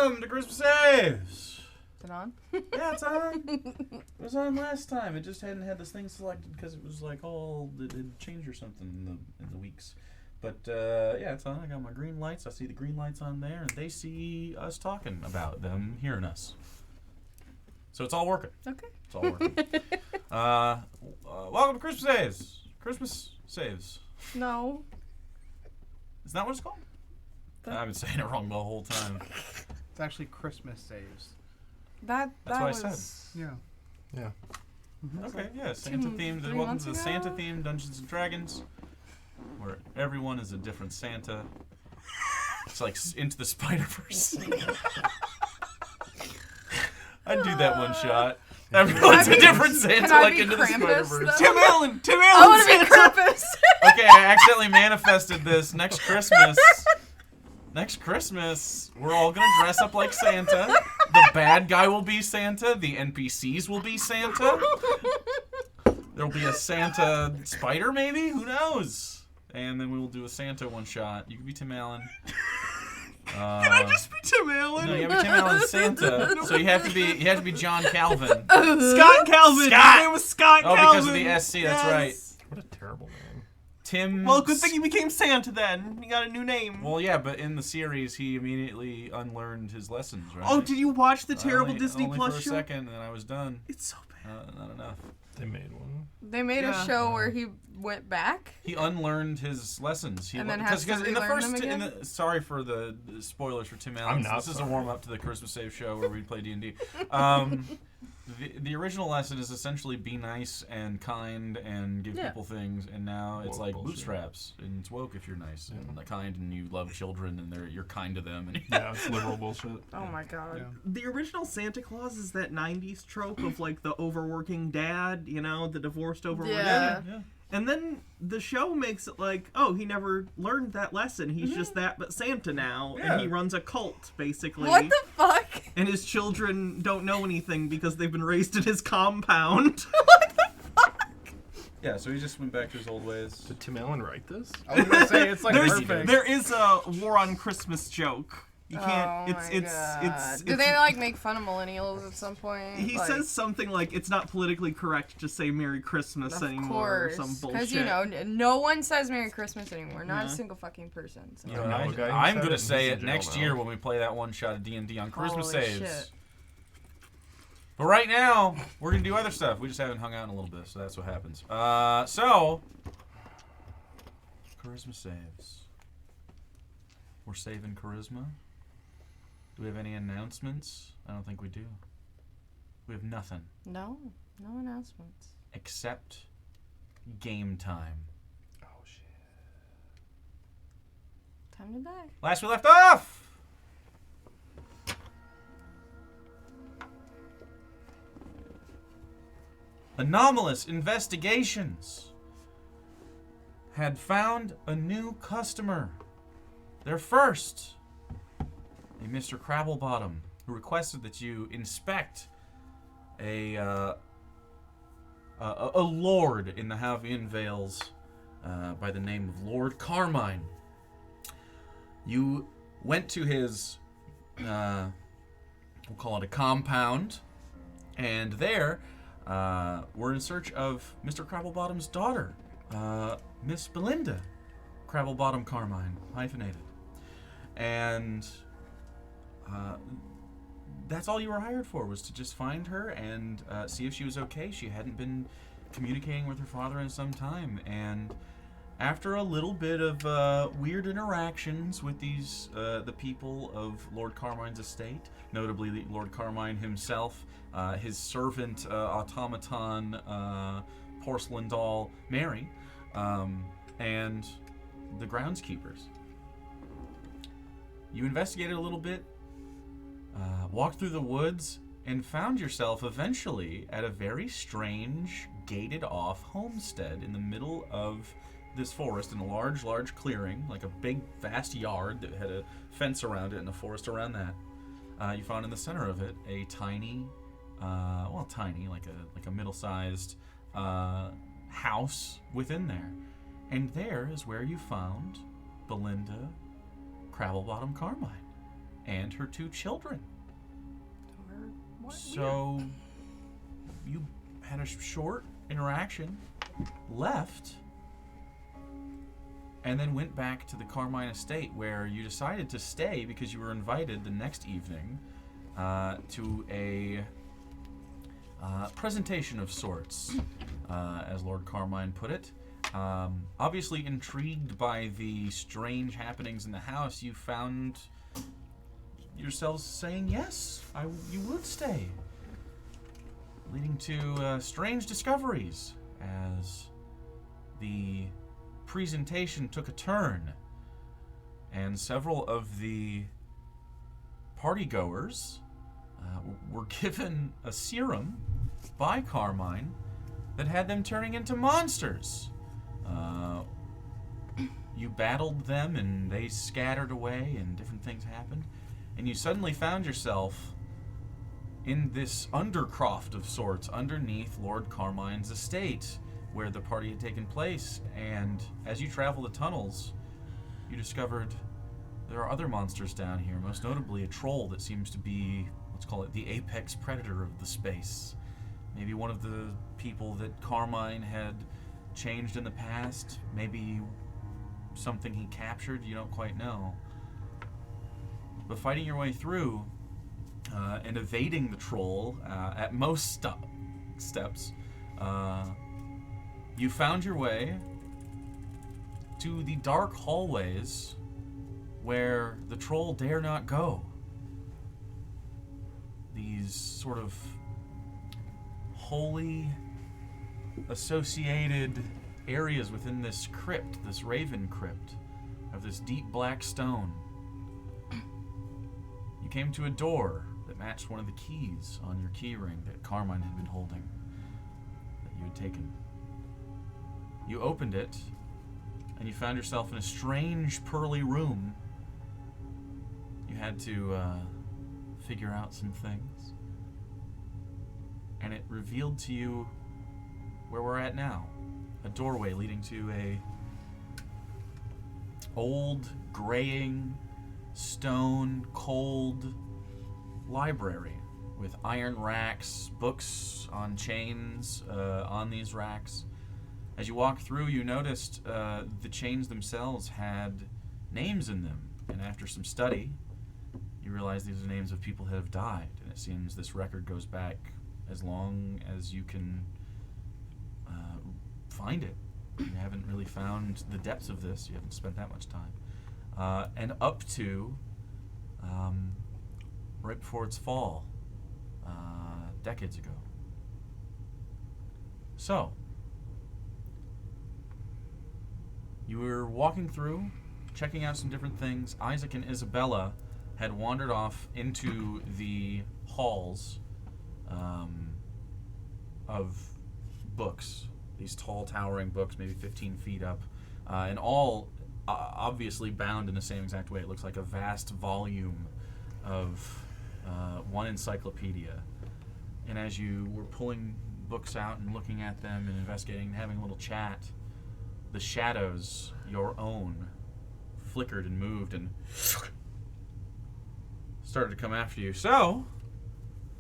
Welcome to Christmas Saves. Is it on? Yeah, it's on. It was on last time. It just hadn't had this thing selected because it was like it had changed or something in the weeks. But yeah, it's on. I got my green lights. I see the green lights on there, and they see us talking about them hearing us. So it's all working. Okay. It's all working. Welcome to Christmas Saves. Christmas Saves. No. Is that what it's called? I've been saying it wrong the whole time. It's actually Christmas Saves. That's what I said. Yeah. Yeah. Mm-hmm. Okay, yeah, Santa themed. Welcome to the Santa themed Dungeons and Dragons, where everyone is a different Santa. It's like Into the Spider-Verse. I'd do that one shot. Everyone's a different Santa, like Into the Spider-Verse. Tim Allen! I want to be Krampus! Okay, I accidentally manifested this. Next Christmas, we're all gonna dress up like Santa. The bad guy will be Santa. The NPCs will be Santa. There'll be a Santa spider, maybe? Who knows? And then we will do a Santa one-shot. You can be Tim Allen. Can I just be Tim Allen? No, you have to be Tim Allen Santa. So you have to be John Calvin. Scott Calvin! Scott! His name was Scott Calvin! Oh, because of the SC, that's right. What a terrible name. Tim. Well, good thing he became Santa then. He got a new name. Well, yeah, but in the series, he immediately unlearned his lessons, right? Oh, did you watch the terrible Disney only Plus for a show? second, and then I was done. It's so bad. Not enough. They made one. They made a show where he went back. He unlearned his lessons. And then has to in the relearn first, them again? sorry for the spoilers for Tim Allen. I'm not This is a sorry. warm up to the Christmas Save show where we play D&D. The original lesson is essentially be nice and kind and give people things, and now it's Woke like bullshit. bootstraps, and it's woke if you're nice and kind and you love children and you're kind to them. And Yeah, it's liberal bullshit. Oh my god. Yeah. The original Santa Claus is that 90s trope of like the overworking dad, you know, the divorced overworking Yeah. dad. And then the show makes it like, oh, he never learned that lesson. He's just that but Santa now. Yeah. And he runs a cult, basically. What the fuck? And his children don't know anything because they've been raised in his compound. What the fuck? Yeah, so he just went back to his old ways. Did Tim Allen write this? I was gonna say it's like perfect. There is a War on Christmas joke. You can't. Oh my God. Do it's they like make fun of millennials at some point? He says something like, it's not politically correct to say Merry Christmas Of anymore or course, some bullshit. because you know, no one says Merry Christmas anymore. Not a single fucking person. So. You know, I know a guy who I'm said gonna it, say he's it in jail next now. year when we play that one shot of D&D on Christmas Holy Saves. shit. But right now, we're gonna do other stuff. We just haven't hung out in a little bit, so that's what happens. So Charisma Saves. We're saving charisma. Do we have any announcements? I don't think we do. We have nothing No announcements. except game time. Oh, shit. Time to die. Last we left off! Anomalous investigations had found a new customer. Their first. A Mr. Crabblebottom, who requested that you inspect a lord in the Havian Vales by the name of Lord Carmine. You went to his, we'll call it a compound, and there we're in search of Mr. Crabblebottom's daughter, Miss Belinda Crabblebottom Carmine, hyphenated. And that's all you were hired for, was to just find her and see if she was okay. She hadn't been communicating with her father in some time, and after a little bit of weird interactions with these the people of Lord Carmine's estate, notably Lord Carmine himself, his servant automaton porcelain doll Mary, and the groundskeepers. You investigated a little bit, walked through the woods, and found yourself eventually at a very strange, gated-off homestead in the middle of this forest, in a large clearing, like a big, vast yard that had a fence around it and a forest around that. You found in the center of it a tiny, like a middle-sized house within there. And there is where you found Belinda Crabblebottom Carmine. and her 2 children. What? So you had a short interaction, left, and then went back to the Carmine estate, where you decided to stay because you were invited the next evening to a presentation of sorts, as Lord Carmine put it. Obviously intrigued by the strange happenings in the house, you found yourselves saying yes, you would stay, leading to strange discoveries as the presentation took a turn, and several of the partygoers were given a serum by Carmine that had them turning into monsters. You battled them and they scattered away and different things happened, and you suddenly found yourself in this undercroft of sorts underneath Lord Carmine's estate where the party had taken place. And as you travel the tunnels, you discovered there are other monsters down here, most notably a troll that seems to be, let's call it, the apex predator of the space. Maybe one of the people that Carmine had changed in the past, maybe something he captured, you don't quite know. But fighting your way through and evading the troll at most steps, you found your way to the dark hallways where the troll dare not go. These sort of holy associated areas within this crypt, this Raven Crypt, of this deep black stone. You came to a door that matched one of the keys on your key ring that Carmine had been holding, that you had taken. You opened it, and you found yourself in a strange pearly room. You had to figure out some things, and it revealed to you where we're at now. A doorway leading to a old, graying, stone, cold library with iron racks, books on chains on these racks. As you walked through, you noticed the chains themselves had names in them, and after some study, you realize these are names of people who have died, and it seems this record goes back as long as you can find it. You haven't really found the depths of this. You haven't spent that much time. And up to right before its fall, decades ago. So, you were walking through, checking out some different things. Isaac and Isabella had wandered off into the halls of books. These tall, towering books, maybe 15 feet up, and all obviously bound in the same exact way. It looks like a vast volume of one encyclopedia. And as you were pulling books out and looking at them and investigating and having a little chat, the shadows, your own, flickered and moved and started to come after you. So,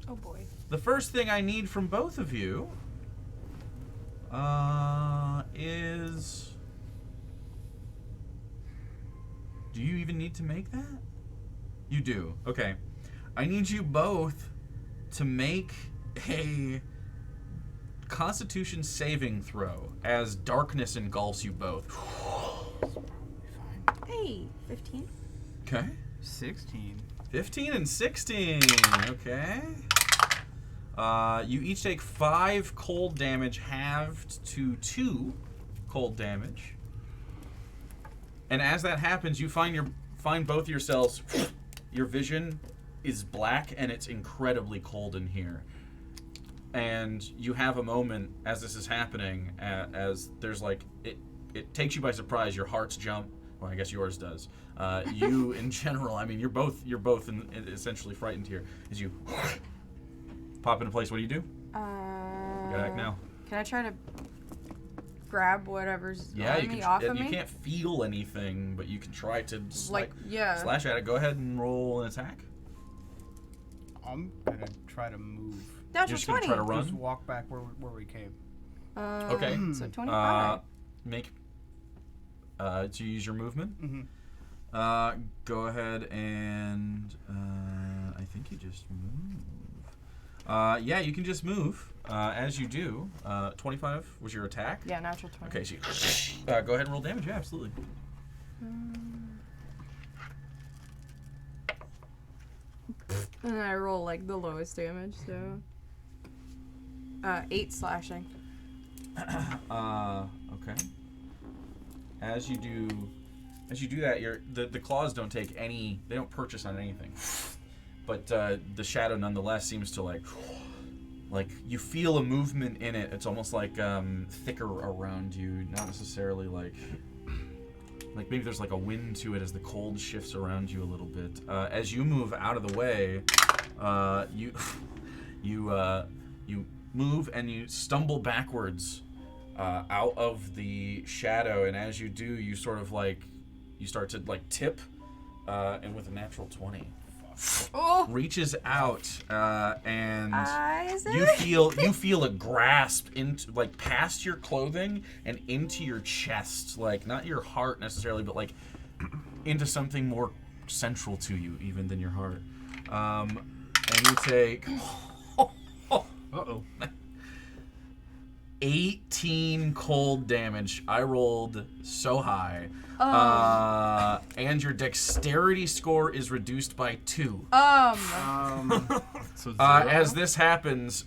Oh boy. the first thing I need from both of you is... Do you even need to make that? You do. Okay. I need you both to make a Constitution saving throw as darkness engulfs you both. Hey, 15. Okay. 16. 15 and 16. Okay. You each take 5 cold damage, halved to 2 cold damage. And as that happens, you find both yourselves. Your vision is black, and it's incredibly cold in here. And you have a moment as this is happening, as there's like it takes you by surprise. Your hearts jump. Well, I guess yours does. You, in general, I mean, you're both essentially frightened here as you pop into place. What do you do? You gotta act now. Can I try to grab whatever's Yeah, on you me can. off of You me? can't feel anything, but you can try to Yeah. slash at it. Go ahead and roll an attack. I'm gonna try to move. You're Natural just gonna 20. try to run. Just walk back where we came. Okay. So 25. Make. To use your movement. Mm-hmm. Go ahead and I think you just move. Yeah, you can just move. As you do, 25 was your attack. Yeah, natural 20. Okay, so you, go ahead and roll damage. Yeah, absolutely. And then I roll like the lowest damage, so 8 slashing. Okay. As you do that, the claws don't take any. They don't purchase on anything. But the shadow nonetheless seems to like you feel a movement in it. It's almost like thicker around you, not necessarily like maybe there's like a wind to it as the cold shifts around you a little bit. As you move out of the way, you move and you stumble backwards out of the shadow, and as you do, you sort of you start to tip, and with a natural 20. Reaches out and Isaac? you feel a grasp into past your clothing and into your chest, not your heart necessarily, but into something more central to you even than your heart. And you take 18 cold damage. I rolled so high. And your dexterity score is reduced by 2. So As this happens,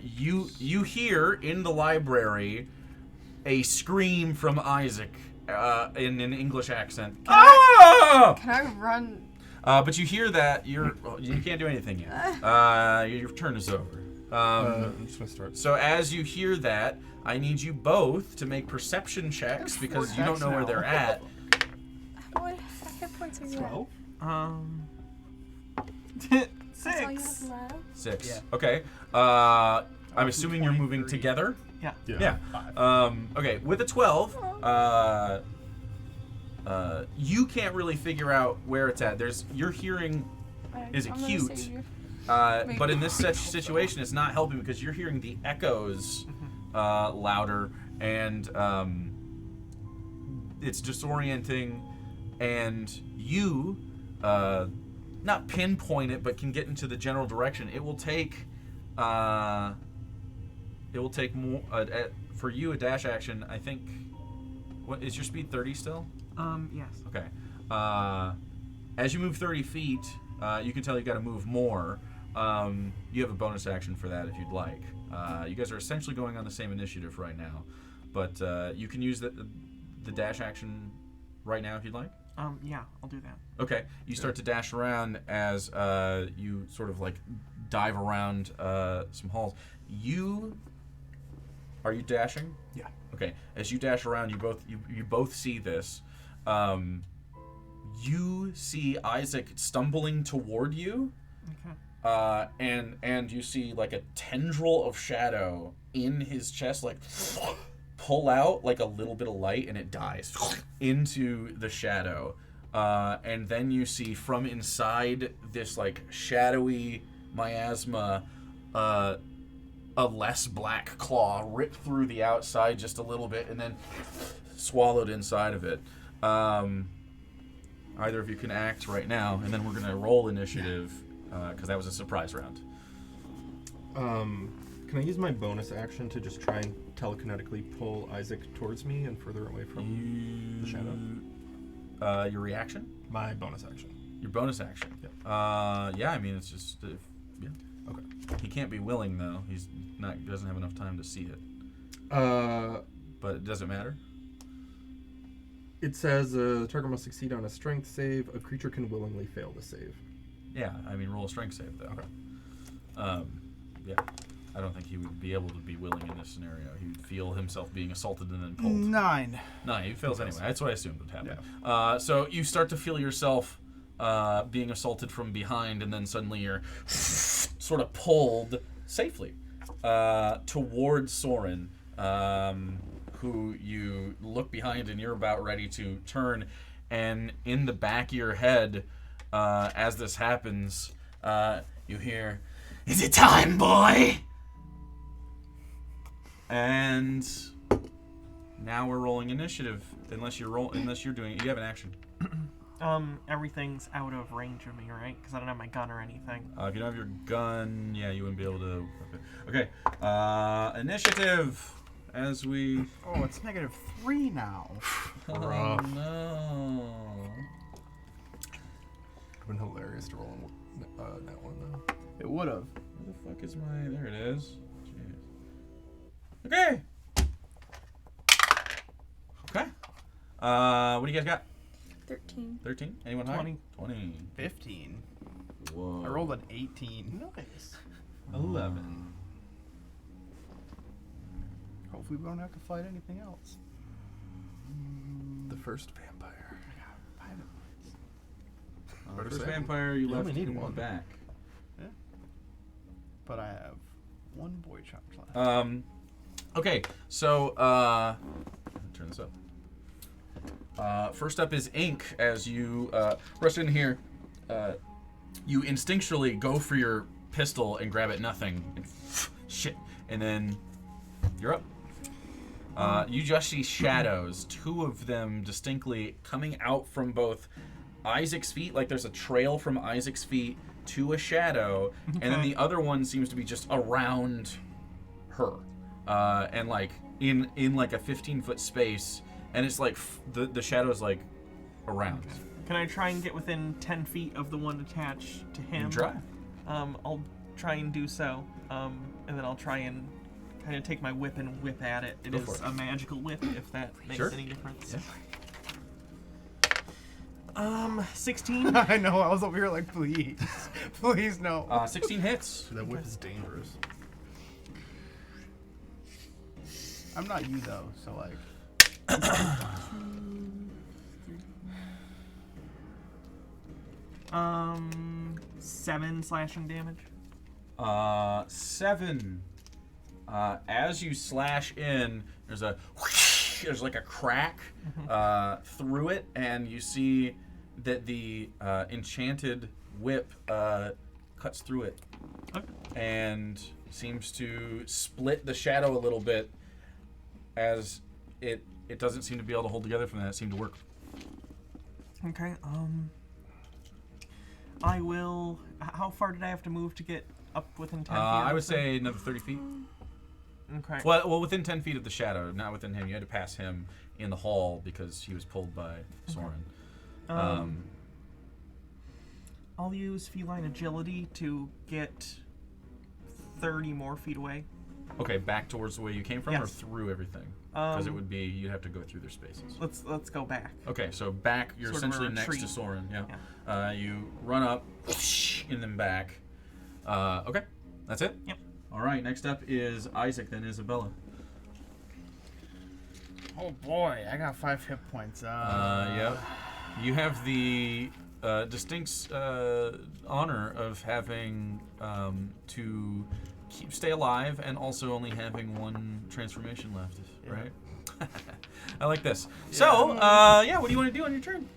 you hear in the library a scream from Isaac in an English accent. Can I run? But you hear that you can't do anything yet. Your turn is over. I'm just gonna start. So as you hear that, I need you both to make perception checks because you don't know where they're at. What hit points are you at? 6. 6. Yeah. Okay. I'm assuming you're moving 23. together. Yeah. Yeah. Okay. With a 12, you can't really figure out where it's at. Your hearing is acute. But in this situation, it's not helping because you're hearing the echoes louder, and it's disorienting, and you not pinpoint it, but can get into the general direction. It will take more for you a dash action. I think. What is your speed? 30 still? Yes. Okay. As you move 30 feet, you can tell you got to move more. You have a bonus action for that if you'd like. You guys are essentially going on the same initiative right now, but you can use the dash action right now if you'd like. Yeah, I'll do that. Okay. You start to dash around as you sort of dive around some halls. Are you dashing? Yeah. Okay. As you dash around, you both see this. You see Isaac stumbling toward you. Okay. And you see a tendril of shadow in his chest, pull out a little bit of light, and it dies into the shadow. And then you see from inside this shadowy miasma, a less black claw rip through the outside just a little bit, and then swallowed inside of it. Either of you can act right now, and then we're gonna roll initiative. Because that was a surprise round. Can I use my bonus action to just try and telekinetically pull Isaac towards me and further away from the shadow? Your reaction? My bonus action. Your bonus action? Yeah. Yeah, I mean, it's just... yeah. Okay. He can't be willing, though. He's doesn't have enough time to see it. But it doesn't matter? It says the target must succeed on a strength save. A creature can willingly fail to save. Yeah, I mean, roll a strength save, though. Okay. Yeah. I don't think he would be able to be willing in this scenario. He would feel himself being assaulted and then pulled. 9. No, he fails anyway. That's what I assumed would happen. Yeah. So you start to feel yourself being assaulted from behind, and then suddenly you're sort of pulled safely towards Soren, who you look behind and you're about ready to turn, and in the back of your head, as this happens, you hear, "Is it time, boy?" And now we're rolling initiative. Unless you're doing it, you have an action. Everything's out of range of me, right? Because I don't have my gun or anything. If you don't have your gun, yeah, you wouldn't be able to. Okay. Initiative. As we. Oh, it's -3 now. Oh Rough. no. It'd been hilarious to roll on that one though. It would have. Where the fuck is my? There it is. Jeez. Okay. Okay. What do you guys got? 13. 13? Anyone higher? 20. 20. 15. Whoa. I rolled an 18. Nice. 11. Hopefully we don't have to fight anything else. The first vampire. Better First say. vampire, you You left only need in the one. back. But I have one boy charge left. Okay, so, turn this up. First up is Ink. As you rush in here, you instinctually go for your pistol and grab it, nothing. And shit. And then you're up. You just see shadows, 2 of them distinctly coming out from both Isaac's feet, like there's a trail from Isaac's feet to a shadow, and then the other one seems to be just around her, and like in like a 15-foot space, and it's like the shadow's like around. Can I try and get within 10 feet of the one attached to him? You try. I'll try and do so, and then I'll try and kind of take my whip and whip at it. It Go is for it. a magical whip, if that makes Sure. any difference. Yeah. 16. I know, I was over here like, please. Please, no. 16 hits. That whip is dangerous. I'm not you, though, so like... 7 slashing damage. 7. As you slash in, there's like a crack through it, and you see that the enchanted whip cuts through it, and seems to split the shadow a little bit, as it doesn't seem to be able to hold together from that. It seemed to work. Okay, I will... How far did I have to move to get up within 10 feet? I would say another 30 feet. Okay. Well, within 10 feet of the shadow, not within him. You had to pass him in the hall because he was pulled by Soren. I'll use feline agility to get 30 more feet away. Okay, back towards the way you came from, or Yes. through everything? Because it would be, you'd have to go through their spaces. Let's go back. Okay, so back, you're Sort of a essentially next to retreat. Soren. Yeah. You run up, and then back. Okay, that's it? Yep. All right, next up is Isaac, then Isabella. Oh boy, I got 5 hit points. Yep. You have the distinct honor of having to stay alive and also only having 1 transformation left, right? I like this. So, what do you want to do on your turn?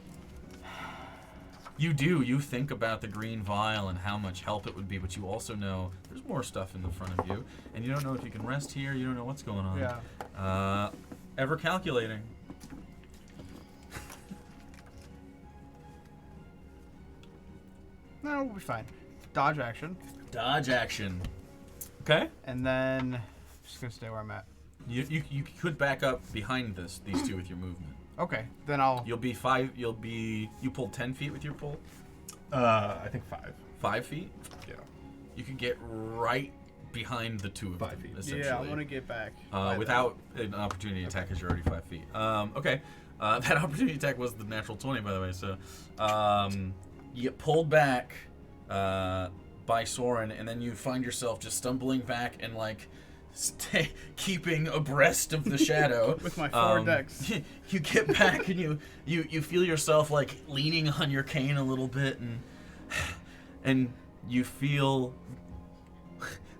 You think about the green vial and how much help it would be, but you also know there's more stuff in the front of you, and you don't know if you can rest here, you don't know what's going on. Yeah. Ever calculating. No, we'll be fine. Dodge action. Dodge action. Okay. And then... just gonna stay where I'm at. You could back up behind these 2 with your movement. Okay, then I'll... You pulled 10 feet with your pull? I think 5. 5 feet? Yeah. You could get right behind the 2 of 5 them, feet. essentially. Yeah, I want to get back. by without an opportunity attack, because you're already 5 feet. Okay. That opportunity attack was the natural 20, by the way. So, you get pulled back by Soren, and then you find yourself just stumbling back and like keeping abreast of the shadow With my 4 decks. You get back and you feel yourself like leaning on your cane a little bit, and you feel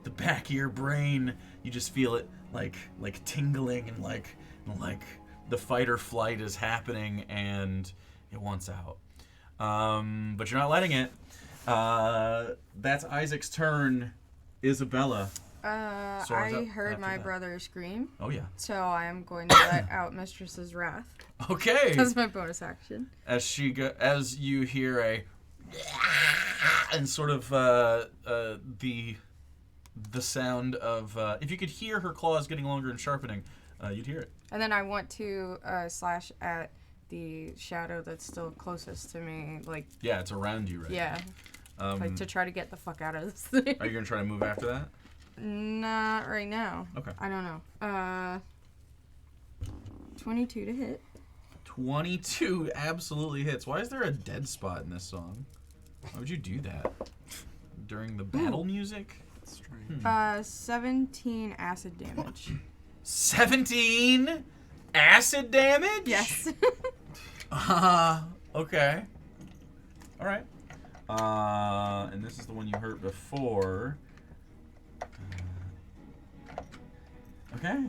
the back of your brain. You just feel it like tingling and like Like the fight or flight is happening and it wants out. But you're not letting it. That's Isaac's turn. Isabella. I heard my brother scream, Oh yeah. so I am going to let out Mistress's Wrath. Okay. That's my bonus action. As you hear a and sort of the sound of if you could hear her claws getting longer and sharpening, you'd hear it. And then I want to slash at the shadow that's still closest to me, like Yeah, it's around you right yeah, now. like to try to get the fuck out of this thing. Are you gonna try to move after that? Not right now. Okay. I don't know. 22 to hit. 22 absolutely hits. Why is there a dead spot in this song? Why would you do that? During the battle music? Strange. 17 acid damage. 17 acid damage? Yes. Okay. All right. And this is the one you hurt before. Okay.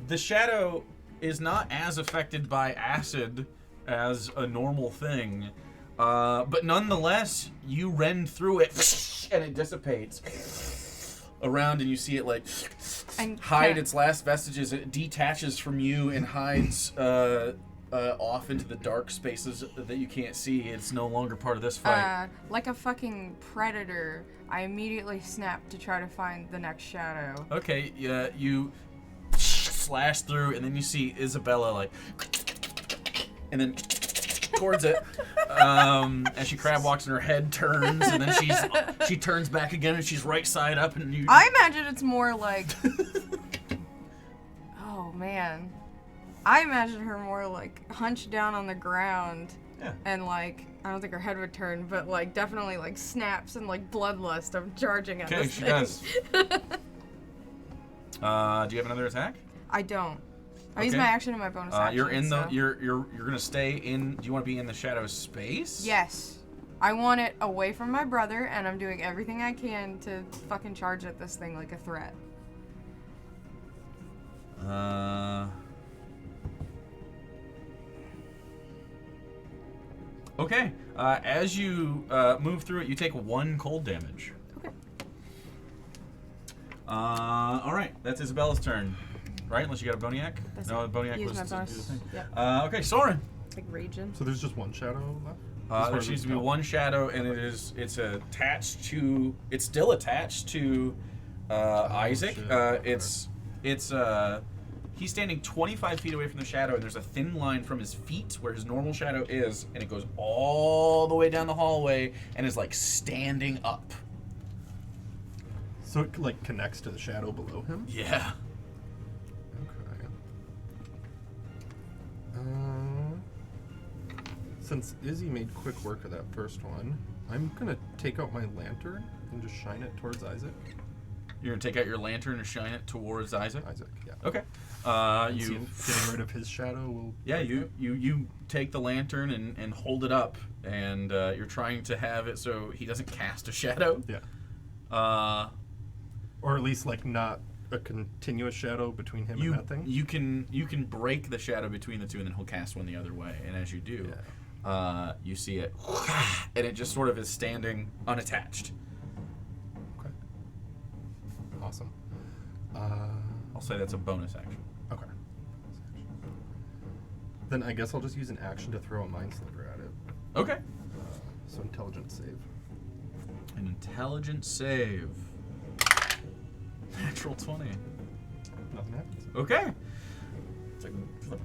The shadow is not as affected by acid as a normal thing, but nonetheless, you rend through it and it dissipates around, and you see it like And hide its last vestiges. It detaches from you and hides off into the dark spaces that you can't see. It's no longer part of this fight. like a fucking predator, I immediately snap to try to find the next shadow. Okay, yeah, you slash through, and then you see Isabella like, and then towards it, as she crab walks and her head turns, and then she turns back again, and she's right side up, and you. I imagine it's more like. Oh man, I imagine her more like hunched down on the ground, Yeah. and like I don't think her head would turn, but like definitely like snaps and like bloodlust of charging at Okay, this she thing. does. Do you have another attack? I don't. I use Okay. my action and my bonus action. You're in the so- you're gonna stay in. Do you want to be in the shadow space? Yes. I want it away from my brother, and I'm doing everything I can to fucking charge at this thing like a threat. Okay. As you move through it, you take 1 cold damage. Okay. All right. That's Isabella's turn, right? Unless you got a Boniac. That's No, it. Boniac Use was my to do bonus. the thing. Yep. Okay, Soren. Like raging. So there's just one shadow left? As far There as seems we to be can tell. 1 shadow, and it's still attached to Isaac. Shit. He's standing 25 feet away from the shadow, and there's a thin line from his feet where his normal shadow is, and it goes all the way down the hallway and is like standing up. So it like connects to the shadow below him? Yeah. Okay. Since Izzy made quick work of that first one, I'm gonna take out my lantern and just shine it towards Isaac. You're gonna take out your lantern and shine it towards Isaac. Isaac, yeah. Okay. And see if getting rid of his shadow will. Yeah, you take the lantern and hold it up, and you're trying to have it so he doesn't cast a shadow. Yeah. Or at least like not a continuous shadow between him and that thing. You can break the shadow between the two, and then he'll cast one the other way. And as you do, you see it, and it just sort of is standing unattached. Okay. Awesome. I'll say that's a bonus action. Okay. Then I guess I'll just use an action to throw a mind sliver at it. Okay. So intelligence save. An intelligence save. Natural 20. Nothing happens. Okay. It's a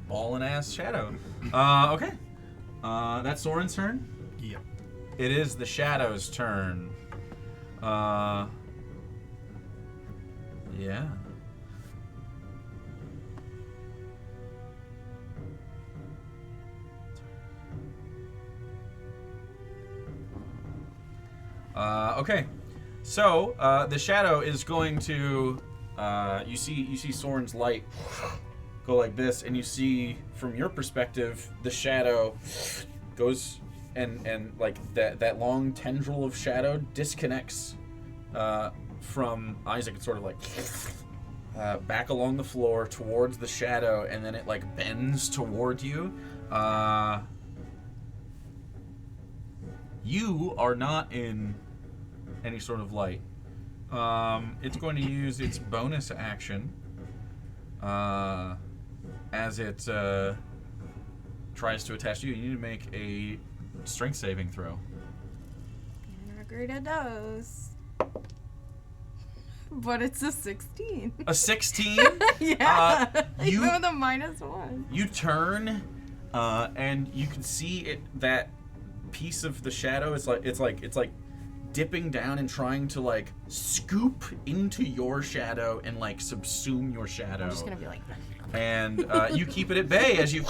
ballin' ass shadow. Okay. That's Soren's turn. Yeah. It is the shadow's turn. Yeah. Okay. So the shadow is going to. You see Soren's light go like this, and you see from your perspective the shadow goes and like that long tendril of shadow disconnects from Isaac. It's sort of like back along the floor towards the shadow, and then it like bends toward you. You are not in any sort of light. It's going to use its bonus action as it tries to attach to you. You need to make a strength saving throw. Not great at those. But it's a 16. A 16? Yeah. You- Even with a -1. You turn, and you can see it. That piece of the shadow is it's like dipping down and trying to like scoop into your shadow and like subsume your shadow. I'm just gonna be like, And you keep it at bay as you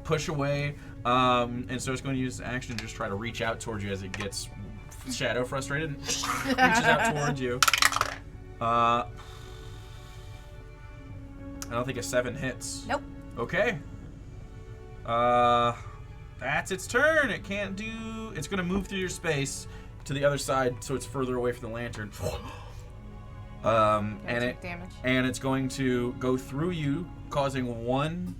push away. And so it's going to use action to just try to reach out towards you as it gets shadow frustrated and reaches out towards you. I don't think a 7 hits. nope. Okay. That's its turn. It can't do... It's going to move through your space to the other side so it's further away from the lantern. Damage. And it's going to go through you, causing 1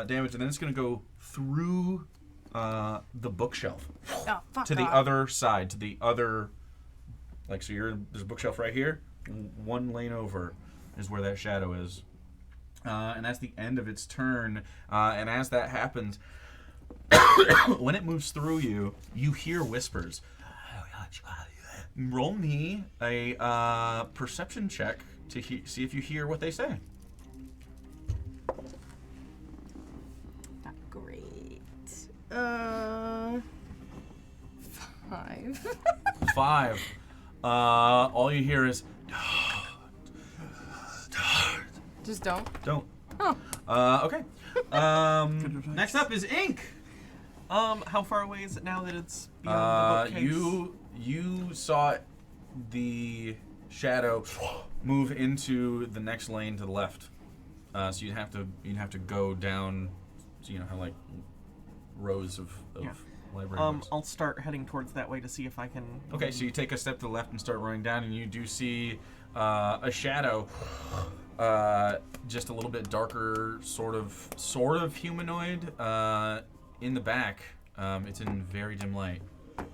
damage, and then it's going to go through the bookshelf Oh, fuck to the off. other side, to the other... Like, so there's a bookshelf right here. 1 lane over is where that shadow is. And that's the end of its turn. And as that happens, when it moves through you, you hear whispers. Roll me a perception check to see if you hear what they say. Not great. 5. 5. All you hear is... Just don't. Don't. Oh. Okay. advice. Next up is Ink. How far away is it now that it's beyond the bookcase? You saw the shadow move into the next lane to the left. So you'd have to go down. So you know how like rows of Yeah. library books. I'll start heading towards that way to see if I can. Okay, so you take a step to the left and start running down, and you do see a shadow, just a little bit darker, sort of humanoid, in the back. It's in very dim light. What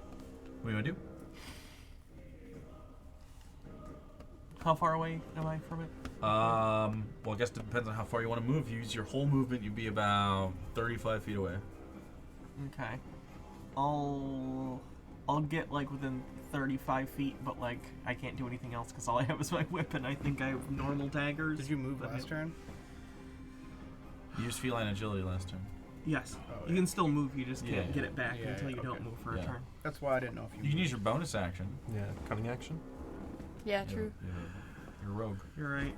do you want to do? How far away am I from it? Well, I guess it depends on how far you want to move. You use your whole movement, you'd be about 35 feet away. Okay. I'll get like within 35 feet, but like I can't do anything else because all I have is my whip, and I think I have normal daggers. Did you move but last turn? You used feline agility last turn. Yes. Oh, You can still move. You just can't Yeah. get it back Yeah, until you okay. don't move for Yeah. a turn. That's why I didn't know if you. You can use your bonus action. Yeah, cunning action. Yeah, true. You're a rogue. You're right.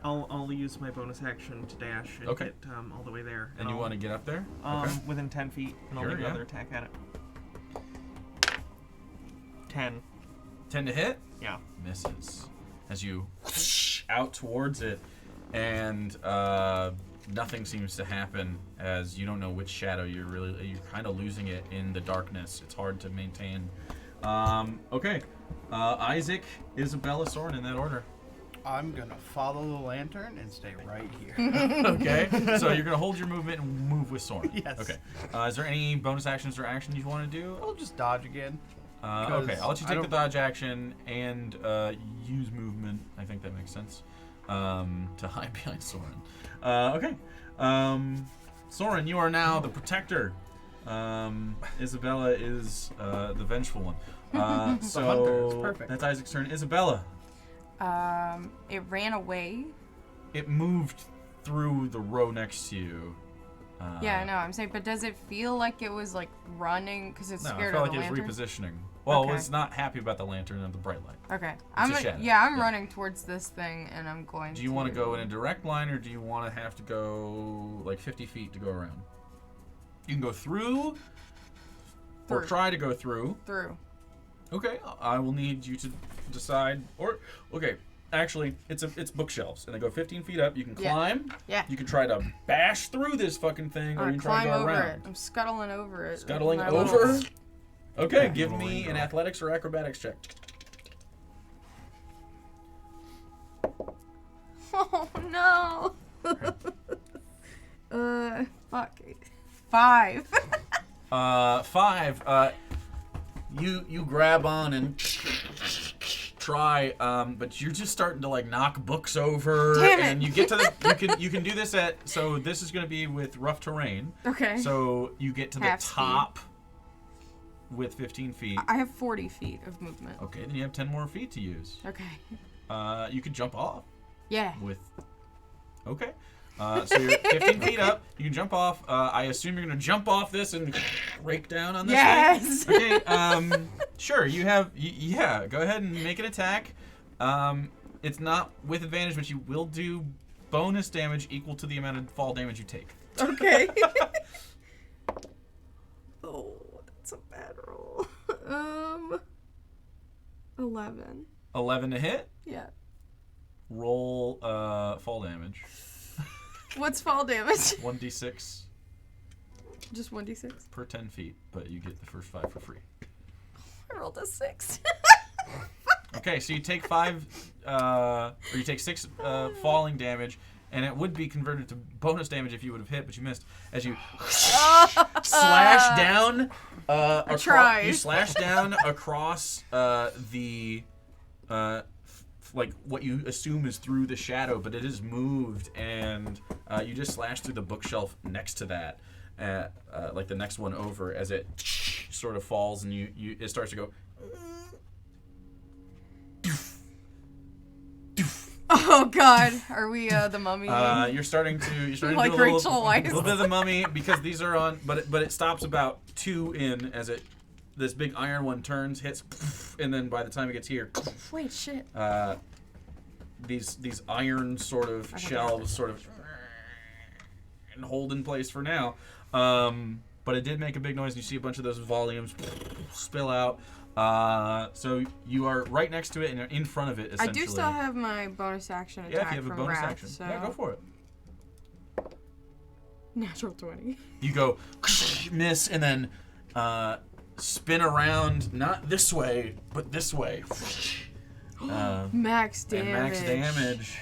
I'll use my bonus action to dash and Okay. get all the way there. And you I'll- want to get up there? Okay. within 10 feet, and I'll Sure, make yeah. another attack at it. 10. 10 to hit? Yeah. Misses. As you out towards it, and nothing seems to happen, as you don't know which shadow you're kind of losing it in the darkness. It's hard to maintain. Okay. Isaac, Isabella, Soren in that order. I'm gonna follow the lantern and stay right here. Okay. So you're gonna hold your movement and move with Soren. Yes. Okay. Is there any bonus actions or action you want to do? I'll just dodge again. Okay, I'll let you I take the don't- dodge action and use movement. I think that makes sense. To hide behind Soren. Okay. Soren, you are now the protector. Isabella is the vengeful one. So hunter, it's perfect. that's Isaac's turn. Isabella, It ran away. it moved through the row next to you. Yeah, I know. I'm saying, but does it feel like it was like running because it's No, I scared felt of like the it was lantern? repositioning. Well, Okay. it was not happy about the lantern and the bright light. Okay, a shadow. I'm Yeah. running towards this thing, and I'm going. Do you want to go in a direct line, or do you want to have to go like 50 feet to go around? You can go through, or Through. try to go through. through? Okay, I will need you to decide. Or okay, actually, it's bookshelves, and they go 15 feet up. You can Yeah. climb. Yeah. You can try to bash through this fucking thing, or you I can try to climb go over around. it. I'm scuttling over it. Scuttling My over. little- Okay, Yeah, give little me rainbow. an athletics or acrobatics check. No. Fuck. 5. 5. You grab on and try, but you're just starting to like knock books over. Damn it. And you get to the you can do this at, so this is going to be with rough terrain. Okay. So you get to the Half speed. top with 15 feet. I have 40 feet of movement. Okay, then you have 10 more feet to use. Okay. You could jump off Yeah. with. Okay. So you're 15 feet up. You can jump off. I assume you're gonna jump off this and rake down on this Yes. thing. Okay. Sure. You have. Yeah. Go ahead and make an attack. It's not with advantage, but you will do bonus damage equal to the amount of fall damage you take. Okay. Oh, that's a bad roll. 11. 11 to hit. Yeah. Roll fall damage. What's fall damage? 1d6 Just 1d6. per 10 feet, but you get the first 5 for free. I rolled a 6. Okay, so you take 5, or you take 6 falling damage, and it would be converted to bonus damage if you would have hit, but you missed. As you slash down, tried. You slash down across the, like what you assume is through the shadow, but it is moved, and you just slash through the bookshelf next to that, like the next one over, as it sort of falls, and it starts to go. Oh God, are we the mummy? You're starting to Like do a Rachel Weisz. little bit of the mummy, because these are on, but it stops about 2 in as this big iron one turns, hits, and then by the time it gets here, Wait, shit. these iron sort of shelves sort of and hold in place for now. But it did make a big noise, and you see a bunch of those volumes spill out. So you are right next to it and in front of it, essentially. I do still have my bonus action attack Yeah, if you have a from bonus Wrath, action. so... Yeah, go for it. Natural 20. You go miss, and then spin around, not this way, but this way. Max damage. And max damage.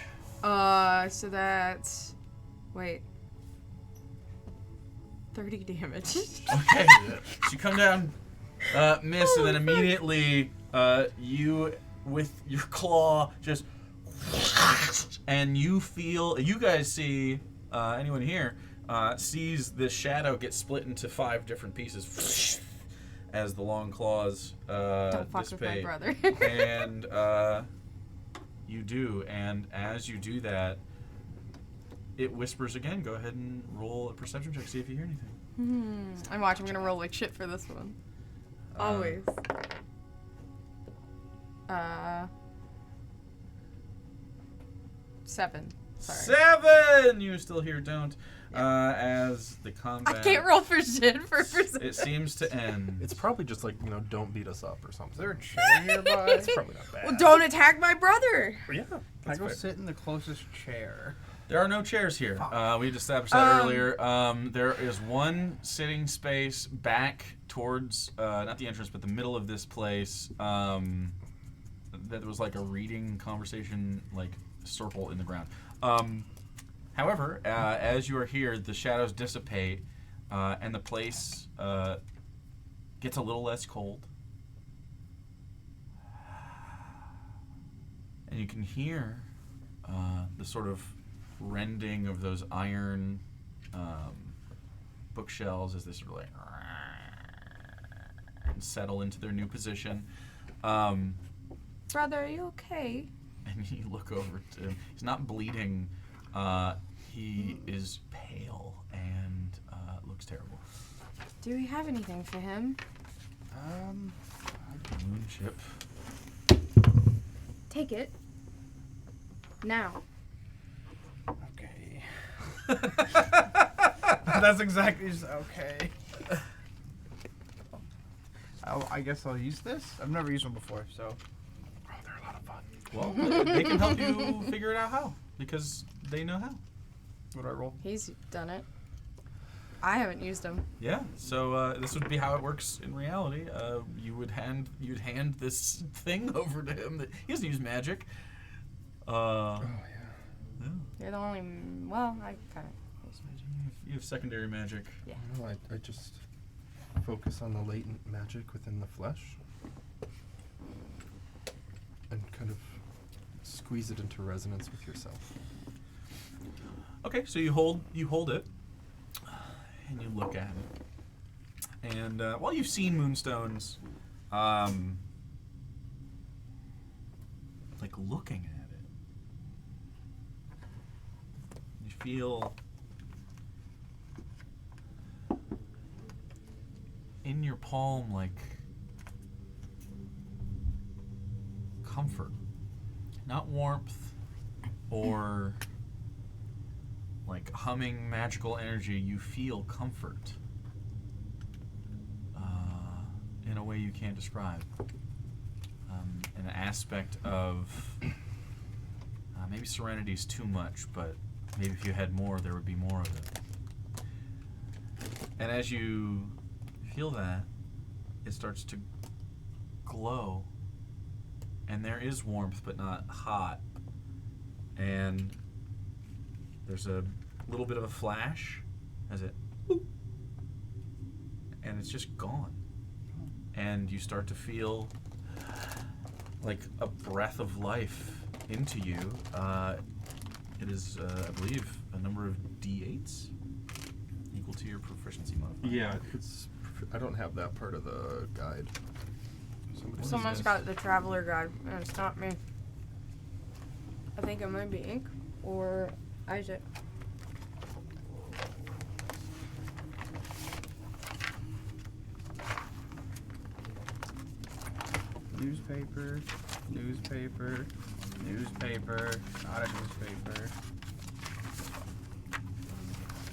So that's... Wait. 30 damage. Okay. So you come down, miss, and then immediately you, with your claw, just... And you guys see, anyone here, sees this shadow get split into 5 different pieces as the long claws Don't fuck dissipate. with my brother. And you do, and as you do that, it whispers again. Go ahead and roll a perception check, see if you hear anything. I'm gonna roll like shit for this one. Always. 7. Sorry. 7! You still hear don't. As the combat... I can't roll for shit for perception. It seems to end. It's probably just like, don't beat us up or something. Is there a chair nearby? It's probably not bad. Well, don't attack my brother. Yeah, I that's go fair. sit in the closest chair. There are no chairs here. We had established that earlier. There is one sitting space back towards, not the entrance, but the middle of this place. That was like a reading conversation, like circle in the ground. However, as you are here, the shadows dissipate, and the place gets a little less cold. And you can hear the sort of rending of those iron bookshelves as they sort of like and settle into their new position. Brother, are you okay? And you look over to him. He's not bleeding. He is pale and looks terrible. Do we have anything for him? Moon chip. Take it. Now. Okay. That's exactly okay. I guess I'll use this. I've never used one before, so. Oh, they're a lot of fun. Well, they can help you figure it out how, because they know how. What do I roll? He's done it. I haven't used them. Yeah. So this would be how it works in reality. You'd hand this thing over to him. He doesn't use magic. Oh, yeah. Yeah. You're the only. Well, I kind of. You have secondary magic. Yeah. No, I just focus on the latent magic within the flesh and kind of squeeze it into resonance with yourself. Okay, so you hold it, and you look at it. And while you've seen moonstones, like looking at it, you feel in your palm like comfort, not warmth or like humming magical energy. You feel comfort in a way you can't describe. An aspect of maybe serenity is too much, but maybe if you had more, there would be more of it. And as you feel that, it starts to glow, and there is warmth, but not hot. And there's a little bit of a flash as it, boop, and it's just gone. And you start to feel like a breath of life into you. It is, I believe, a number of D8s equal to your proficiency modifier. Yeah, I don't have that part of the guide. Someone's got the traveler guide, and it's not me. I think it might be Ink or Isaac. Newspaper, newspaper, newspaper, not a newspaper.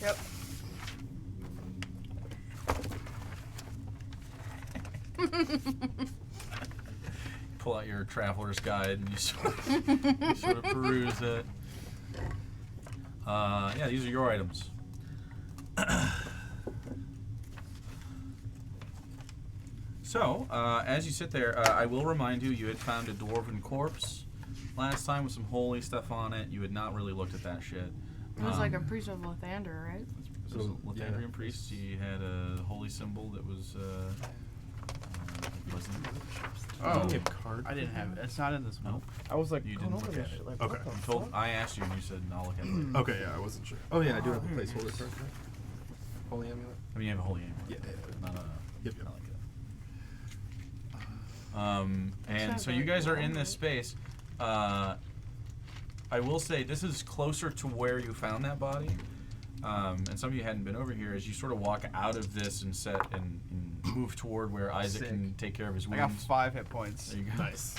Yep. Pull out your traveler's guide and you sort of peruse it. Yeah, these are your items. So, as you sit there, I will remind you, you had found a dwarven corpse last time with some holy stuff on it. You had not really looked at that shit. It was like a priest of Lathander, right? This was a Lathandrian yeah. priest. He had a holy symbol that was wasn't. Oh, a card. I didn't have it. It's not in this one. Nope. I was like, You going didn't over look this at shit, it. like, Okay. what the I told. fuck? I asked you, and you said, "I'll look at it later." Okay, yeah, I wasn't sure. Oh yeah, I do have a here it placeholder is. card. Holy amulet. I mean, you have a holy amulet. Yeah, yeah, yeah. Not a. Yep. Not like that. And so you guys are in this space. I will say this is closer to where you found that body. And some of you hadn't been over here. As you sort of walk out of this and and move toward where Isaac Sick. can take care of his I got wounds. 5 hit points. There you go. Nice.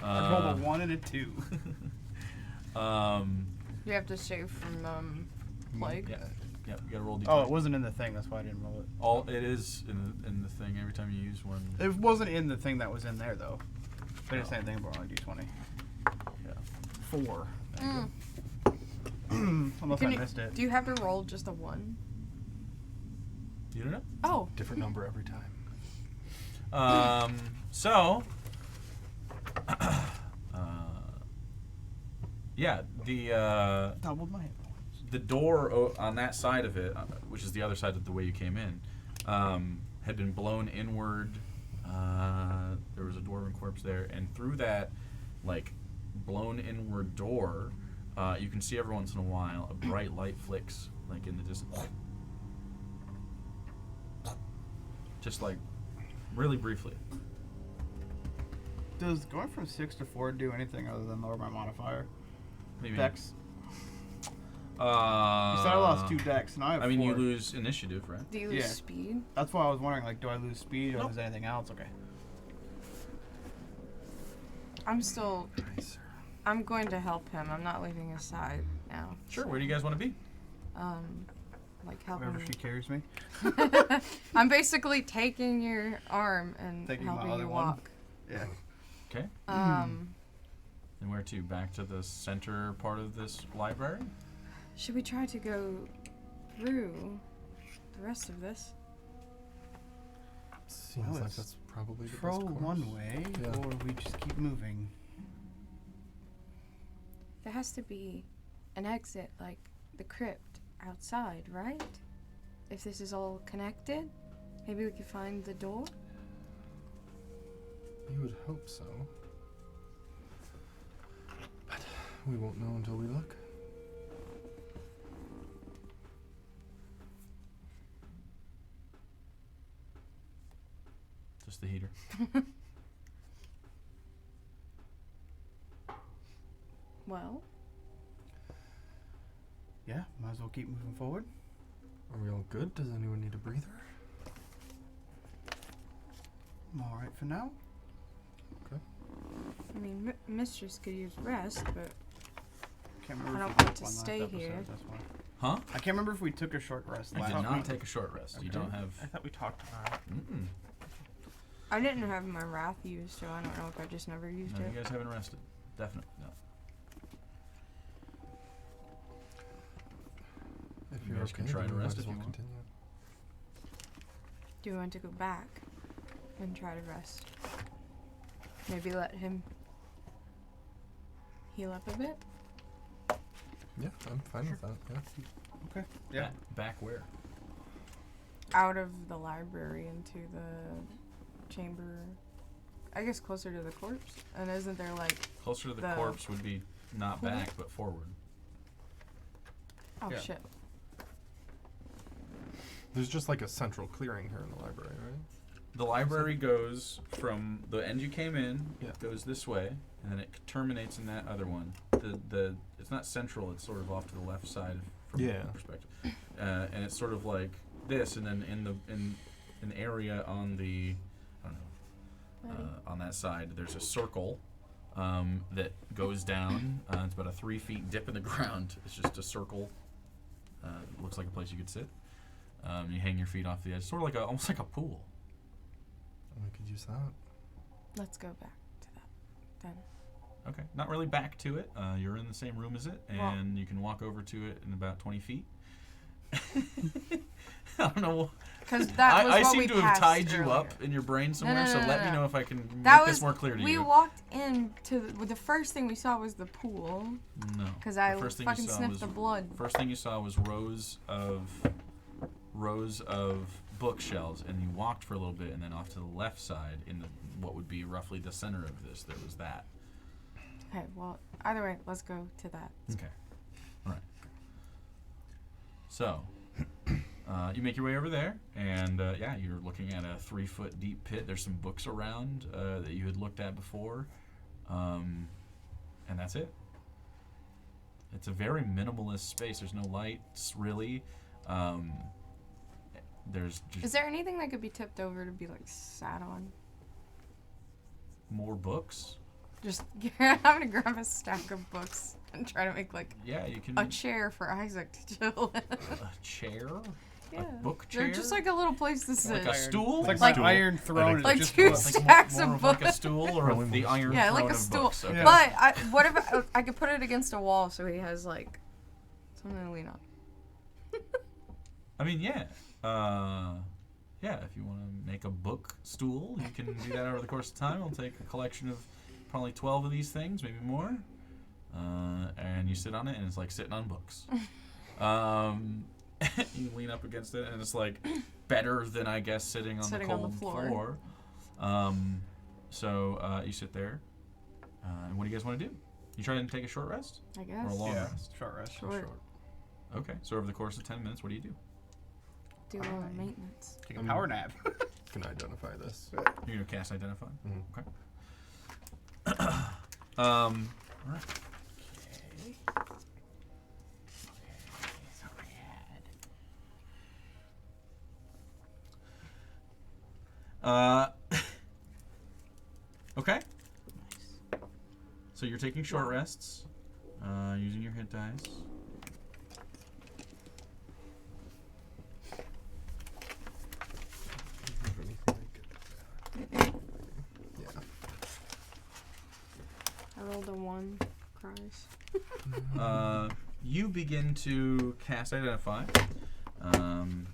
I rolled a 1 and a 2. You have to save from plague. Yeah, yeah. You gotta roll d20. Oh, it wasn't in the thing. That's why I didn't roll it. It is in the thing every time you use one. It wasn't in the thing that was in there though. They didn't say anything about rolling d20. Yeah. 4. Mm. Unless Can I you- missed it. Do you have to roll just a 1? You don't know? Oh. Different number every time. So, yeah, Doubled my hit points. the door on that side of it, which is the other side of the way you came in, had been blown inward. There was a dwarven corpse there, and through that, like, blown inward door, you can see every once in a while a bright light flicks, like in the distance, just like really briefly. Does going from 6 to 4 do anything other than lower my modifier? Maybe. Dex. You You said I lost 2 decks, and I have 4. you lose initiative, right? Do you lose Yeah. speed? That's why I was wondering, like, do I lose speed? Do I Nope. lose anything else? Okay. I'm going to help him. I'm not leaving his side now. Sure. Where do you guys want to be? Like helping. Wherever she carries me. I'm basically taking your arm and Taking my helping other you one? walk. Yeah. Okay. And where to? Back to the center part of this library? Should we try to go through the rest of this? Seems Well, like it's that's probably the Pro best course. one way, Yeah. or we just keep moving. There has to be an exit, like the crypt outside, right? If this is all connected, maybe we could find the door? You would hope so. But we won't know until we look. Just the heater. Well, Yeah, might as well keep moving forward. Are we all good? Does anyone need a breather? I'm all right for now. I mean, Mistress could use rest, but Can't remember I if don't we want took to one last stay episode, here. That's why. Huh? I can't remember if we took a short rest I last did not week. take a short rest. You Okay. don't have. I thought we talked about it. Mm-mm. I didn't have my wrath used, so I don't know if I just never used No, it. you guys haven't rested. Definitely no. If You you're guys can okay, try then to we rest might as if you well want. continue. Do you want to go back and try to rest? Maybe let him heal up a bit? Yeah, I'm fine with that. Yeah. Okay. Yeah. Back where? Out of the library into the chamber. I guess closer to the corpse. And isn't there like... Closer to the The- corpse would be not Mhm. back, but forward. Oh, Yeah. shit. There's just like a central clearing here in the library, right? The library goes from the end you came in, Yeah. goes this way, and then it terminates in that other one. The it's not central; it's sort of off to the left side from Yeah. the perspective, and it's sort of like this, and then in an area on the I don't know on that side there's a circle that goes down. It's about a 3 feet dip in the ground. It's just a circle. Looks like a place you could sit. You hang your feet off the edge, sort of like almost like a pool. We could use that. Let's go back to that then. Okay, not really back to it. You're in the same room as it, and Well- you can walk over to it in about 20 feet. I don't know. Because that was I what seem we to have passed tied you earlier. up in your brain somewhere, no, so no, let no, me no. know if I can That make this was- more clear to We you. walked into the first thing we saw was the pool. No. Because The I first thing you fucking saw sniffed was- the blood. First thing you saw was rows of bookshelves, and you walked for a little bit, and then off to the left side, in what would be roughly the center of this, there was that. Okay, well, either way, let's go to that. Okay. All right. So, you make your way over there, and yeah, you're looking at a 3-foot deep pit. There's some books around that you had looked at before, and that's it. It's a very minimalist space. There's no lights, really. There's just Is there anything that could be tipped over to be like sat on? more books. Just I'm gonna grab a stack of books and try to make like Yeah, you can. a chair for Isaac to chill in. A chair? Yeah. A book They're chair? just like a little place to sit. Like a stool? It's like, Like- my Iron Throne. like is just two books. Like stacks more of of like a books. stool, or Probably the more iron Yeah, like throne a of stool. books? Okay. Yeah. But what if I could put it against a wall so he has like something to lean on? I mean, yeah. Yeah, if you want to make a book stool, you can do that over the course of time. It'll take a collection of probably 12 of these things, maybe more. And you sit on it, and it's like sitting on books. You lean up against it, and it's like better than, I guess, sitting on Sitting the on the cold floor. So you sit there. And what do you guys want to do? You try and take a short rest? I Or a guess. long Yeah, rest? short rest. Short. Okay, so over the course of 10 minutes, what do you do? Do a little maintenance. Take a power nap. Can identify this. You're going to cast Identify? Mhm. Okay. All right. Okay. So you're taking short rests, using your hit dice. Yeah. I rolled a 1. Cries. You begin to cast Identify,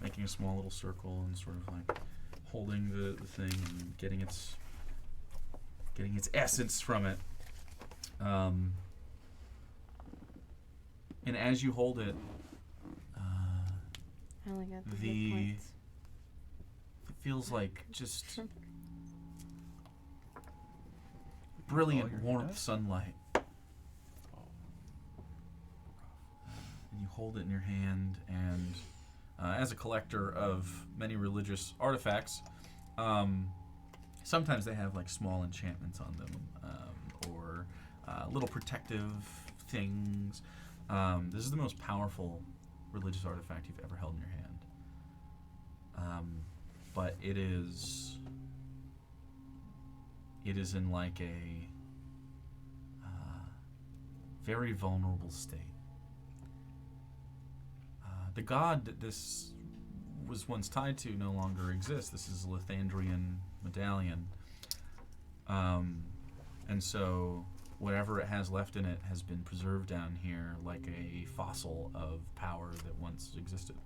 making a small little circle and sort of like holding the thing and getting its essence from it. And as you hold it, I only got the The- hit points. it feels like just brilliant your warmth head? sunlight. And you hold it in your hand, and as a collector of many religious artifacts, sometimes they have like small enchantments on them, or little protective things. This is the most powerful religious artifact you've ever held in your hand. But it is in like a very vulnerable state. The god that this was once tied to no longer exists. This is a Lithandrian medallion. And so whatever it has left in it has been preserved down here like a fossil of power that once existed.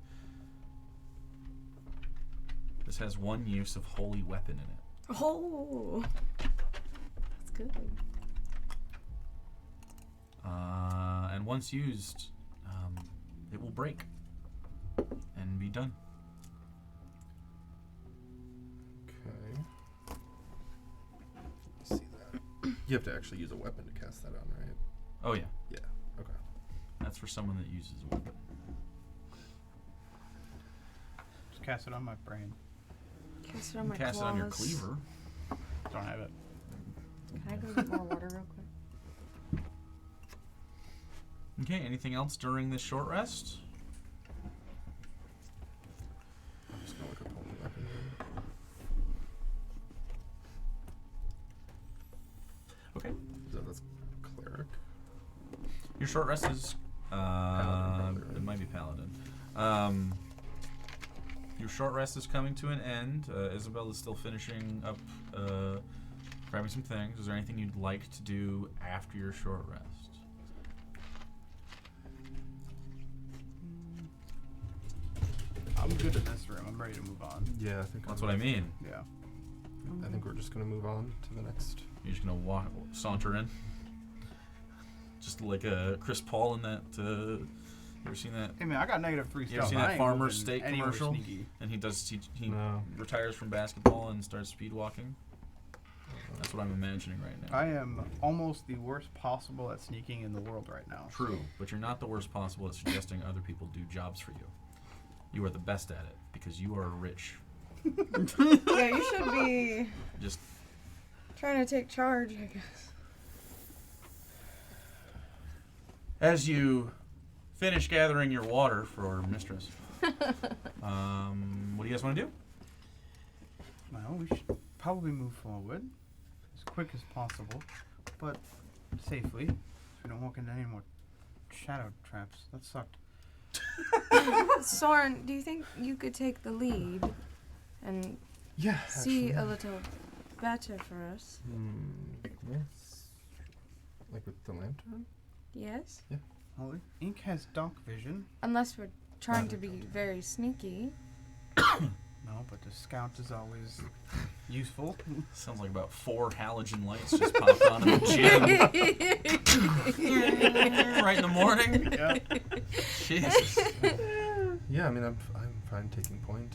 This has one use of holy weapon in it. Oh, that's good. And once used, it will break and be done. Okay. See that? You have to actually use a weapon to cast that on, right? Oh yeah, Yeah. Okay. that's for someone that uses a weapon. Just cast it on my brain. Cast it on You my can cast it on your claws. cleaver. Don't have it. Can I go get more water real quick? Okay, anything else during this short rest? I'm just gonna look up holy weapon. Okay. That's cleric. Your short rest is Paladin, probably, right? it might be paladin. Your short rest is coming to an end. Isabel is still finishing up, grabbing some things. Is there anything you'd like to do after your short rest? I'm good in this room. I'm ready to move on. Yeah, I think That's what I mean. Yeah. I think we're just gonna move on to the next. You're just gonna saunter in, just like Chris Paul in that. You ever seen that? Hey man, I got -3 You ever stealth. seen I that ain't Farmer's moving Steak anywhere commercial? sneaky. And he No. retires from basketball and starts speed walking. That's what I'm imagining right now. I am almost the worst possible at sneaking in the world right now. True, but you're not the worst possible at suggesting other people do jobs for you. You are the best at it because you are rich. Yeah, you should be Just trying to take charge, I guess. as you finish gathering your water for Mistress, what do you guys want to do? Well, we should probably move forward as quick as possible, but safely, so we don't walk into any more shadow traps. That sucked. Soren, do you think you could take the lead and Yeah. see a little better for us? Yes. Like with the lantern? Yes? Well, Ink has dark vision. Unless we're trying to be very sneaky. No, but the scout is always useful. Sounds like about 4 halogen lights just popped on in the gym. Right in the morning. Yeah. Jesus. Yeah, I mean, I'm fine taking point.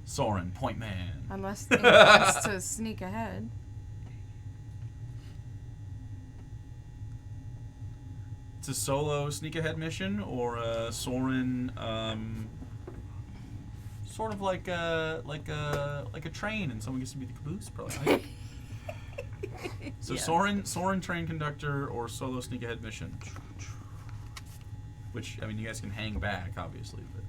Soren, point man. Unless Ink wants to sneak ahead. It's a solo sneak ahead mission, or a Soren, sort of like a train, and someone gets to be the caboose, probably. So Yeah. Soren train conductor, or solo sneak ahead mission. Which, I mean, you guys can hang back, obviously, but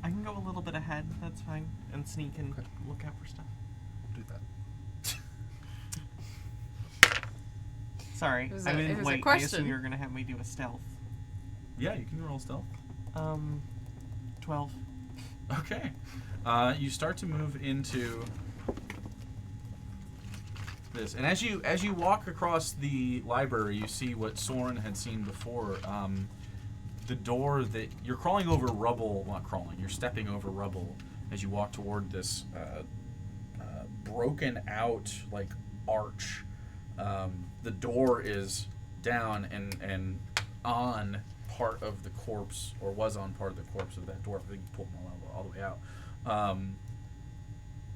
I can go a little bit ahead. That's fine, and sneak and Okay. look out for stuff. Do that. Sorry, It was I a- it didn't was a wait. I question. assume you were gonna have me do a stealth. yeah, you can roll stealth. 12. Okay. You start to move into this, and as you walk across the library, you see what Soren had seen before. The door that you're crawling over rubble, not crawling, you're stepping over rubble as you walk toward this broken out like arch The door is down and on part of the corpse, or was on part of the corpse of that dwarf. I think you pulled them all the way out.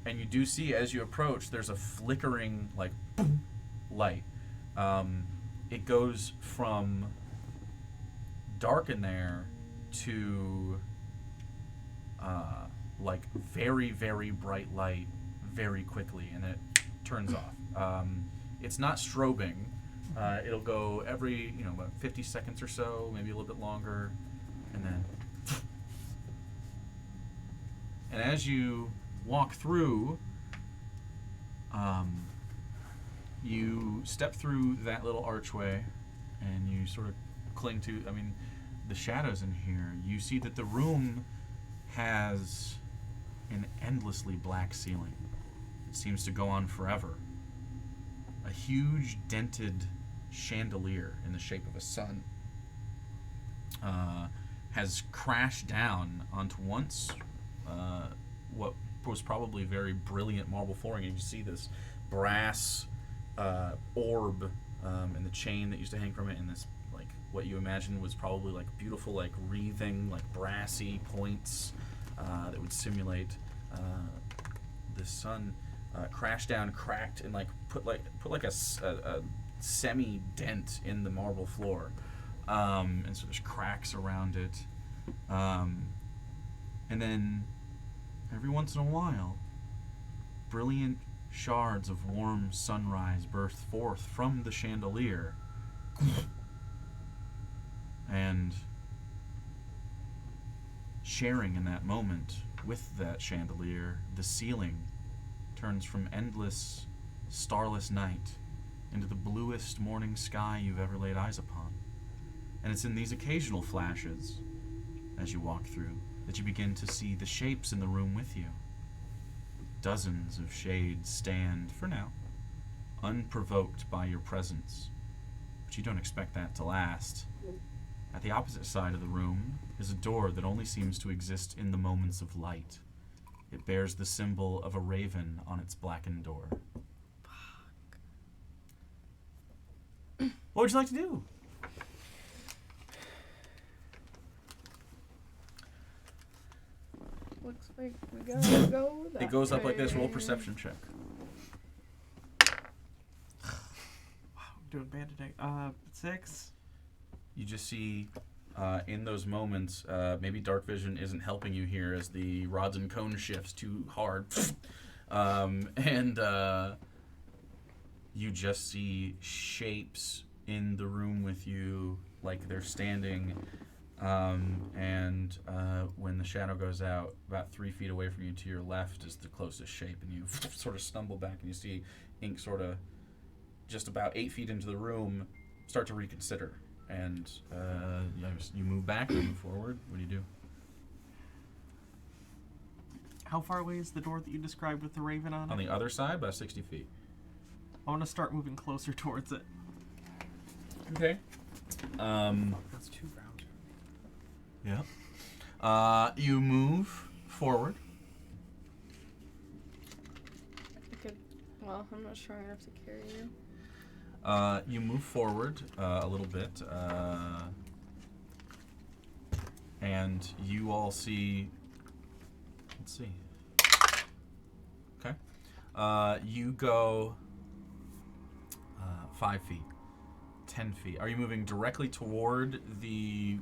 And you do see, as you approach, there's a flickering, like, boom, light. It goes from dark in there to, like, very, very bright light very quickly, and it turns off. It's not strobing. It'll go every, about 50 seconds or so, maybe a little bit longer, and then... And as you walk through, you step through that little archway, and you sort of cling to, the shadows in here. You see that the room has an endlessly black ceiling. It seems to go on forever. A huge dented chandelier in the shape of a sun has crashed down onto once what was probably very brilliant marble flooring, and you see this brass orb and the chain that used to hang from it, and this, like, what you imagine was probably like beautiful, like, wreathing, like, brassy points that would simulate the sun. Crashed down, cracked, and like put like a semi dent in the marble floor, and so there's cracks around it, and then every once in a while, brilliant shards of warm sunrise burst forth from the chandelier, and sharing in that moment with that chandelier, the ceiling turns from endless, starless night into the bluest morning sky you've ever laid eyes upon. And it's in these occasional flashes, as you walk through, that you begin to see the shapes in the room with you. Dozens of shades stand, for now, unprovoked by your presence. But you don't expect that to last. At the opposite side of the room is a door that only seems to exist in the moments of light. It bears the symbol of a raven on its blackened door. Fuck. What would you like to do? Looks like we gotta go that It goes up like this. Roll way. perception check. Wow, I'm doing bad today. 6. You just see, in those moments, maybe dark vision isn't helping you here as the rods and cones shifts too hard. And you just see shapes in the room with you, like they're standing. And when the shadow goes out, about 3 feet away from you to your left is the closest shape, and you sort of stumble back and you see ink sort of just about 8 feet into the room start to reconsider. And you move back, you move forward. What do you do? How far away is the door that you described with the raven on it? On the other side, about 60 feet. I want to start moving closer towards it. Okay. That's 2 rounds. Yeah. You move forward. Well, I'm not strong enough to carry you. You move forward a little bit, and you all see. Let's see. Okay. You go 5 feet, 10 feet. Are you moving directly toward the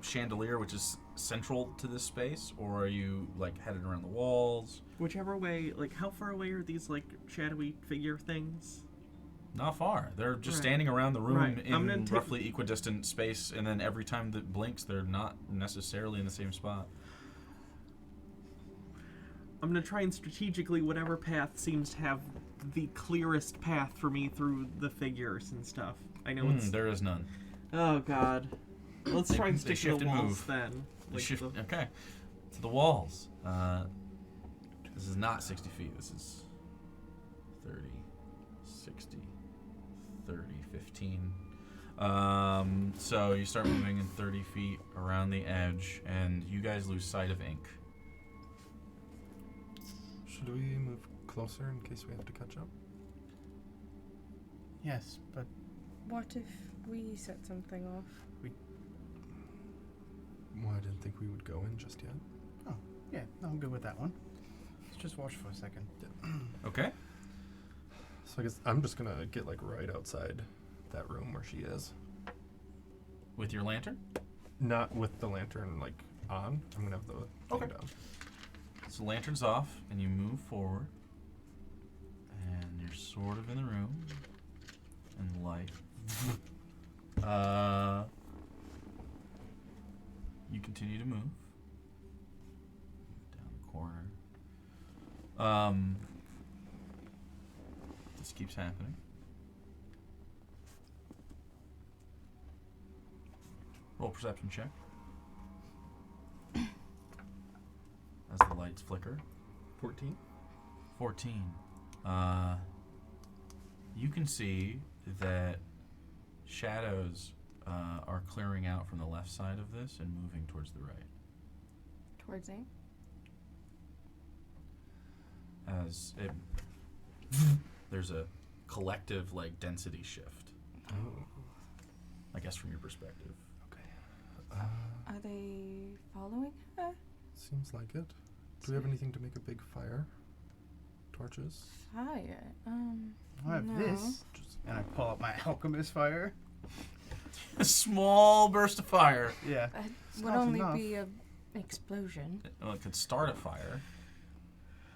chandelier, which is central to this space, or are you like headed around the walls? Whichever way, like, how far away are these, like, shadowy figure things? Not far. They're just Right. standing around the room Right. I'm in gonna roughly equidistant space, and then every time that blinks, they're not necessarily in the same spot. I'm going to try and strategically, whatever path seems to have the clearest path for me through the figures and stuff. I know it's... There is none. Oh, God. Let's try and They stick to shift the and walls move. then. They Like shift, the- okay. To the walls. This is not 60 feet. This is 30, 60, 30, 15. So you start moving in 30 feet around the edge, and you guys lose sight of ink. Should we move closer in case we have to catch up? Yes, but What if we set something off? Well, I didn't think we would go in just yet. yeah, no, I'm good with that one. Let's just watch for a second. Okay. So I guess I'm just gonna get like right outside that room where she is. With your lantern? Not with the lantern like on. I'm gonna have the thing down. So lantern's off, and you move forward, and you're sort of in the room, and the light. You continue to move down the corner. This keeps happening. Roll perception check. As the lights flicker. 14. 14. You can see that shadows are clearing out from the left side of this and moving towards the right. Towards me? As it, there's a collective like density shift. Oh. I guess from your perspective. Are they following her? Seems like it. Do we have anything to make a big fire? Torches? Fire. I have No. this, and I pull out my alchemist fire. A small burst of fire. Yeah. That It's would not only enough. be an explosion. Well, it could start a fire,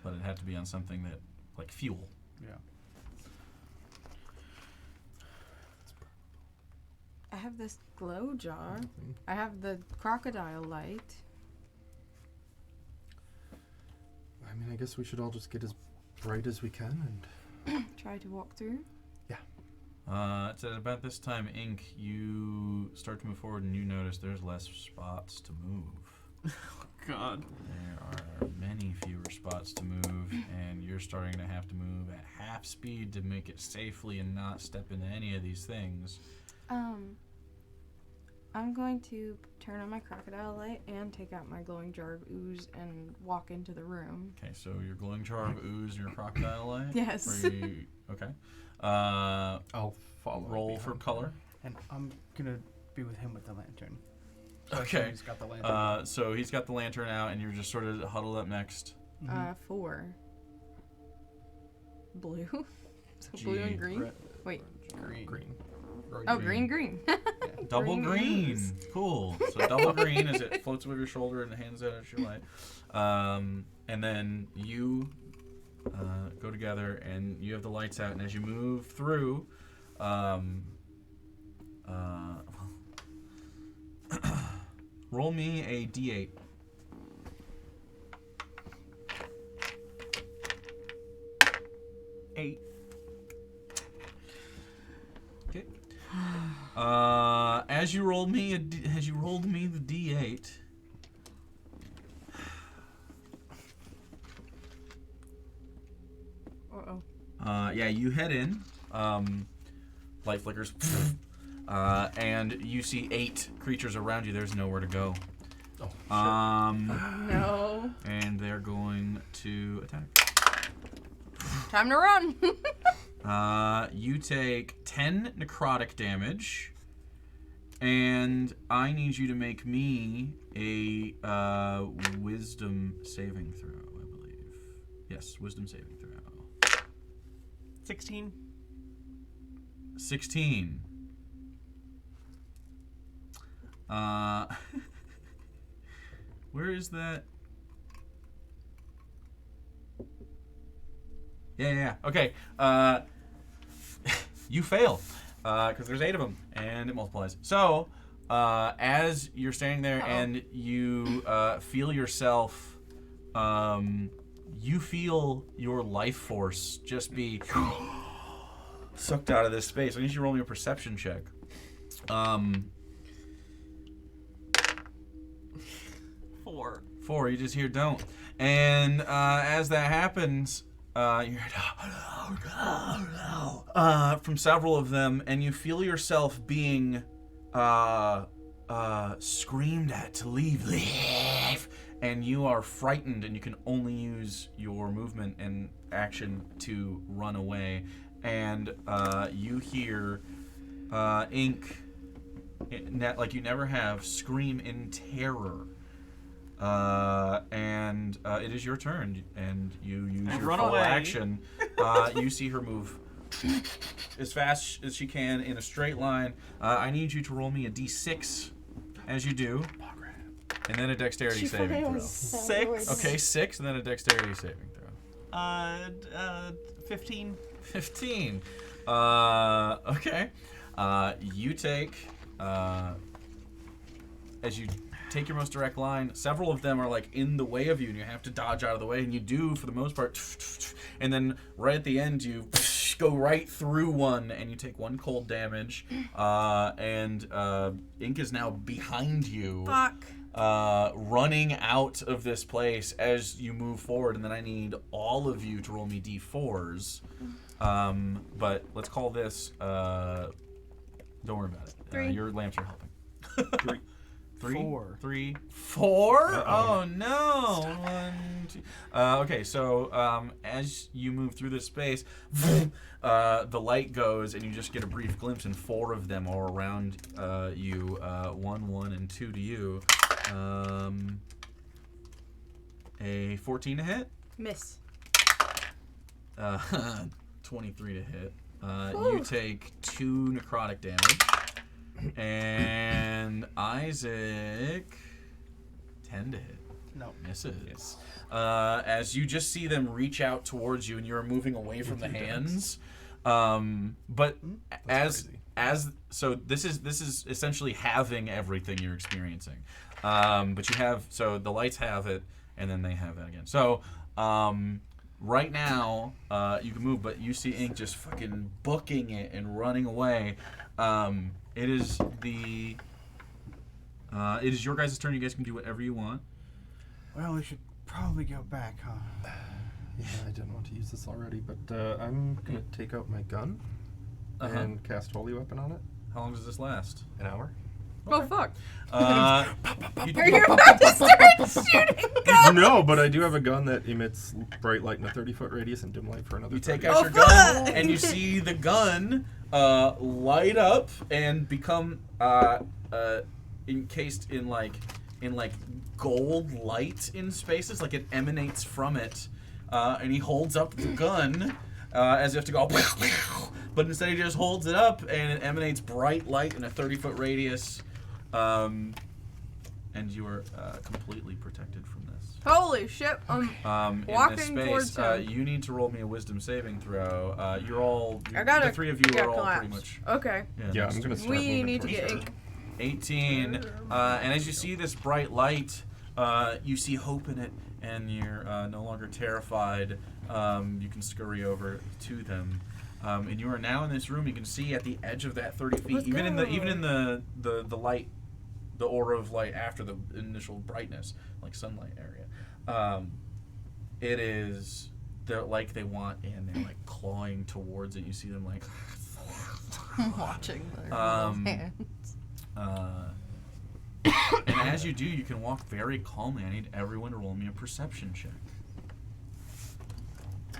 but it'd have to be on something that, like fuel. Yeah. I have this glow jar. Nothing. I have the crocodile light. I mean, I guess we should all just get as bright as we can and Try to walk through. It's at about this time, Ink, you start to move forward and you notice there's less spots to move. God. There are many fewer spots to move, and you're starting to have to move at half speed to make it safely and not step into any of these things. I'm going to turn on my crocodile light and take out my glowing jar of ooze and walk into the room. Okay, so your glowing jar of ooze and your crocodile light? Yes. Okay. I'll follow. Roll for behind color. her. And I'm gonna be with him with the lantern. So Okay. He's got the lantern. So he's got the lantern out, and you're just sort of huddled up next. 4. Blue? So blue and green? Red, Wait. Green. green. Oh, green. Double green. ooze. Cool. So double green as it floats over your shoulder and hands out at your light. And then you go together and you have the lights out. And as you move through, roll me a d8. Eight. Okay. As you rolled me the d8. Uh-oh. Yeah, you head in. Light flickers. And you see 8 creatures around you. There's nowhere to go. Oh, No. And they're going to attack. Time to run. You take 10 necrotic damage, and I need you to make me a wisdom saving throw, I believe. Yes, wisdom saving throw. 16. 16. Where is that? Yeah. Okay. You fail because there's 8 of them, and it multiplies. So, as you're standing there and you feel yourself, you feel your life force just be sucked out of this space. I need you to roll me a perception check. 4. You just hear don't. And as that happens, you hear from several of them, and you feel yourself being screamed at to leave, and you are frightened, and you can only use your movement and action to run away and you hear Ink, like you never have, scream in terror. And it is your turn, and you use your run full away. action. You see her move as fast as she can in a straight line. I need you to roll me a d6 as you do, and then a dexterity saving throw. 6. Okay, 6, and then a dexterity saving throw. 15. 15. Okay. You take, as you take your most direct line, several of them are like in the way of you, and you have to dodge out of the way, and you do for the most part, and then right at the end you go right through one, and you take 1 cold damage, and Ink is now behind you. Fuck. Running out of this place as you move forward, and then I need all of you to roll me d4s. But let's call this. Don't worry about it. 3. Your lamps are helping. 3. 3, 4. 3, 4. Uh-oh. Oh no! 1, 2. Okay, so as you move through this space, the light goes, and you just get a brief glimpse, and 4 of them are around you. 1, 1, and 2 to you. A 14 to hit. Miss. 23 to hit. You take 2 necrotic damage. And Isaac, 10 to hit. No. Misses. As you just see them reach out towards you, and you're moving away from the hands. But so this is essentially having everything you're experiencing. But you have, so the lights have it, and then they have that again. So right now you can move, but you see Ink just fucking booking it and running away. It is your guys' turn. You guys can do whatever you want. Well, we should probably go back, huh? Yeah, I didn't want to use this already, but I'm gonna take out my gun and cast Holy Weapon on it. How long does this last? An hour. Oh fuck. You Are you about to start shooting guns? No, but I do have a gun that emits bright light in a 30-foot radius and dim light for another. You take 30. out your gun, and you see the gun light up and become encased in like gold light in spaces, like it emanates from it. And he holds up the gun as if to go, but instead he just holds it up, and it emanates bright light in a 30-foot radius. And you are completely protected from this. Holy shit! In walking this space, towards him. you need to roll me a wisdom saving throw. You're all, I got the 3 of you are all collapse. pretty much. Okay. Yeah, I'm gonna start We moving need to towards get her. Ink. 18. And as you see this bright light, you see hope in it, and you're no longer terrified. You can scurry over to them. And you are now in this room. You can see at the edge of that 30 feet, Let's even go. in the light, the aura of light after the initial brightness, like sunlight area. It is, they're like they want in. They're like clawing towards it. You see them like. I'm watching their hands. And as you do, you can walk very calmly. I need everyone to roll me a perception check.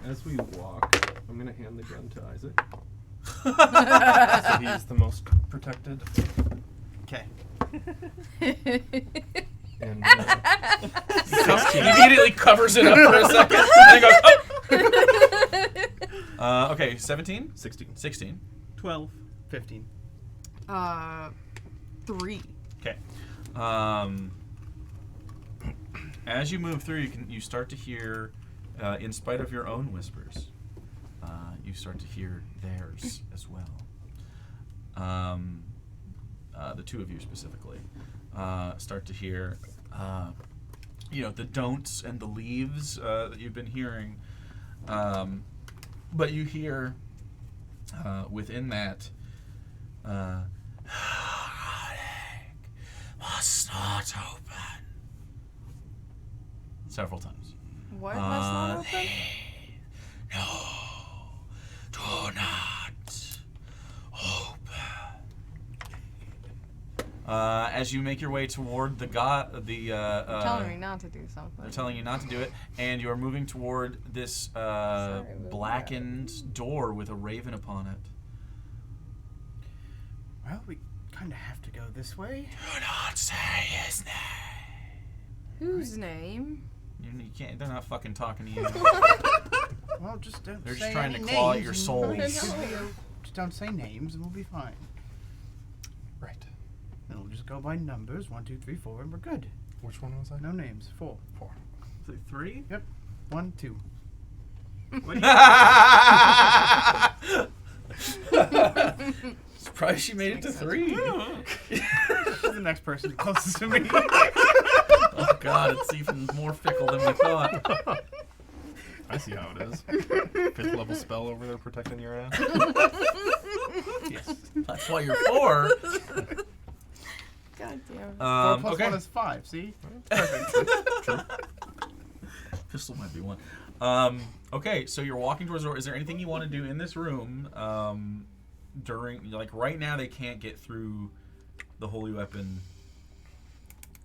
As we walk, I'm gonna hand the gun to Isaac. So he's the most protected. Okay. And He immediately covers it up for a second, and then goes, oh! Okay, 17? 16. 16. 12. 15. 3. Okay. As you move through, you start to hear, in spite of your own whispers, you start to hear theirs as well. The 2 of you specifically start to hear, the don'ts and the leaves that you've been hearing. But you hear within that, must not open. Several times. What must not open? No, do not open. As you make your way toward the They're telling me not to do something. they're telling you not to do it, and you are moving toward this blackened door with a raven upon it. Well, we kind of have to go this way. Do not say his name. Whose name? You can't. They're not fucking talking to you. Well, just don't They're say just trying to any claw at names your and souls. Just don't say names and we'll be fine. Right. Then we'll just go by numbers. 1, 2, 3, 4, and we're good. Which one was I? No names. 4. 4. Is it 3? 1, 2. Surprised she made it to 3. She's the next person closest to me. Oh god, it's even more fickle than we thought. I see how it is. 5th level spell over there protecting your ass. Yes. That's why you're 4. God damn it. 4 plus Okay. 1 is 5, see? Perfect. True. Pistol might be 1. Okay, so you're walking towards the door. Is there anything you want to do in this room during, like, right now they can't get through the holy weapon,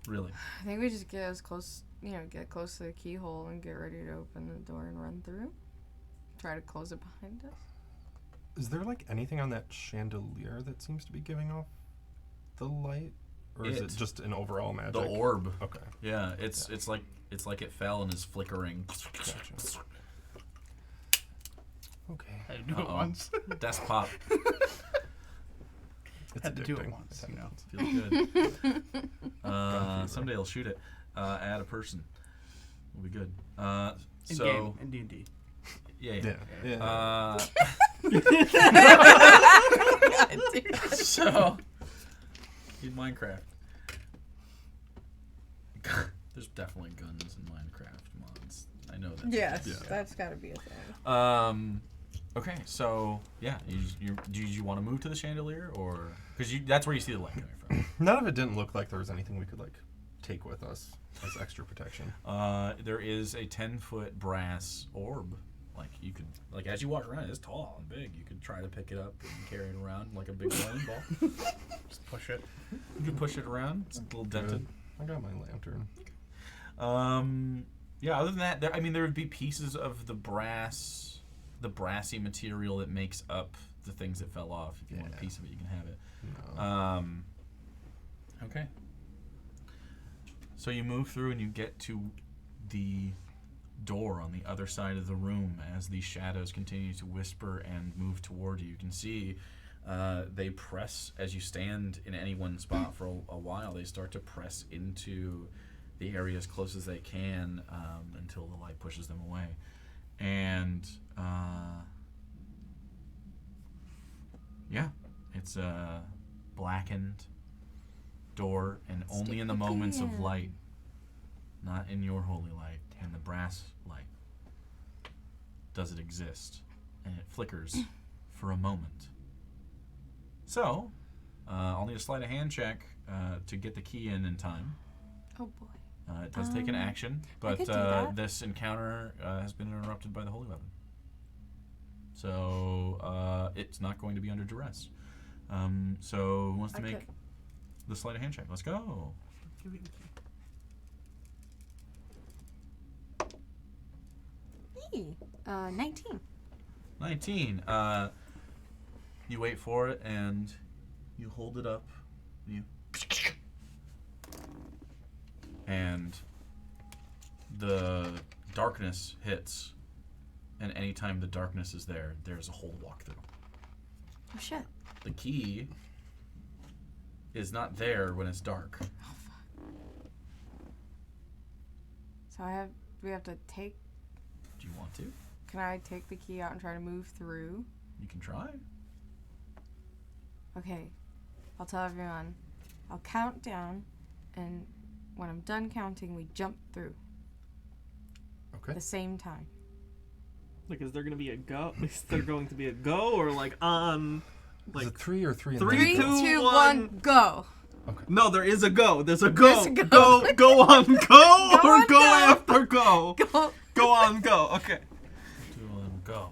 really? I think we just get as close, get close to the keyhole and get ready to open the door and run through. Try to close it behind us. Is there like anything on that chandelier that seems to be giving off the light, or is it just an overall magic? The orb. Okay. Yeah, it's like it fell and is flickering. Gotcha. Okay. I had to do it Uh-oh. once. Desk pop. It's Had to do it addicting. once, you know. Feels good. fever. Someday I'll shoot it. Add a person. We'll be good. In So game, in D&D. yeah. Yeah. So in Minecraft, there's definitely guns in Minecraft mods. I know that. Yes, Yeah. that's got to be a thing. Okay, so yeah, do you want to move to the chandelier, or because that's where you see the light coming from? None of it didn't look like there was anything we could like take with us as extra protection. There is a 10-foot brass orb. Like you could, like as you walk around, it's tall and big. You could try to pick it up and carry it around like a big bowling ball. Just push it. You can push it around. It's a little dented. I got my lantern. Yeah. Other than that, there would be pieces of the brassy material that makes up the things that fell off. If you want a piece of it, you can have it. No. Okay. So you move through and you get to the door on the other side of the room as these shadows continue to whisper and move toward you. You can see they press as you stand in any one spot for a while. They start to press into the area as close as they can until the light pushes them away. And yeah, it's a blackened door, and only in the moments of light, not in your holy light and the brass light, does it exist, and it flickers for a moment. So I'll need a sleight of hand check to get the key in time. Oh boy. It does take an action, but could do that. this encounter has been interrupted by the holy weapon. So it's not going to be under duress. So who wants to make the sleight of hand check? Let's go. Give me the key. 19. 19. You wait for it and you hold it up. And the darkness hits, and anytime the darkness is there, there's a hole to walk through. Oh shit. The key is not there when it's dark. Oh fuck. So we have to take. Do you want to? Can I take the key out and try to move through? You can try. Okay. I'll tell everyone. I'll count down, and when I'm done counting, we jump through. Okay. At the same time. Like, is there going to be a go? Is there going to be a go, or like on? Is it 3 or 3 and 3, 3, 2, 2, 1, 1, go. Okay. No, there is a go. There's a go. There's a go. Go on, go, or on, go go. after go. Go. Go on, go. Okay. 2 and go.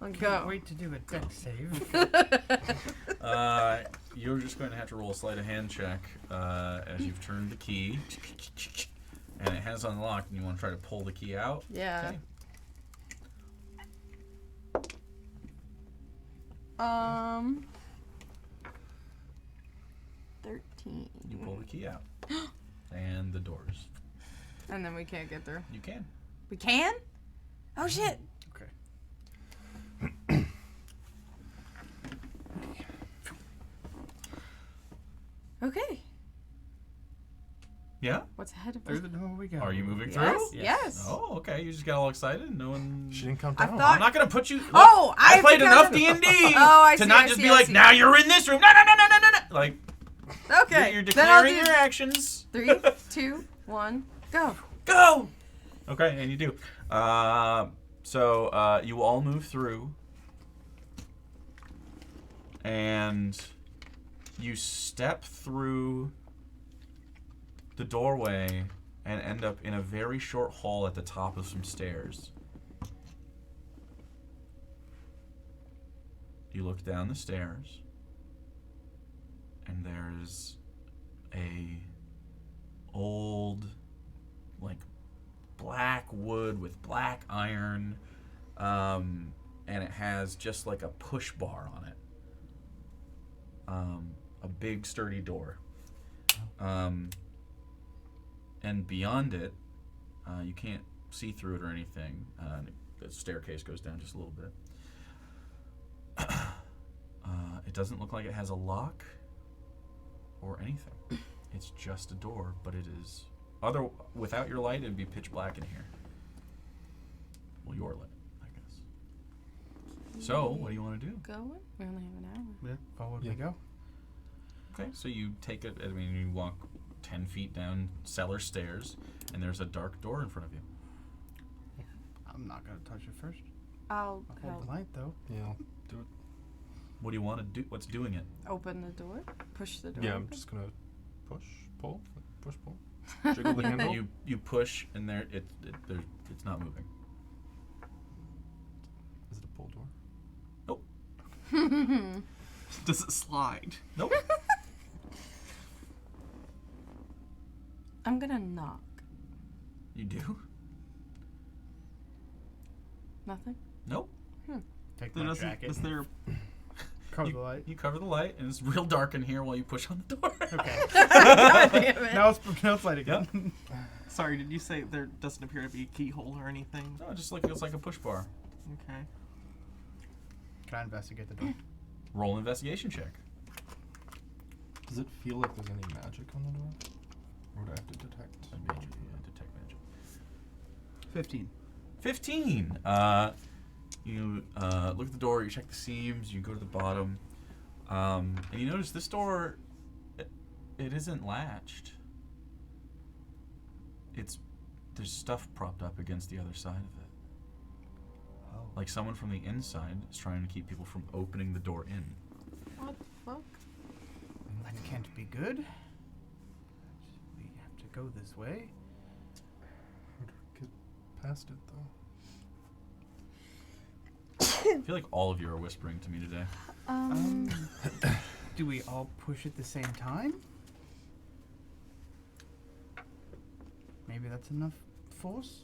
Let's Can't go. wait to do a deck save. You're just going to have to roll a sleight of hand check as you've turned the key, and it has unlocked, and you want to try to pull the key out. Yeah. Okay. 13. You pull the key out, and the doors. And then we can't get through. You can. We can? Oh shit. Okay. Okay. Yeah. What's ahead of us? Through the door we go. Are you moving through? Yes. Yes. Yes. Oh, okay. You just got all excited. No one. She didn't come I down. thought- I'm not gonna put you. Oh, I I played forgot enough D&D Oh, I to see, not I just see, be I like, see. now you're in this room. No. Like, Okay. you're Then I'll declaring do your actions. 3, 2, 1, go. Go. Okay, and you do. So you all move through, and you step through the doorway and end up in a very short hall at the top of some stairs. You look down the stairs, and there's a old, like, black wood with black iron, and it has just like a push bar on it. A big sturdy door. And beyond it, you can't see through it or anything. The staircase goes down just a little bit. It doesn't look like it has a lock or anything. It's just a door, but it is without your light, it'd be pitch black in here. Well, your light, I guess. So, what do you want to do? Going? We only have an hour. Yeah, forward Yeah. we go. Okay, so you take it. I mean, you walk 10 feet down cellar stairs, and there's a dark door in front of you. I'm not gonna touch it first. I'll I'll hold help the light though. Yeah, I'll do it. What do you want to do? What's doing it? open the door. Push the door. Yeah, I'm open. just gonna push, pull, push, pull. Jiggle the handle. You push, and it's not moving. Is it a pull door? Nope. Does it slide? Nope. I'm gonna knock. You do? Nothing? Nope. Take There my doesn't- jacket. Is there? Cover You, the light. you cover the light, and it's real dark in here while you push on the door. Okay. God damn it. now it's light again. Sorry, did you say there doesn't appear to be a keyhole or anything? No, it just looks like a push bar. Okay. Can I investigate the door? Roll an investigation check. Does it feel like there's any magic on the door? Or would I have to detect? Detect magic. 15. 15. You look at the door. You check the seams. You go to the bottom, and you notice this door. It isn't latched. There's stuff propped up against the other side of it. Oh. Like someone from the inside is trying to keep people from opening the door in. What the fuck? That can't be good. We have to go this way. How do I get past it though? I feel like all of you are whispering to me today. Do we all push at the same time? Maybe that's enough force?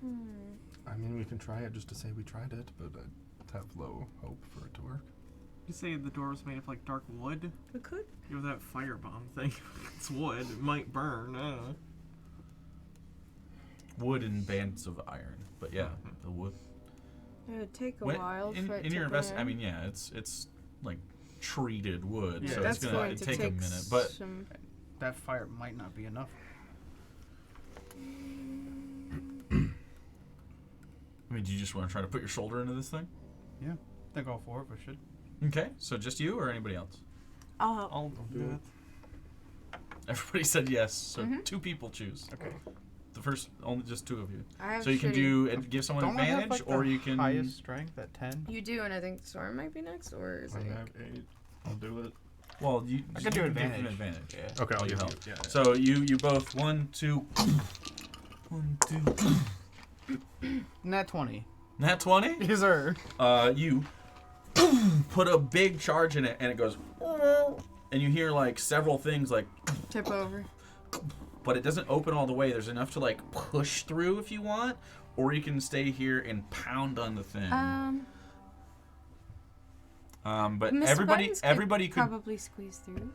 I mean, we can try it just to say we tried it, but I'd have low hope for it to work. You say the door was made of like dark wood? We could. You know that firebomb thing? It's wood. It might burn. I don't know. Wood and bands of iron, but yeah, the wood. It would take a When- while in, for it in to your burn. I mean, yeah, it's like treated wood, Yeah, so that's it's gonna going to take a minute. But some... That fire might not be enough. I mean, do you just want to try to put your shoulder into this thing? Yeah. I think all four of us should. Okay, so just you or anybody else? I'll help. I'll do it. Everybody said yes, so Mhm. 2 people choose. Okay. The first, only just 2 of you. I have So you can shitty- do and give someone Don't I have, advantage, like, or the you can. highest strength at 10. You do, and I think Storm might be next, or is I it? have 8. I'll do it. Well, you. I you can do give them advantage. advantage. Yeah. Okay, I'll you give help. you. Yeah, yeah. So you both 1, 2, 1, 2. Nat 20. Nat 20? Yes, sir. You put a big charge in it, and it goes, and you hear like several things like, Tip over. but it doesn't open all the way. There's enough to like push through if you want, or you can stay here and pound on the thing. But Mr. everybody, Buttons everybody could, probably squeeze through.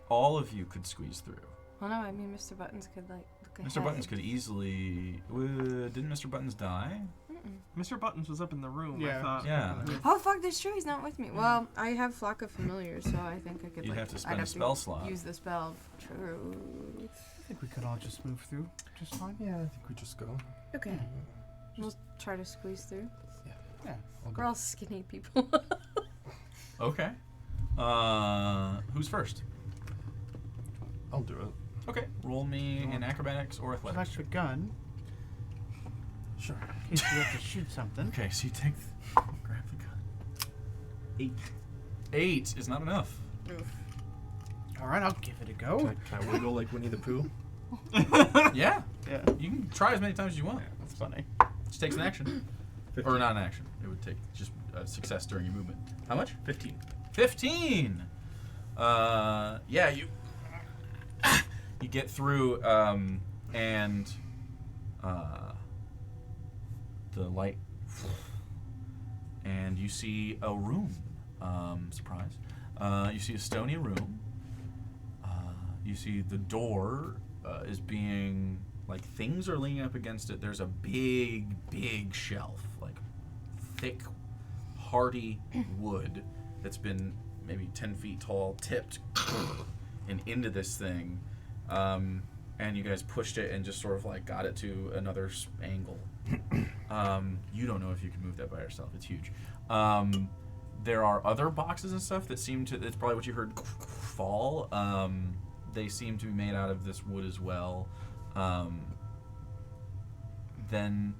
all of you could squeeze through. Well, no, I mean Mr. Buttons could like look ahead. Mr. Buttons could easily. Didn't Mr. Buttons die? Mr. Buttons was up in the room. Yeah. I thought. Yeah. Oh fuck, that's true. He's not with me. Well, I have Flock of Familiars, so I think I could. You'd like, have to I'd spend a have spell slot. Use the spell. True. I think we could all just move through just fine. Yeah, I think we just go. Okay. We'll try to squeeze through. Yeah. We're all skinny people. Okay. Who's first? I'll do it. Okay. Roll me in acrobatics or athletics. Select the gun Sure. in case we have to shoot something. Okay, so you take, grab the gun. 8 is not enough. All right, I'll give it a go. Can I wiggle like Winnie the Pooh? Yeah. Yeah. You can try as many times as you want. That's funny. Just takes an action. Or not an action. It would take just a success during your movement. How much? 15. 15! Yeah, you get through, and the light, and you see a room. Surprise. You see a stony room. You see the door is being, like, things are leaning up against it. There's a big, big shelf, like thick, hardy wood that's been maybe 10 feet tall, tipped and into this thing. And you guys pushed it and just sort of like got it to another angle. You don't know if you can move that by yourself. It's huge. There are other boxes and stuff that seem to, it's probably what you heard fall. They seem to be made out of this wood as well. Then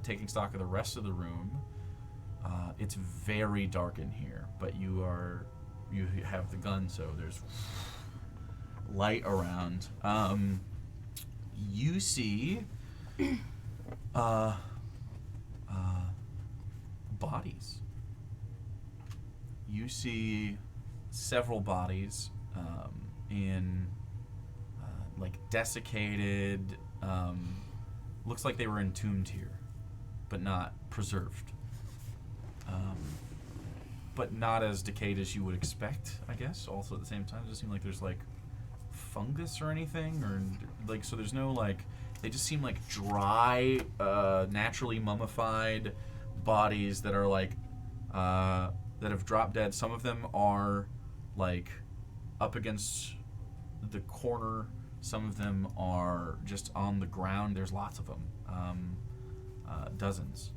taking stock of the rest of the room, it's very dark in here, but you have the gun, so there's light around. You see bodies. You see several bodies in like desiccated, looks like they were entombed here, but not preserved. But not as decayed as you would expect, I guess. Also at the same time, it doesn't seem like there's like fungus or anything, or like, so there's no like, they just seem like dry, naturally mummified bodies that are like, that have dropped dead. Some of them are like up against the corner. Some of them are just on the ground. There's lots of them, dozens.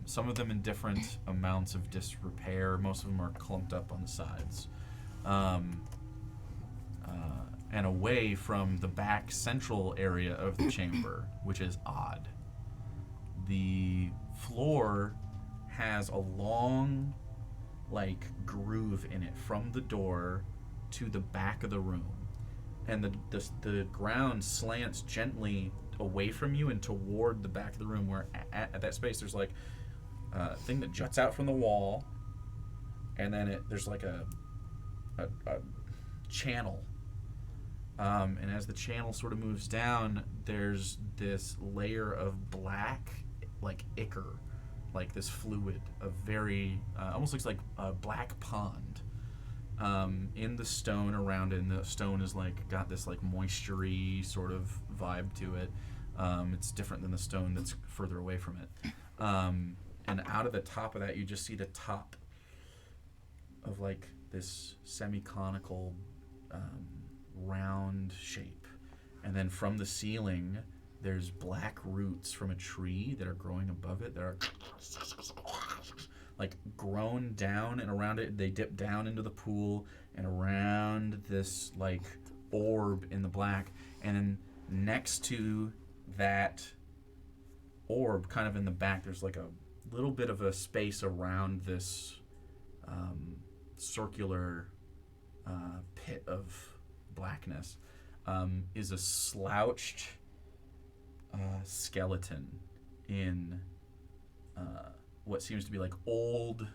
Some of them in different amounts of disrepair. Most of them are clumped up on the sides. And away from the back central area of the chamber, which is odd. The floor has a long, like, groove in it from the door to the back of the room. And the ground slants gently away from you and toward the back of the room, where at that space there's like a thing that juts out from the wall, and then there's like a channel, and as the channel sort of moves down, there's this layer of black, like ichor, like this fluid, a very almost looks like a black pond in the stone around it, and the stone is like got this like moisture-y sort of vibe to it. It's different than the stone that's further away from it. And out of the top of that, you just see the top of like this semi-conical round shape. And then from the ceiling, there's black roots from a tree that are growing above it that are like grown down, and around it they dip down into the pool and around this like orb in the black. And then next to that orb, kind of in the back, there's like a little bit of a space around this circular pit of blackness, is a slouched skeleton in what seems to be like old,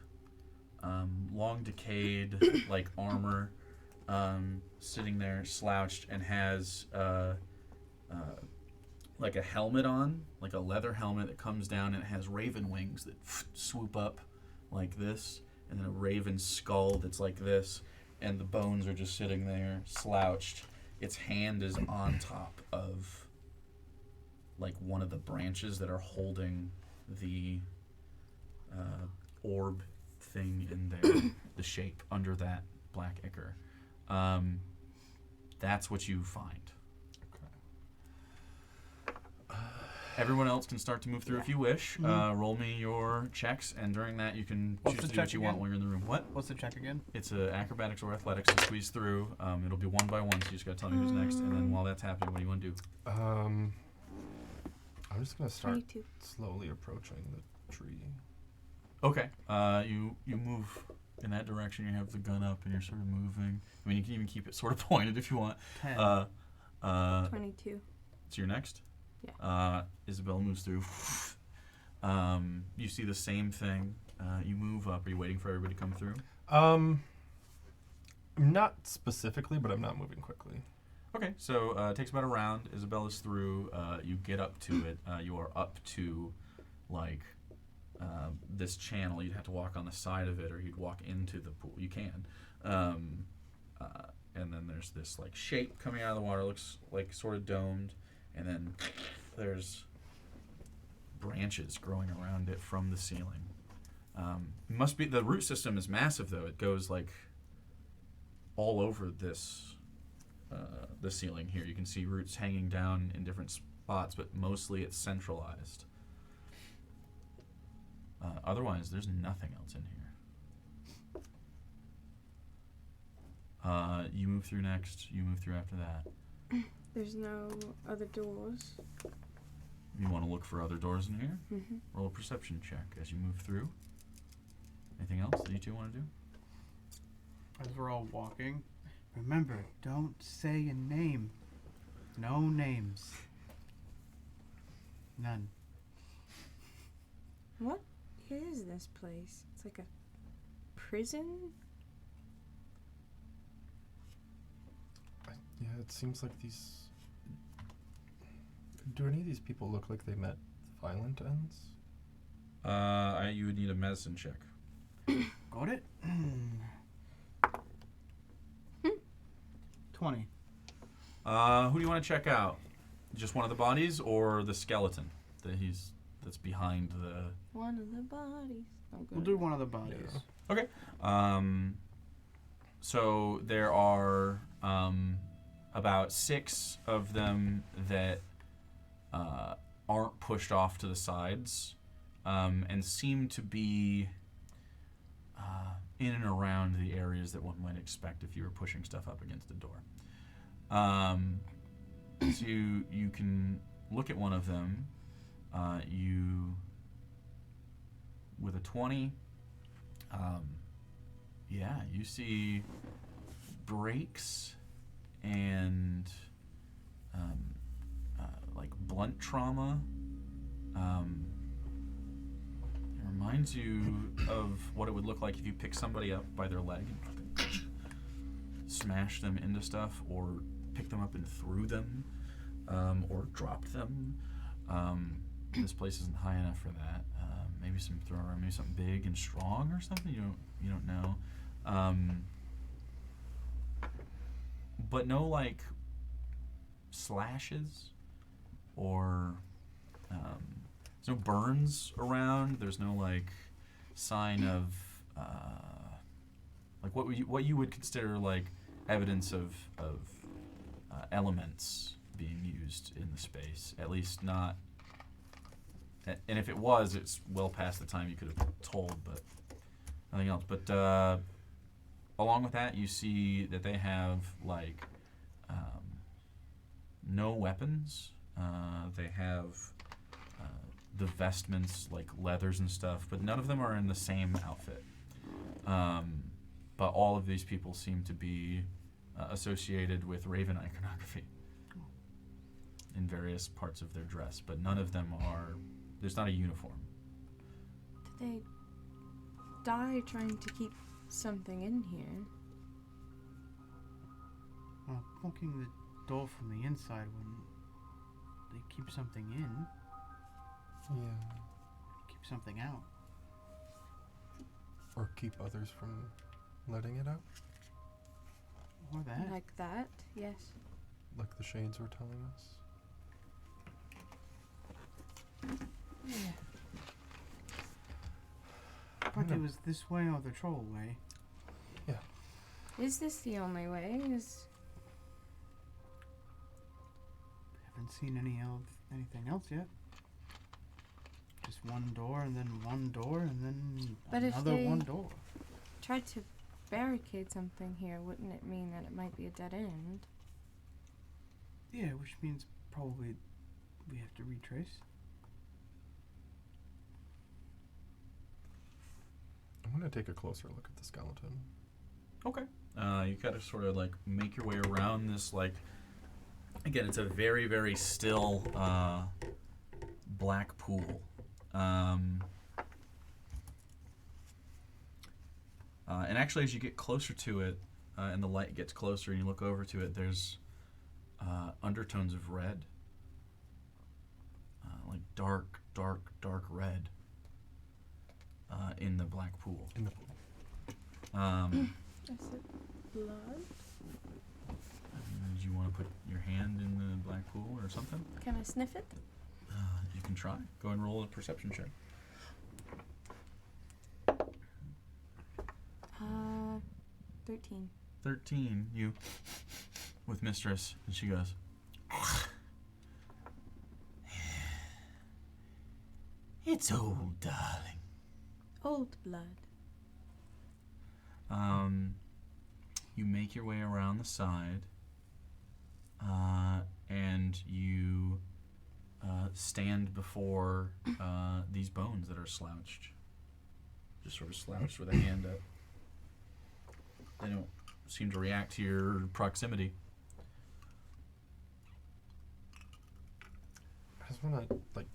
long decayed like armor, sitting there slouched, and has like a helmet on, like a leather helmet that comes down, and it has raven wings that swoop up like this, and then a raven skull that's like this, and the bones are just sitting there slouched. Its hand is on top of like one of the branches that are holding the orb thing in there, the shape under that black ichor. That's what you find. Everyone else can start to move through if you wish. Roll me your checks, and during that you can What's choose the to do what check you want again? while you're in the room. What? What's the check again? It's acrobatics or athletics to squeeze through. It'll be one by one, so you just gotta tell me who's next. And then while that's happening, what do you want to do? I'm just gonna start 22. slowly approaching the tree. Okay. You move in that direction. You have the gun up, and you're sort of moving. I mean, you can even keep it sort of pointed if you want. 10. 22. So you're next? Yeah. Isabel moves through. You see the same thing. You move up. Are you waiting for everybody to come through? Not specifically, but I'm not moving quickly. Okay, so it takes about a round. Isabella's through. You get up to it. You are up to, like, this channel. You'd have to walk on the side of it, or you'd walk into the pool. You can. And then there's this, like, shape coming out of the water. Looks like sort of domed. And then there's branches growing around it from the ceiling. Must be the root system is massive, though. It goes, like, all over this the ceiling here. You can see roots hanging down in different spots, but mostly it's centralized. Otherwise, there's nothing else in here. You move through next. You move through after that. There's no other doors. You want to look for other doors in here? Mm-hmm. Roll a perception check as you move through. Anything else that you two want to do? As we're all walking, remember, don't say a name. No names. None. What is this place? It's like a prison? Yeah, it seems like these... Do any of these people look like they met violent ends? You would need a medicine check. Got it? 20. Who do you want to check out? Just one of the bodies, or the skeleton that's behind the? One of the bodies. Oh, good. We'll do one of the bodies. Yeah. Okay. So there are about 6 of them that aren't pushed off to the sides, and seem to be in and around the areas that one might expect if you were pushing stuff up against a door. So you can look at one of them. With a 20, you see breaks and like blunt trauma. It reminds you of what it would look like if you pick somebody up by their leg and smash them into stuff, or pick them up and threw them, or dropped them. This place isn't high enough for that. Maybe some throw around, maybe something big and strong or something. You don't know. But no, like, slashes or there's no burns around. There's no, like, sign of like what you would consider like evidence of elements being used in the space. At least not. And if it was, it's well past the time you could have told, but nothing else. But along with that, you see that they have, like, no weapons. They have the vestments, like leathers and stuff, but none of them are in the same outfit. But all of these people seem to be associated with Raven iconography in various parts of their dress, but none of them are... There's not a uniform. they die trying to keep something in here? Well, poking the door from the inside when they keep something in, Yeah. keep something out. Or keep others from letting it out, Or that. Like that? Yes. like the shades were telling us. But it was this way or the troll way. Is this the only way? Haven't seen anything else yet. Just one door and then one door and then But if another they- one door. Tried to barricade something here, wouldn't it mean that it might be a dead end? Yeah, which means probably we have to retrace. I'm gonna take a closer look at the skeleton. Okay. You gotta sort of like make your way around this, like, again, it's a very, very still black pool. And actually, as you get closer to it, and the light gets closer and you look over to it, there's undertones of red. Like dark, dark, dark red in the black pool. In the pool. Is it blood? Do you want to put your hand in the black pool or something? Can I sniff it? You can try. Go ahead and roll a perception check. 13. 13, you with Mistress, and she goes, "It's old, darling." Old blood. You make your way around the side, and you stand before these bones that are slouched. Just sort of slouched with a hand up. They don't seem to react to your proximity. I just wanna like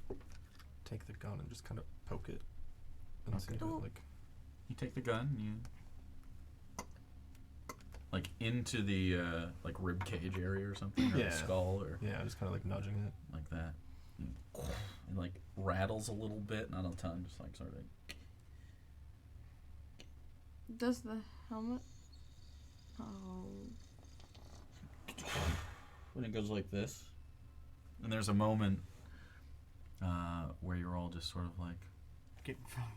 take the gun and just kind of poke it and see if it like. You take the gun, you like into the like rib cage area or something, or the Yeah. skull, or Yeah, just kind of like nudging it. like that. It like rattles a little bit, not a ton, just like sort of. Does the helmet? Oh. When it goes like this, and there's a moment where you're all just sort of like, Get in front.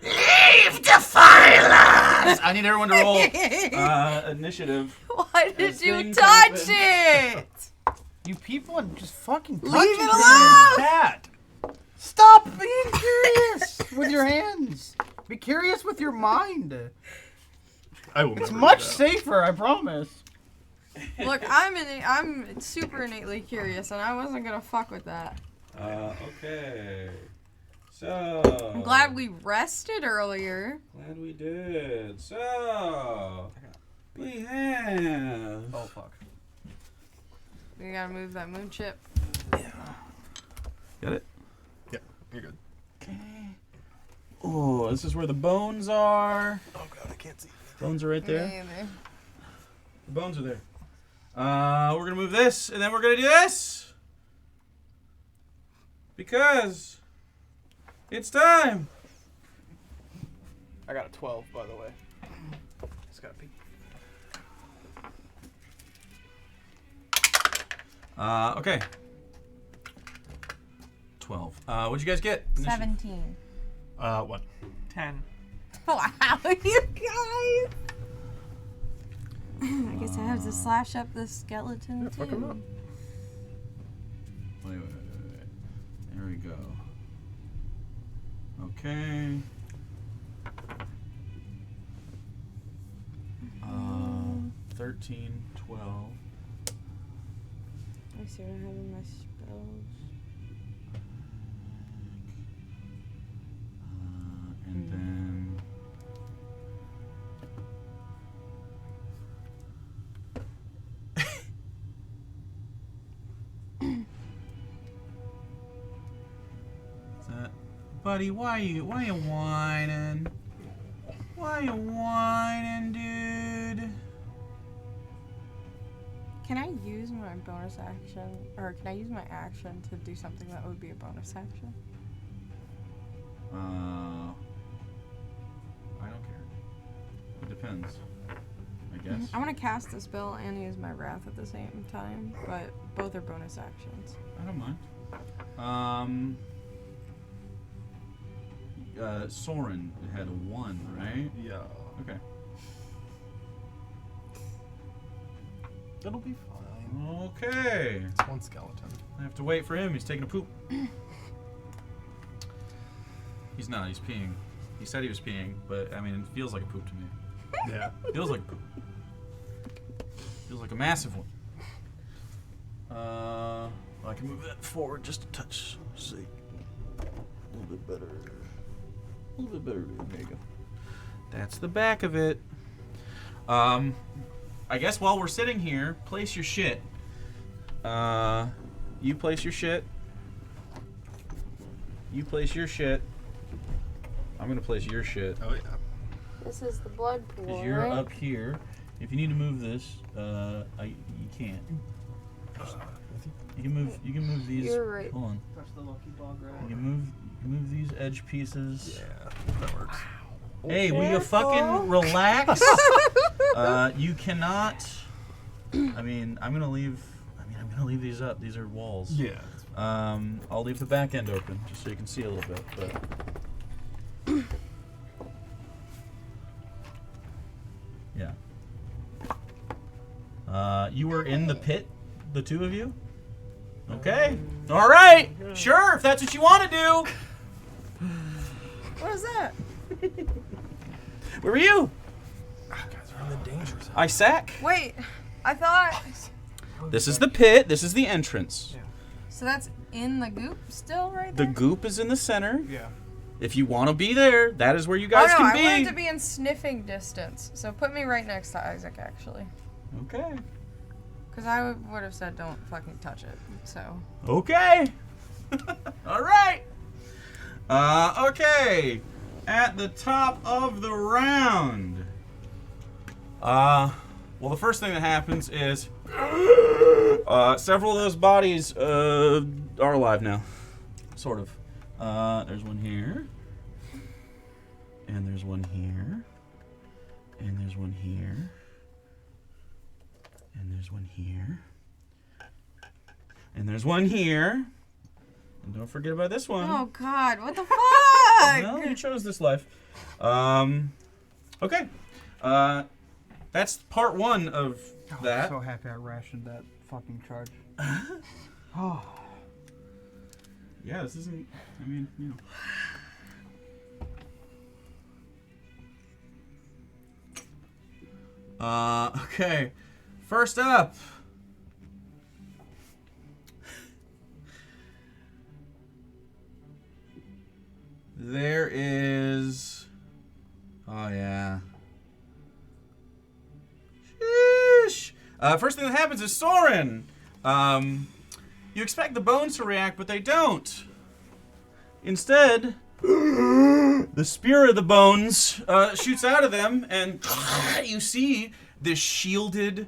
"Leave Defilas!" I need everyone to roll initiative. Why did This you thing touch comes it? You people are just fucking Leave touching it things. alone! That. Stop being curious with your hands. Be curious with your mind. I will. It's never do much that. safer, I promise. Look, I'm super innately curious, and I wasn't gonna fuck with that. Okay. So. I'm glad we rested earlier. Glad we did. So. We have. Oh fuck. We gotta move that moon chip. Got it? Yeah, you're good. Okay. Oh, this is where the bones are. Oh god, I can't see. Bones are right there. Me either. The bones are there. We're gonna move this, and then we're gonna do this. Because it's time. I got a 12, by the way. Just gotta pee. Okay. 12. What'd you guys get? 17. What? 10. Wow, you guys! I guess I have to slash up the skeleton Fuck 'em up. too. Wait. There we go. Okay. 13, 12. I sort of have my spells. And then Buddy, why you whining? Why you whining, dude? Can I use my bonus action, or can I use my action to do something that would be a bonus action? I don't care. It depends, I guess. I want to cast the spell and use my wrath at the same time, but both are bonus actions. I don't mind. Soren had a 1, right? Yeah. Okay. It'll be fine. Okay. It's one skeleton. I have to wait for him. He's taking a poop. He's not. He's peeing. He said he was peeing, but I mean, it feels like a poop to me. Yeah. Feels like a poop. Feels like a massive one. Well, I can move that forward just a touch. Let's see. A little bit better. A little bit better. There you go. That's the back of it. I guess while we're sitting here, place your shit. You place your shit. You place your shit. I'm gonna place your shit. Oh yeah. This is the blood pool. Because you're right? up here. If you need to move this, you can't. You can move these. You're right. Hold on. Touch the lucky dog You right. can move these edge pieces. Yeah, that works. Hey, will you fucking relax? You cannot. I mean, I'm gonna leave these up. These are walls. Yeah. I'll leave the back end open just so you can see a little bit. But yeah. You were in the pit, the two of you. Okay. All right. Sure, if that's what you want to do. What is that? Where were you? You guys are in the danger zone. Isaac. Wait, I thought. This is the pit. This is the entrance. So that's in the goop still, right The there? goop is in the center. Yeah. If you want to be there, that is where you guys oh, no, can be. I wanted to be in sniffing distance. So put me right next to Isaac, actually. Okay. Because I would have said don't fucking touch it. So. Okay. All right. Okay. At the top of the round. Well, the first thing that happens is several of those bodies are alive now. Sort of. There's one here. And there's one here. And there's one here. And there's one here. And there's one here. And don't forget about this one. Oh, God. What the fuck? Well, you chose this life. Okay. That's part one of that. I'm so happy I rationed that fucking charge. Oh. Yeah, this isn't. I mean, you know. Okay. First up. There is. Oh, yeah. Sheesh. First thing that happens is Soren. You expect the bones to react, but they don't. Instead, the spear of the bones shoots out of them, and you see this shielded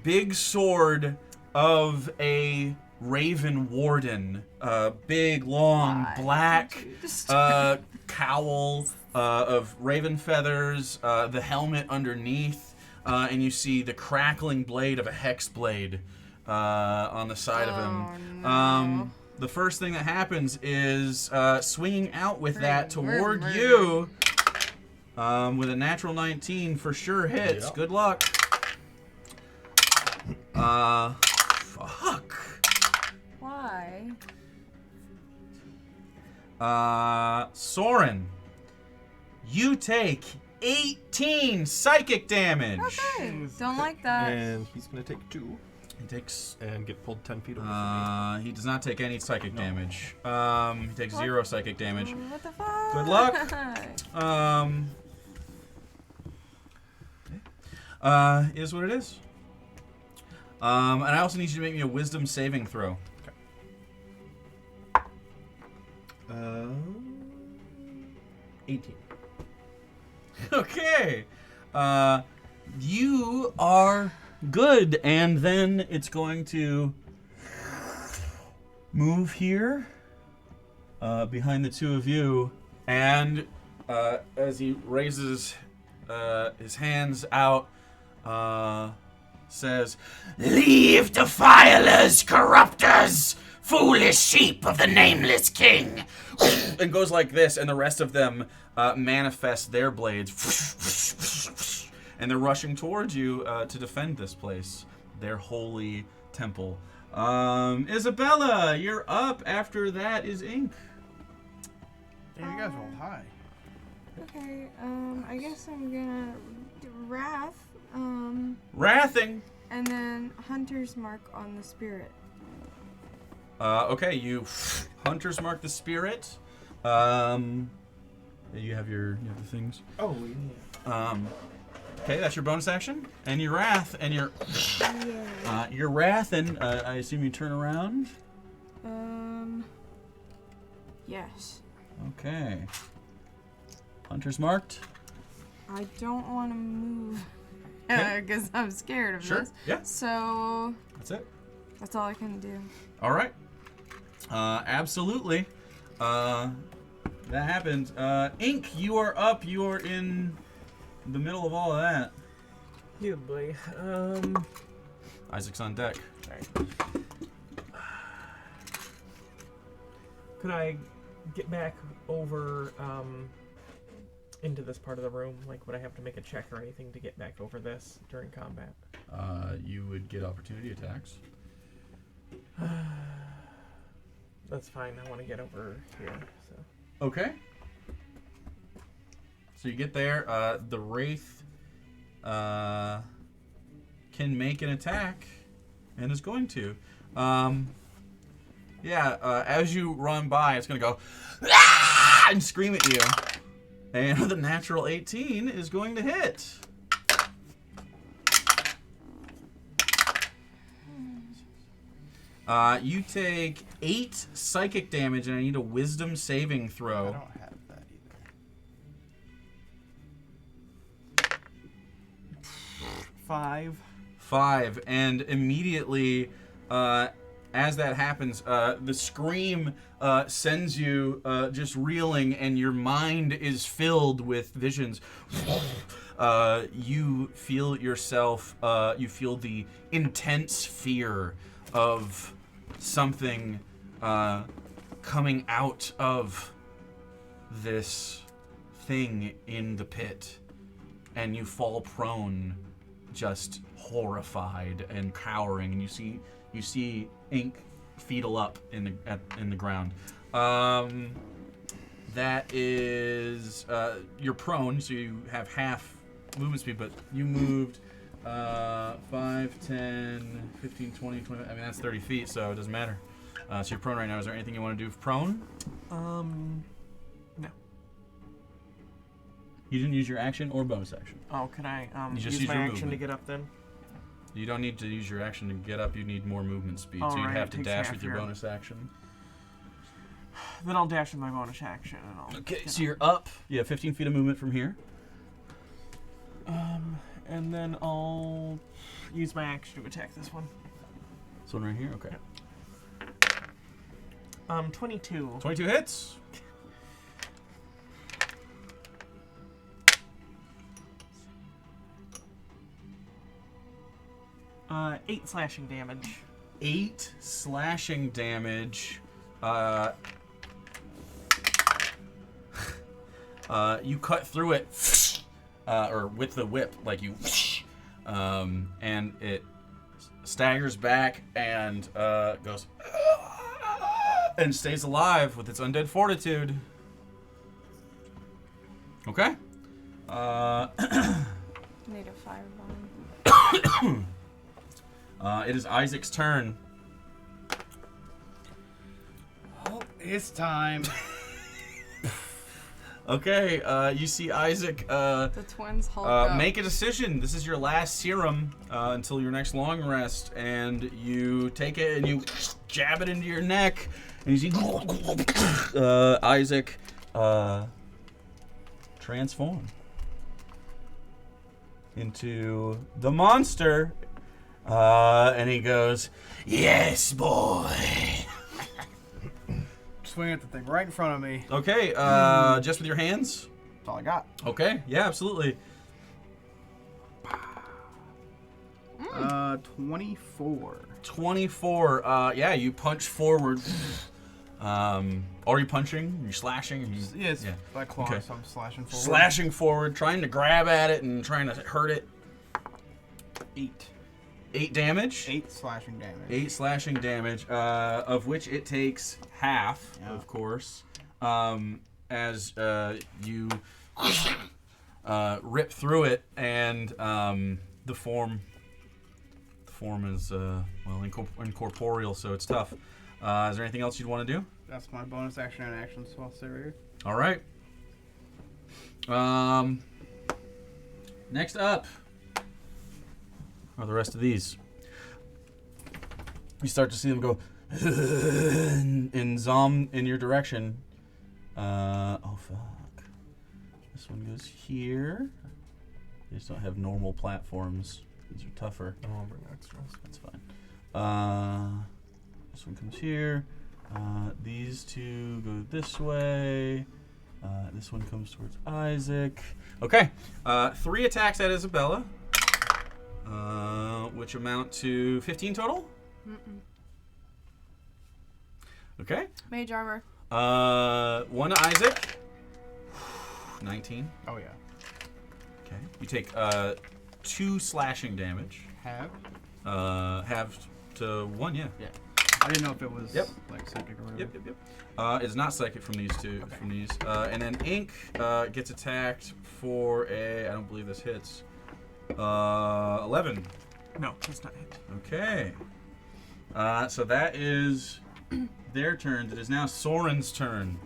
big sword of a Raven Warden. Big, long, black cowl of raven feathers, the helmet underneath, and you see the crackling blade of a hex blade on the side of him. No. The first thing that happens is swinging out with that toward murder. you with a natural 19 for sure hits. Yep. Good luck. Fuck. Why? Soren, you take 18 psychic damage. Okay. Don't like that. And he's gonna take 2 He takes. and get pulled 10 feet away from me. He does not take any psychic damage. He takes What? 0 psychic damage. What the fuck? Good luck. Is what it is. And I also need you to make me a wisdom saving throw. 18. Okay. You are good, and then it's going to move here behind the two of you, and as he raises his hands out, says, "Leave defilers, corrupters, foolish sheep of the nameless king," and goes like this, and the rest of them manifest their blades, and they're rushing towards you to defend this place, their holy temple. Isabella, you're up. After that is Ink. Hey, you guys rolled high. Okay, I guess I'm gonna do Wrath, Wrathing. and then Hunter's Mark on the spirit. Okay, you Hunter's Mark the spirit. You have the things. Oh, yeah. Okay, that's your bonus action, and your wrath, and your wrath, and I assume you turn around. Yes. Okay. Hunter's marked. I don't want to move Okay. because I'm scared of Sure. this. Yeah. So That's it. that's all I can do. All right. Absolutely. That happened. Ink, you are up. You are in the middle of all of that. Yeah, boy. Isaac's on deck. Could I get back over into this part of the room? Like, would I have to make a check or anything to get back over this during combat? You would get opportunity attacks. That's fine. I want to get over here. So. Okay. So you get there. The Wraith can make an attack and is going to. As you run by, it's going to go "Ah!" and scream at you. And the natural 18 is going to hit. You take 8 psychic damage, and I need a wisdom saving I throw. don't have that either. 5. 5, and immediately, as that happens, the scream sends you just reeling, and your mind is filled with visions. You feel yourself, you feel the intense fear of something coming out of this thing in the pit, and you fall prone, just horrified and cowering, and you see Ink fetal up in the ground. That is you're prone, so you have half movement speed, but you moved 5, 10, 15, 20, 20. I mean, that's 30 feet, so it doesn't matter. So you're prone right now. Is there anything you want to do for prone? No. You didn't use your action or bonus action. Oh, can I You just use use my your action to movement. get up then? You don't need to use your action to get up. You need more movement speed, so you'd Alright, have to takes dash half with your your- bonus action. Then I'll dash with my bonus action and I'll. Okay, get so you're up. You have 15 feet of movement from here. And then I'll use my action to attack this one. This one right here. Okay. 22. 22 hits. Uh, 8 slashing damage. 8 slashing damage. You cut through it, or with the whip, like you, and it staggers back and goes, and stays alive with its undead fortitude. Okay. Need a firebomb. It is Isaac's turn. Oh, it's time. Okay, you see Isaac The twins hulk up. make a decision. This is your last serum until your next long rest, and you take it and you jab it into your neck, and you see Isaac transform into the monster. And he goes, "Yes, boy." Swing at the thing right in front of me. Okay, just with your hands? That's all I got. Okay, yeah, absolutely. 24. 24. Yeah, you punch forward. Are you punching? Are you slashing? Yes, Yeah. by claws, Okay. so I'm slashing forward. Slashing forward, trying to grab at it and trying to hurt it. 8. 8 damage. 8 slashing damage. 8 slashing damage, of which it takes half, Yeah. of course, as you rip through it, and the form is well incorporeal, so it's tough. Is there anything else you'd want to do? That's my bonus action and action, so I'll stay right here. All right. Next up are the rest of these. You start to see them go and zoom in your direction. Oh fuck! This one goes here. They just don't have normal platforms. These are tougher. Oh, I'll bring extras. That's fine. This one comes here. These two go this way. This one comes towards Isaac. Okay. 3 attacks at Isabella, which amount to 15 total. Okay. Mage armor. 1 to Isaac. 19. Oh, yeah. Okay. You take 2 slashing damage. Halved to 1, yeah. Yeah. I didn't know if it was Yep. like psychic or whatever. Yep. It's not psychic from these two. Okay. From these, and then Ink gets attacked for a. I don't believe this hits. 11. No, that's not it. Okay. So that is their turn. It is now Soren's turn.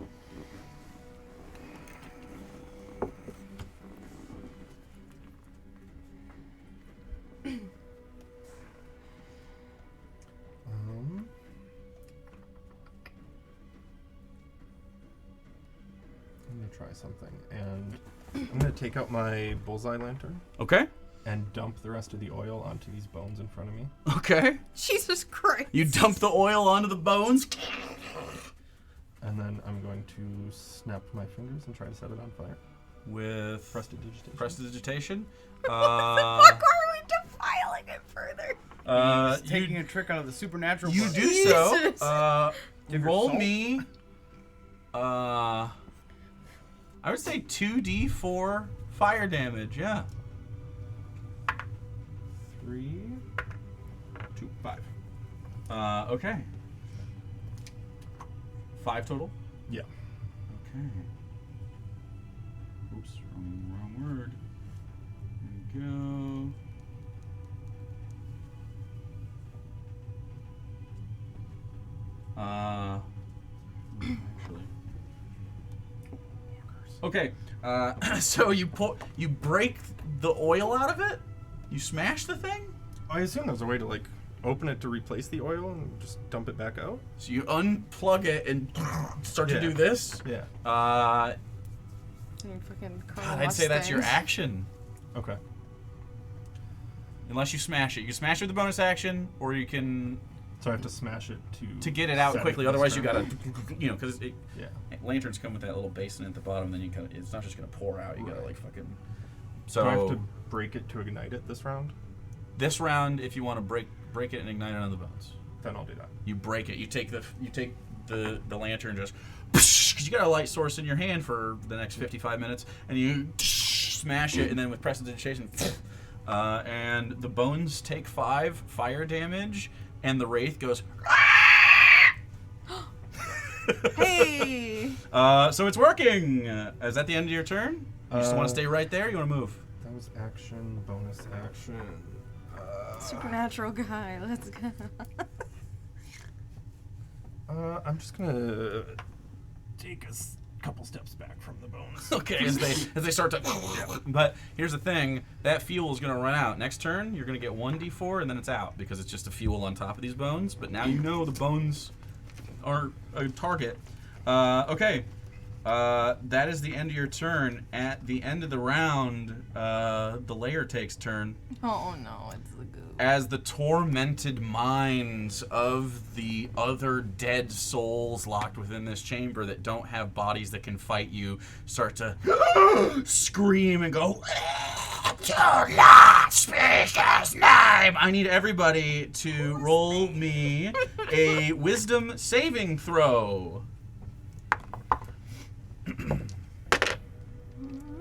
I'm gonna try something, and I'm gonna take out my bullseye lantern Okay. and dump the rest of the oil onto these bones in front of me. Okay. Jesus Christ. You dump the oil onto the bones. And then I'm going to snap my fingers and try to set it on fire. With Prestidigitation. prestidigitation. Fuck, are we defiling it further? He's taking a trick out of the supernatural. You book. do Jesus. so. Give her Roll salt? me. I would say 2d4 fire damage. Yeah. 3, 2, 5. Okay. 5 total. Yeah. Okay. Oops, wrong word. There we go. Actually. Okay. So you break the oil out of it. You smash the thing. I assume there's a way to like open it to replace the oil and just dump it back out. So you unplug it and start to Yeah. do this. Yeah. You fucking God, I'd say that's your action. Okay. Unless you smash it. You can smash it with the bonus action, or you can So I have to smash it to get it out set quickly. this Otherwise, you turn. gotta, because Yeah. lanterns come with that little basin at the bottom. Then you gotta, it's not just gonna pour out. You gotta Right. like fucking. So So I have to break it to ignite it this round. this round, if you want to break it and ignite it on the bones, Then I'll do that. you break it. You take the lantern, just because you got a light source in your hand for the next 55 minutes, and you smash it, and then with prestidigitation, and the bones take 5 fire damage, and the wraith goes. Hey! So it's working. Is that the end of your turn? You just want to stay right there? You want to move? That was action, bonus action. Supernatural guy, let's go. I'm just gonna take a couple steps back from the bones. Okay, as they start to. But here's the thing: that fuel is going to run out. Next turn, you're going to get 1d4, and then it's out because it's just a fuel on top of these bones. But now you know the bones are a target. Okay, that is the end of your turn. At the end of the round, the layer takes turn. Oh no, it's the goo. As the tormented minds of the other dead souls locked within this chamber that don't have bodies that can fight you start to scream and go, "Do not speak his name!" I need everybody to roll me a wisdom saving throw.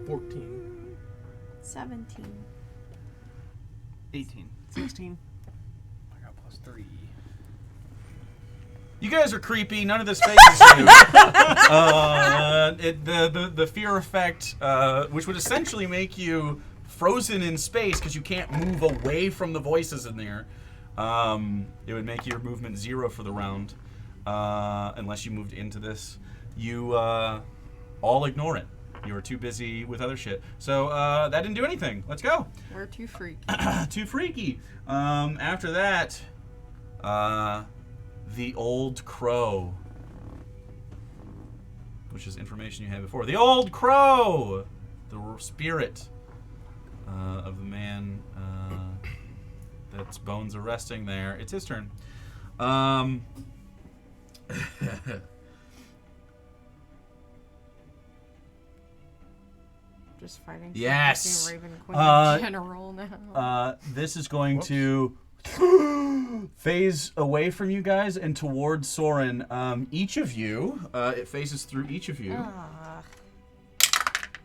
14. 17. 18. 16. I got +3. You guys are creepy. None of this phases you. The fear effect, which would essentially make you frozen in space because you can't move away from the voices in there. It would make your movement 0 for the round, unless you moved into this. You all ignore it. You were too busy with other shit. So that didn't do anything. Let's go. We're too freaky. Too freaky. After that, the old crow, which is information you had before. The old crow, the spirit of the man that's bones are resting there. It's his turn. Just fighting. Yes. Raven Queen in general now. This is going to phase away from you guys and towards Soren. Each of you, it phases through each of you.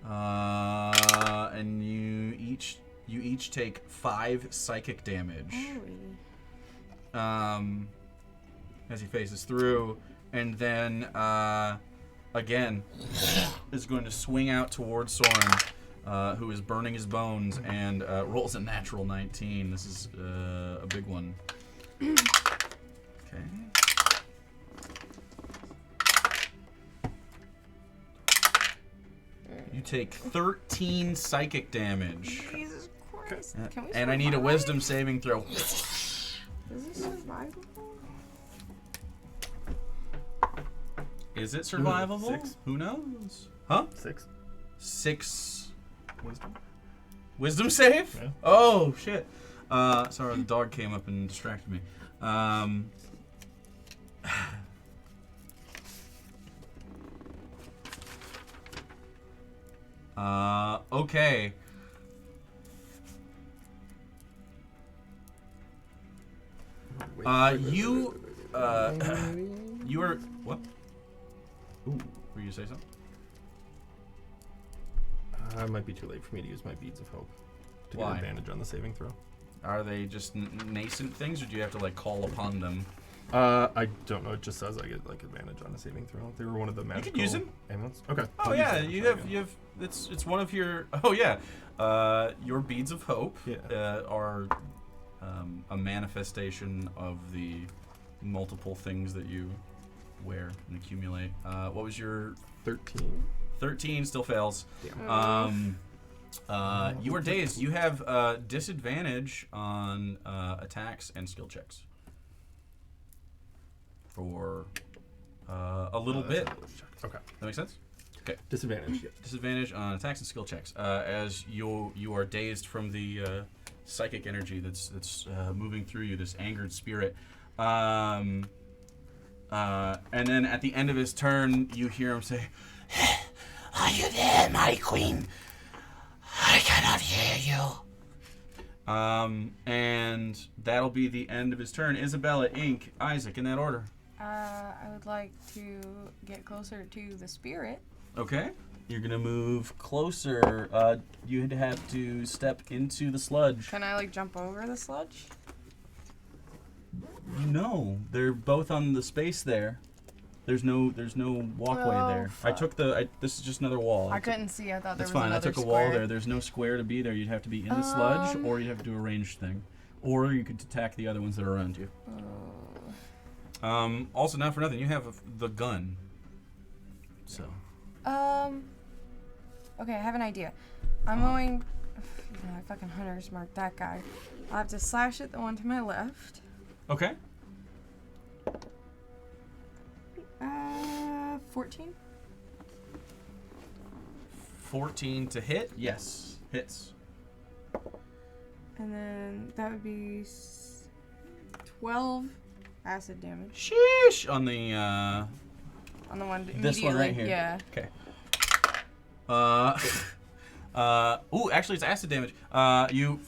And you each take 5 psychic damage. As he phases through, and then again is going to swing out towards Soren, who is burning his bones and rolls a natural 19. This is a big one. Okay. You take 13 psychic damage. Jesus Christ. Can we And I need a survive? wisdom saving throw. Is this survivable? Is it survivable? 6. Who knows? Huh? 6. 6 Wisdom. wisdom save? Yeah. Oh, shit. Sorry, the dog came up and distracted me. Okay. You are what? Ooh, were you gonna say something? It might be too late for me to use my beads of hope to Why? get advantage on the saving throw. Are they just nascent things, or do you have to like call upon them? I don't know. It just says I get like advantage on a saving throw. They were one of the magical use them. amulets. Okay. Oh I'll use yeah, them. you Try have again. you have it's one of your your beads of hope Yeah. are a manifestation of the multiple things that you wear and accumulate. What was your 13. 13? Still fails. Damn. You are dazed. You have disadvantage on attacks and skill checks for a little bit. Okay. That makes sense? Okay. Disadvantage. Yeah. Disadvantage on attacks and skill checks as you are dazed from the psychic energy that's moving through you, this angered spirit. And then at the end of his turn, you hear him say, "Are you there, my queen? I cannot hear you." And that'll be the end of his turn. Isabella, Ink, Isaac, in that order. I would like to get closer to the spirit. Okay. You're gonna move closer. You'd have to step into the sludge. Can I like jump over the sludge? No, they're both on the space there. There's no walkway Oh, there. fuck. This is just another wall. I couldn't see. I thought there That's was fine. I another took a square. wall there. There's no square to be there. You'd have to be in the sludge, or you'd have to do a ranged thing, or you could attack the other ones that are around you. Also, not for nothing, you have the gun. So. Okay, I have an idea. I'm going. I fucking hunter's marked that guy. I'll have to slash at the one to my left. Okay. 14. 14 to hit. Yes, hits. And then that would be 12 acid damage Sheesh! On the on the one this one right immediately, here. Yeah. Okay. Ooh, actually, it's acid damage. You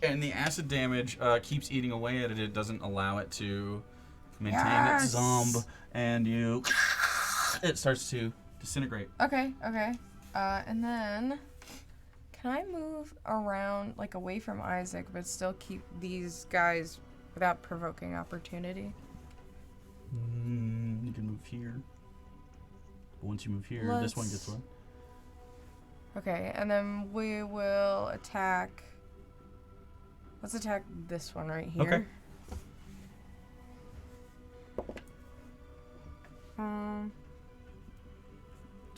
and the acid damage keeps eating away at it. It doesn't allow it to maintain its zomb, and it starts to disintegrate. Okay. And then can I move around like away from Isaac, but still keep these guys without provoking opportunity? You can move here. But once you move here, this one gets one. Okay, and then we will attack. Let's attack this one right here. Okay.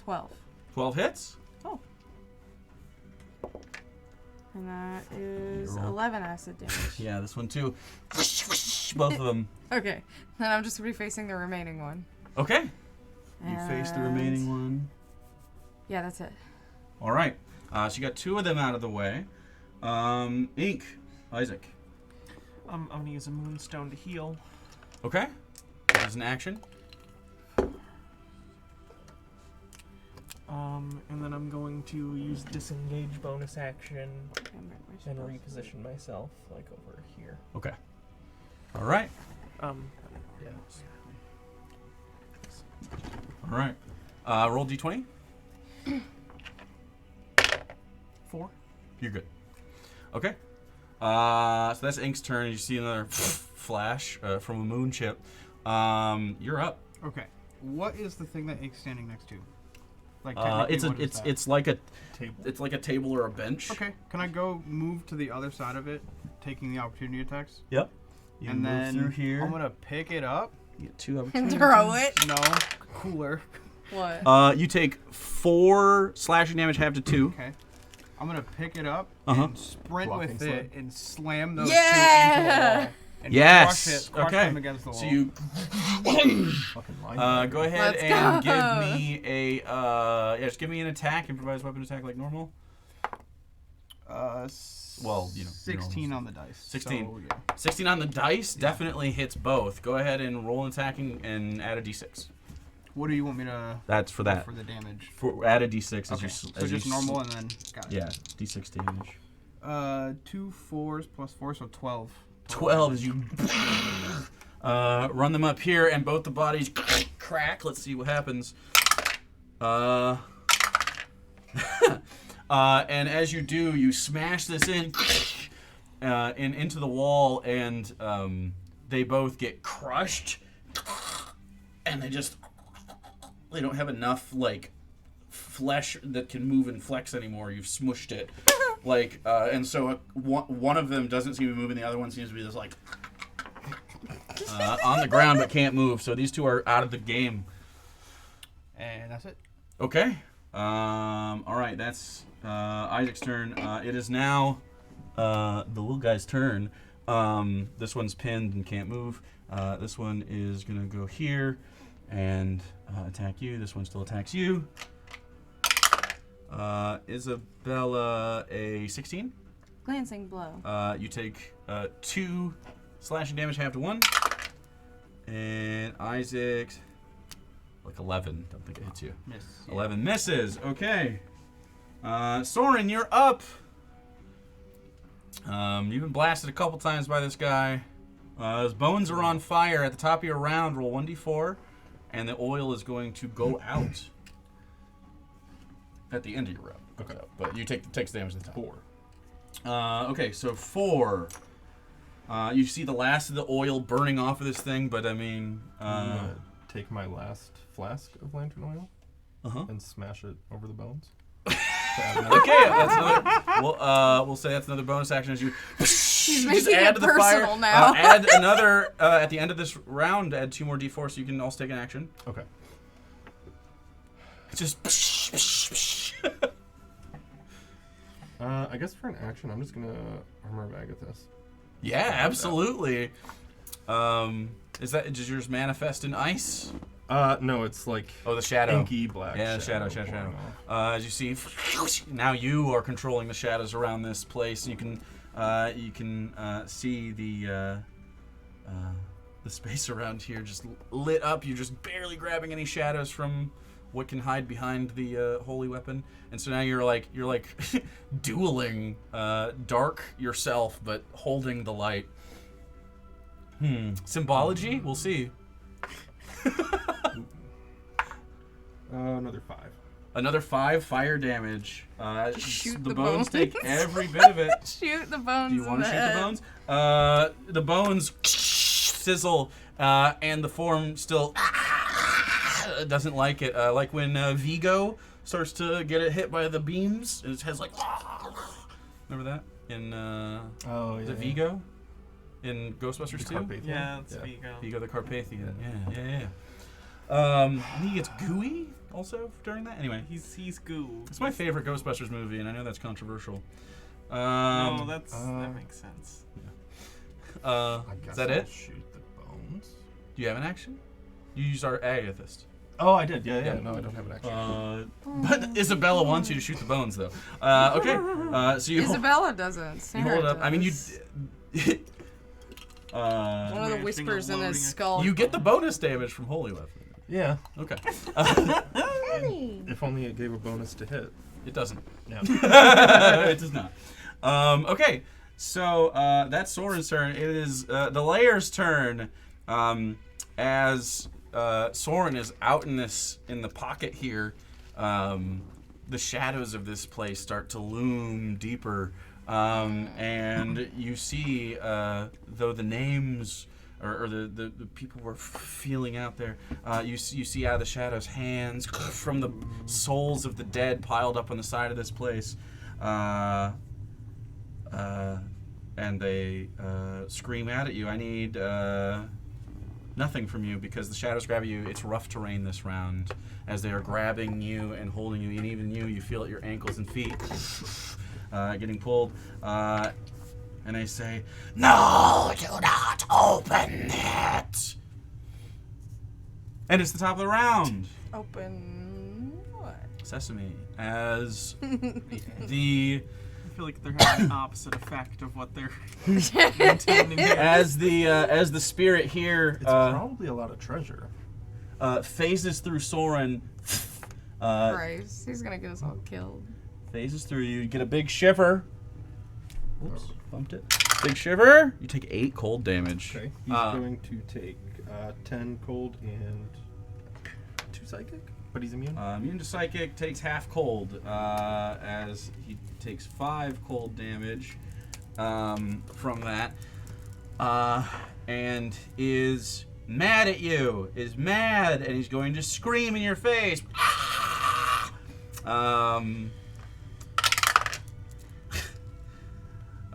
12. 12 hits. Oh. And that is 11 acid damage. Yeah, this one too. Both of them. Okay, then I'm just refacing the remaining one. Okay. You face the remaining one. Yeah, that's it. All right. So you got 2 of them out of the way. Ink. Isaac. I'm gonna use a moonstone to heal. Okay. There's an action. And then I'm going to use disengage bonus action and reposition myself like over here. Okay. All right. Yeah. All right. Roll d20. 4. You're good. Okay. So that's Ink's turn. You see another flash from a moon chip. You're up. Okay. What is the thing that Ink's standing next to? Like It's like a Table. it's like a table or a bench. Okay. Can I go move to the other side of it, taking the opportunity attacks? Yep. You and move then through here. I'm gonna pick it up. You get 2 And opportunities. throw it. No, cooler. What? You take 4 slashing damage, half to 2. Okay. I'm gonna pick it up Uh-huh. and sprint Walking with slide. it and slam those Yeah! two into the wall. And Yes. crush Okay. them against the wall. So you Fucking line go ahead Let's and go. give me a just give me an attack, improvised weapon attack like normal. Well, you know, 16 normal. on the dice. 16. So, yeah. 16 on the dice definitely hits both. Go ahead and roll an attacking and add a d6. What do you want me to That's for roll that. for the damage? Add a d6 Okay. as you So just normal and then got it. Yeah, d6 damage. 2 4s plus 4, so 12. 12 as you run them up here, and both the bodies crack. Let's see what happens. And as you do, you smash this into the wall, and they both get crushed, and they don't have enough like flesh that can move and flex anymore. You've smushed it. And so one of them doesn't seem to be moving. The other one seems to be just like on the ground but can't move. So these 2 are out of the game. And that's it. Okay. All right. That's Isaac's turn. It is now the little guy's turn. This one's pinned and can't move. This one is gonna go here and attack you. This one still attacks you. Isabella, a 16. Glancing blow. You take 2 slashing damage, half to 1. And Isaac, like 11. Don't think it hits you. Miss. 11 misses. Okay. Soren, you're up. You've been blasted a couple times by this guy. His bones are on fire. At the top of your round, roll 1d4, and the oil is going to go out at the end of your round. Okay. So, but you takes damage at the top. 4. Okay, so 4. You see the last of the oil burning off of this thing, but I mean, I'm gonna take my last flask of lantern oil uh-huh. and smash it over the bones. Okay, that's another. We'll say that's another bonus action as you He's just making add it to the fire. personal now. Add another at the end of this round. Add 2 more d4, so you can also take an action. Okay. Just. I guess for an action, I'm just gonna armor bag at this. Yeah, absolutely. Does yours manifest in ice? No, it's like Oh, the shadow. inky black. Yeah, shadow. pouring off. As you see, now you are controlling the shadows around this place. You can see the space around here just lit up. You're just barely grabbing any shadows from what can hide behind the holy weapon. And so now you're like dueling dark yourself, but holding the light. Symbology? We'll see. Another 5. Another 5 fire damage. Shoot the the bones bones. take every bit of it. Shoot the bones. Do you want to in shoot the bones? The bones sizzle, and the form still doesn't like it. Like when Vigo starts to get hit by the beams, and his head's like. Remember that in Oh, yeah. the Vigo in Ghostbusters 2? Carpathian? Yeah, it's Yeah. Vigo. Vigo the Carpathian. Yeah. I think he gets gooey also during that. Anyway, He's goo. it's my favorite Ghostbusters movie, and I know that's controversial. No, that makes sense. I Is guess that I'll it? shoot the bones. Do you have an action? You used our Agathist. Oh, I did. Yeah. Yeah. No, I don't have an action. But Isabella wants you to shoot the bones, though. Okay. So you Isabella doesn't. you Sarah hold it up. I mean, you. does. One of the Ranching whispers in and his loading skull. You get the bonus damage from Holy Weapon. Yeah. Okay. If only it gave a bonus to hit. It doesn't. Yeah. It does not. Okay. So that's Soren's turn. It is the Layer's turn. As Soren is out in the pocket here, the shadows of this place start to loom deeper, and you see, though the names or the people were feeling out there, you see out of the shadows hands from the souls of the dead piled up on the side of this place, and they scream out at you. I need nothing from you because the shadows grab you. It's rough terrain this round as they are grabbing you and holding you, and even you feel at your ankles and feet getting pulled. And they say, "No, do not open it." And it's the top of the round. Open what? Sesame. As the I feel like they're having the opposite effect of what they're intending to. as the spirit here It's probably a lot of treasure. phases through Soren. Christ, he's gonna get us all killed. Phases through you. You get a big shiver. Oops, bumped it. Big shiver. You take 8 cold damage. Okay. He's going to take 10 cold and 2 psychic, but he's immune. Immune to psychic, takes half cold, as he takes 5 cold damage from that, and is mad at you. Is mad, and he's going to scream in your face.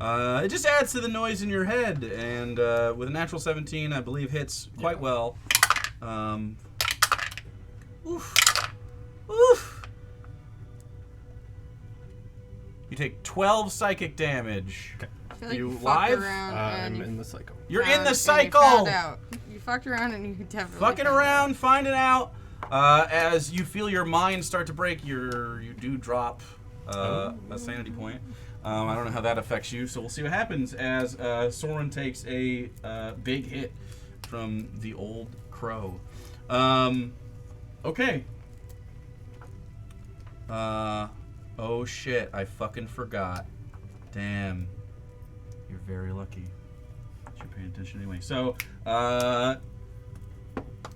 It just adds to the noise in your head, and with a natural 17, I believe hits quite well. Oof. Oof. You take 12 psychic damage. Okay. I feel like You you fucked live? around I'm and in the cycle. You're in found- the and cycle! You found out. You fucked around and you definitely Fucking found around, out. finding out. As you feel your mind start to break, you do drop a sanity point. I don't know how that affects you, so we'll see what happens as Soren takes a big hit from the old crow. Okay. Oh shit, I fucking forgot. Damn. You're very lucky. You're paying attention anyway. So,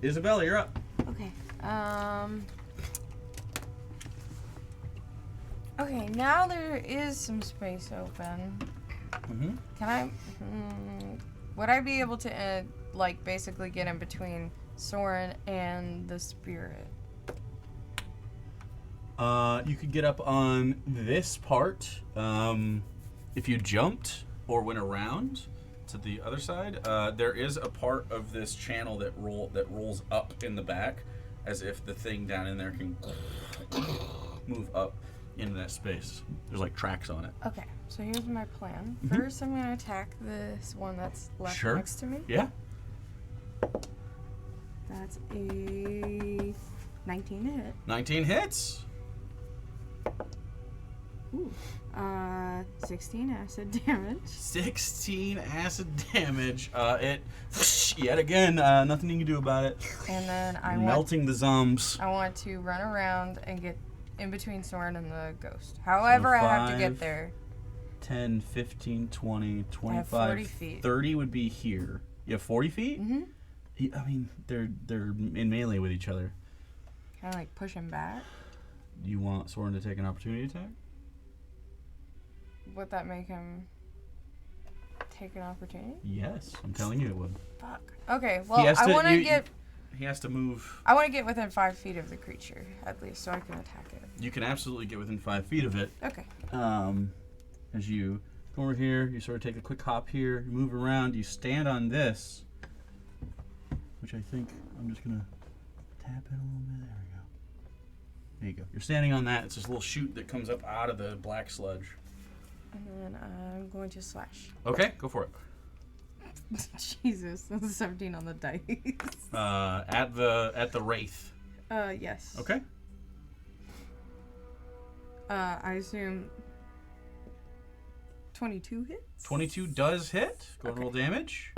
Isabella, you're up. Okay. Okay, now there is some space open. Mm-hmm. Can I? Would I be able to, like, basically get in between Soren and the spirit? You could get up on this part if you jumped or went around to the other side. There is a part of this channel that rolls up in the back, as if the thing down in there can move up into that space. There's like tracks on it. Okay, so here's my plan. First, I'm gonna attack this one that's left Sure. next to me. Yeah. That's a 19 to hit. 19 hits. Ooh. 16 acid damage. 16 acid damage. It yet again, nothing you can do about it. And then Melting the zombs. I want to run around and get in between Soren and the ghost. However, I have to get there. 10, 15, 20, 25, I have 40 feet. 30 would be here. You have 40 feet? Mm-hmm. I mean, they're in melee with each other. Can I like push him back? You want Soren to take an opportunity attack? Would that make him take an opportunity? Yes, I'm telling you it would. Fuck. Okay, well, He has I to- want to you- get... He has to move. I want to get within 5 feet of the creature, at least, so I can attack it. You can absolutely get within 5 feet of it. Okay. As you go over here, you sort of take a quick hop here, you move around, you stand on this, which I think I'm just going to tap it a little bit. There we go. There you go. You're standing on that. It's this little chute that comes up out of the black sludge. And then I'm going to slash. Okay, go for it. Jesus, that's a 17 on the dice. At the wraith. Yes. Okay. I assume 22 hits? 22 does hit. Go and roll damage.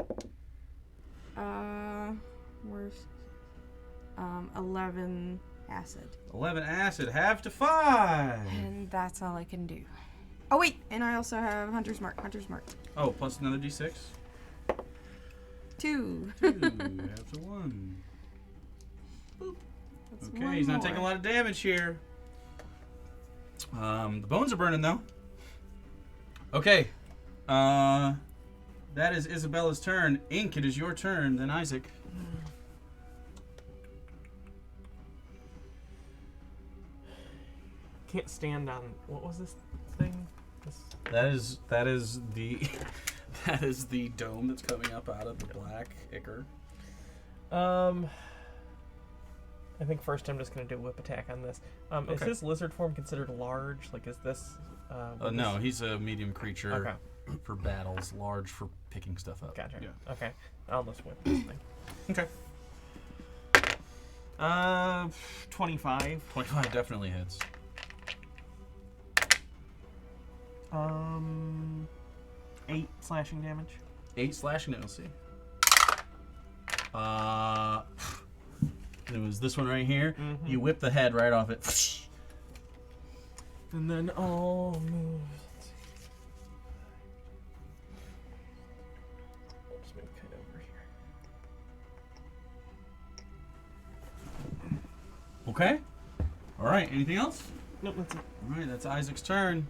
Where's 11 acid. 11 acid, half to 5. And that's all I can do. Oh wait, and I also have Hunter's Mark. Oh, plus another d6. 2. 2, half to 1. That's Okay, one he's not more. taking a lot of damage here. The bones are burning though. Okay. That is Isabella's turn. Ink, it is your turn, then Isaac. Can't stand on. What was this thing? This, That is the that is the dome that's coming up out of the black ichor. I think first I'm just gonna do a whip attack on this. Is Okay. his lizard form considered large? Like, is this? No, he's a medium creature Okay. for battles, large for picking stuff up. Gotcha. Yeah. Okay. I'll just whip this thing. Okay. 25. 25 definitely hits. 8 slashing damage. 8 slashing damage. Let's see. It was this one right here. Mhm. You whip the head right off it. And then I'll move. Let's see. I'll just move kind of over here. Okay. All right. Anything else? Nope, that's it. All right. That's Isaac's turn.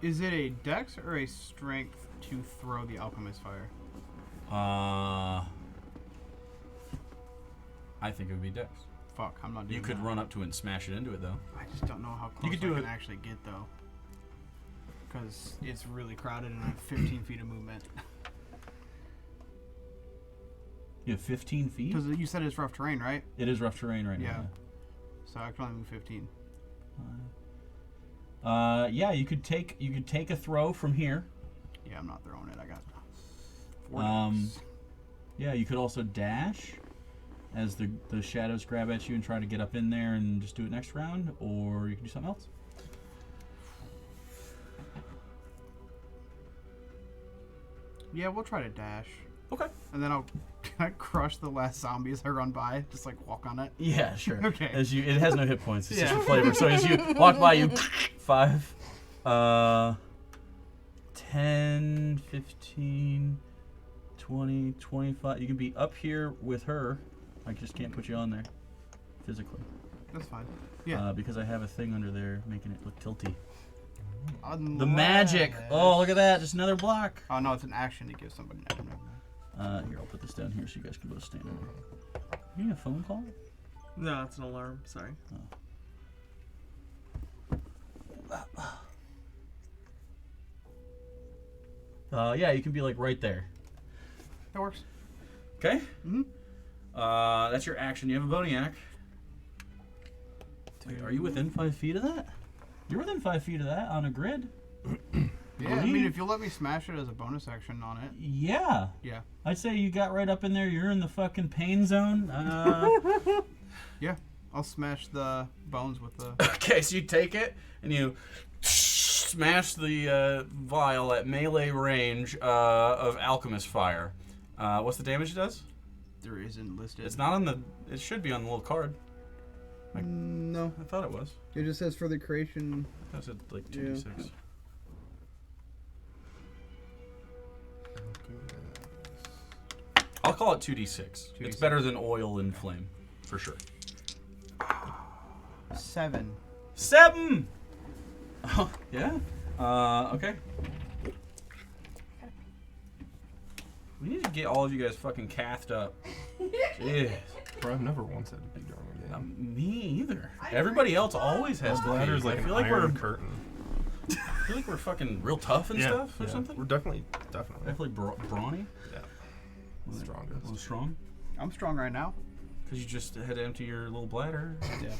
Is it a dex or a strength to throw the alchemist fire? I think it would be Dex. Fuck, I'm not doing You could that. run up to it and smash it into it, though. I just don't know how close could I do can it. actually get, though. Because it's really crowded and I have 15 feet of movement. You have 15 feet? Because you said it's rough terrain, right? It is rough terrain right Yeah. now. So I can only move 15. Yeah, you could take a throw from here. Yeah, I'm not throwing it. I got 4 decks. Yeah, you could also dash as the shadows grab at you and try to get up in there and just do it next round, or you can do something else. Yeah, we'll try to dash. Okay. And then I'll crush the last zombie as I run by. Just like walk on it. Yeah, sure. Okay. It has no hit points. It's just Yeah. for flavor. So as you walk by, you 5, 10, 15, 20, 25. You can be up here with her. I just can't put you on there physically. That's fine. Yeah. Because I have a thing under there making it look tilty. The Unless- magic. Oh, look at that. Just another block. Oh, no, it's an action to give somebody. No, no, no. Here, I'll put this down here so you guys can both stand over. You need a phone call? No, it's an alarm. Sorry. Yeah, you can be like right there. That works. Okay. Mm-hmm. That's your action. You have a Boniac. Wait, are you within 5 feet of that? You're within 5 feet of that on a grid. Yeah, I mean, if you'll let me smash it as a bonus action on it. Yeah. Yeah. I'd say you got right up in there. You're in the fucking pain zone. Yeah, I'll smash the bones with the... Okay, so you take it and you smash the vial at melee range of alchemist fire. What's the damage it does? There isn't listed. It's not on the... It should be on the little card. No. I thought it was. It just says for the creation... That said like 2d6. I'll call it 2d6. It's better than oil and flame, for sure. 7. 7! Oh, yeah? Okay. We need to get all of you guys fucking cathed up. Jeez. Bro, I've never once had to be drunk again. Me either. Everybody else always has My to bladder's pee. like I feel an like iron curtain. I feel like we're fucking real tough and stuff or something. We're definitely. Definitely brawny. Yeah. A Strongest. little strong. I'm strong right now. Because you just had to empty your little bladder. Yeah.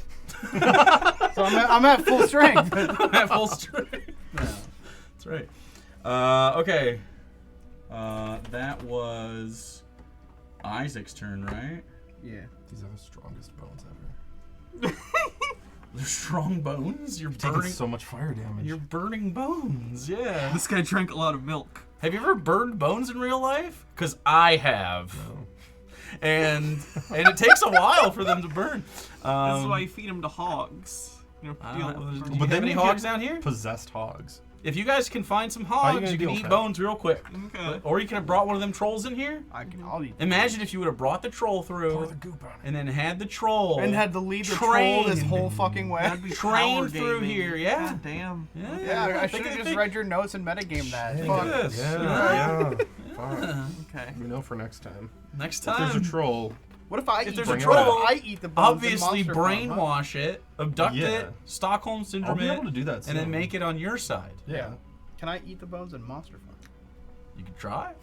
So I'm at full strength. I'm at full strength. Yeah, that's right. Okay. That was Isaac's turn, right? Yeah. These are the strongest bones ever. They're strong bones. You're Taking burning so much fire damage. You're burning bones. Yeah. This guy drank a lot of milk. Have you ever burned bones in real life? Because I have. No. And it takes a while for them to burn. This is why you feed them to hogs. You know, deal with do them. you But have then any you hogs get down here? Possessed hogs. If you guys can find some you hogs, gonna you can deal eat with that? bones real quick. Okay. Or you could have brought one of them trolls in here. I'll eat. Imagine if you would have brought the troll Pour through the goop on it. and then had the troll And had to lead the troll this trained. whole fucking way. That'd be Train power through gaming. here, yeah. God damn. Yeah, I should have just read your notes and metagame that. Think Fuck. of this. Yeah. Fuck. Okay. We know for next time. Next If time, there's a troll, What if I If eat there's the a troll? troll, I eat the bones obviously in Monster Farm, huh? brainwash it, abduct Yeah. it, Stockholm I'll syndrome be it, able to do that soon. and then make it on your side. Yeah. Can I eat the bones in Monster Farm? You can try.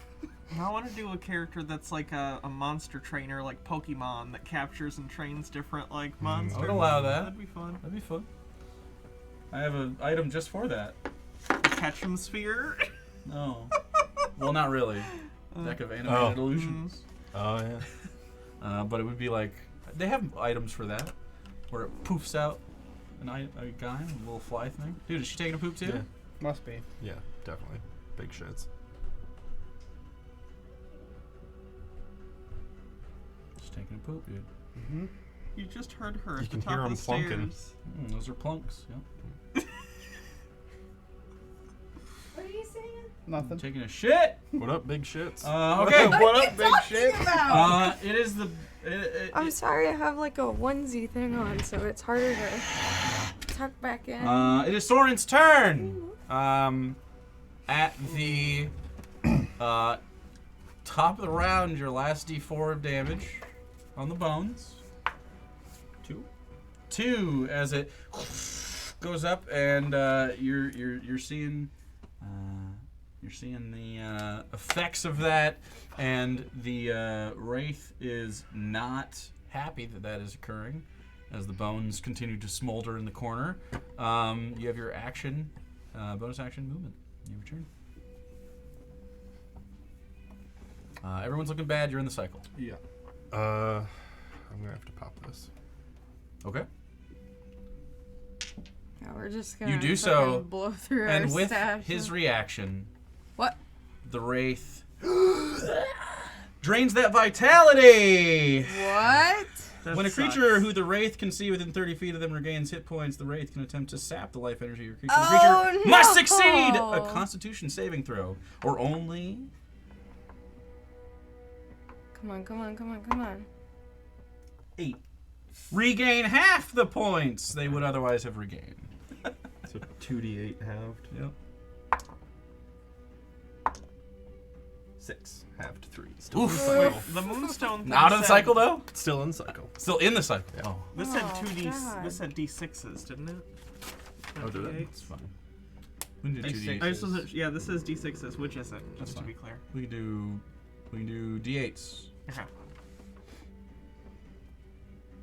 I want to do a character that's like a monster trainer, like Pokemon, that captures and trains different like monsters. I would allow that. That'd be fun. That'd be fun. I have an item just for that. Catch'em sphere. No. Well, not really. Deck of animated Oh. illusions. Oh yeah. But it would be like they have items for that, where it poofs out a guy, a little fly thing. Dude, is she taking a poop too? Yeah. Must be. Yeah. Definitely. Big shits. She's taking a poop, dude. Mm-hmm. You just heard her You at the can top hear of 'em the plunking. stairs. Those are plunks. Yep. What are you saying? Nothing. Taking a shit. What up, big shits? Okay. What up, big shit? It is the. I'm sorry, I have like a onesie thing on, so it's harder to tuck back in. It is Soren's turn. At the top of the round, your last D4 of damage on the bones. 2 as it goes up, and you're seeing the effects of that, and the wraith is not happy that is occurring as the bones continue to smolder in the corner. You have your action, bonus action movement. You return. Everyone's looking bad. You're in the cycle. Yeah. I'm gonna have to pop this. Okay. Yeah, we're just gonna You do fucking so, blow through and our with stash. his reaction, What? the wraith drains that vitality. What? That When a sucks. creature who the wraith can see within 30 feet of them regains hit points, the wraith can attempt to sap the life energy of your creature. The Oh, creature must no! succeed a Constitution saving throw, or only Come on, come on, come on, come on. 8. Regain half the points they would otherwise have regained. So 2d8 halved. Yep. 6 halved 3. Still Oof. in the cycle. The moonstone thing Not in the said- cycle though. Still in the cycle. Still in the cycle. Yeah. Oh, This said Oh, 2D. God. This said D6s, didn't it? Oh, did it? it's fine. We can do D6. 2d8s. I just wasn't. Yeah, this says D6s. Which is it? That's Just to fine. be clear. We can do d8s. Okay.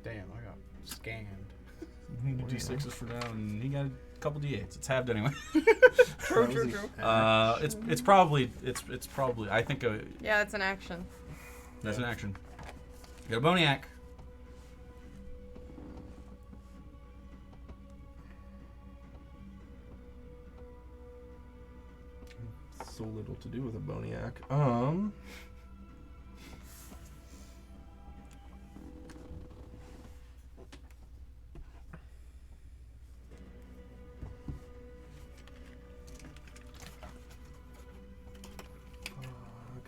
Damn, I got scanned. We can do d6s for now, and he got a couple d8s. It's halved anyway. True. It's probably I think Yeah, it's an action. that's an action. You got a Boniac. So little to do with a Boniac.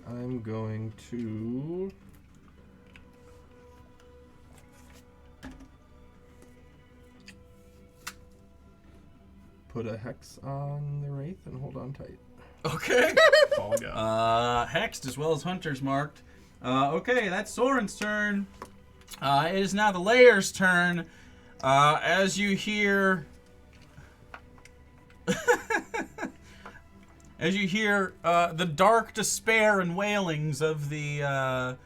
I'm going to put a hex on the Wraith and hold on tight. Okay. That's all I got. Hexed as well as Hunter's marked. Okay, that's Soren's turn. It is now the Layer's turn. As you hear... As you hear the dark despair and wailings of the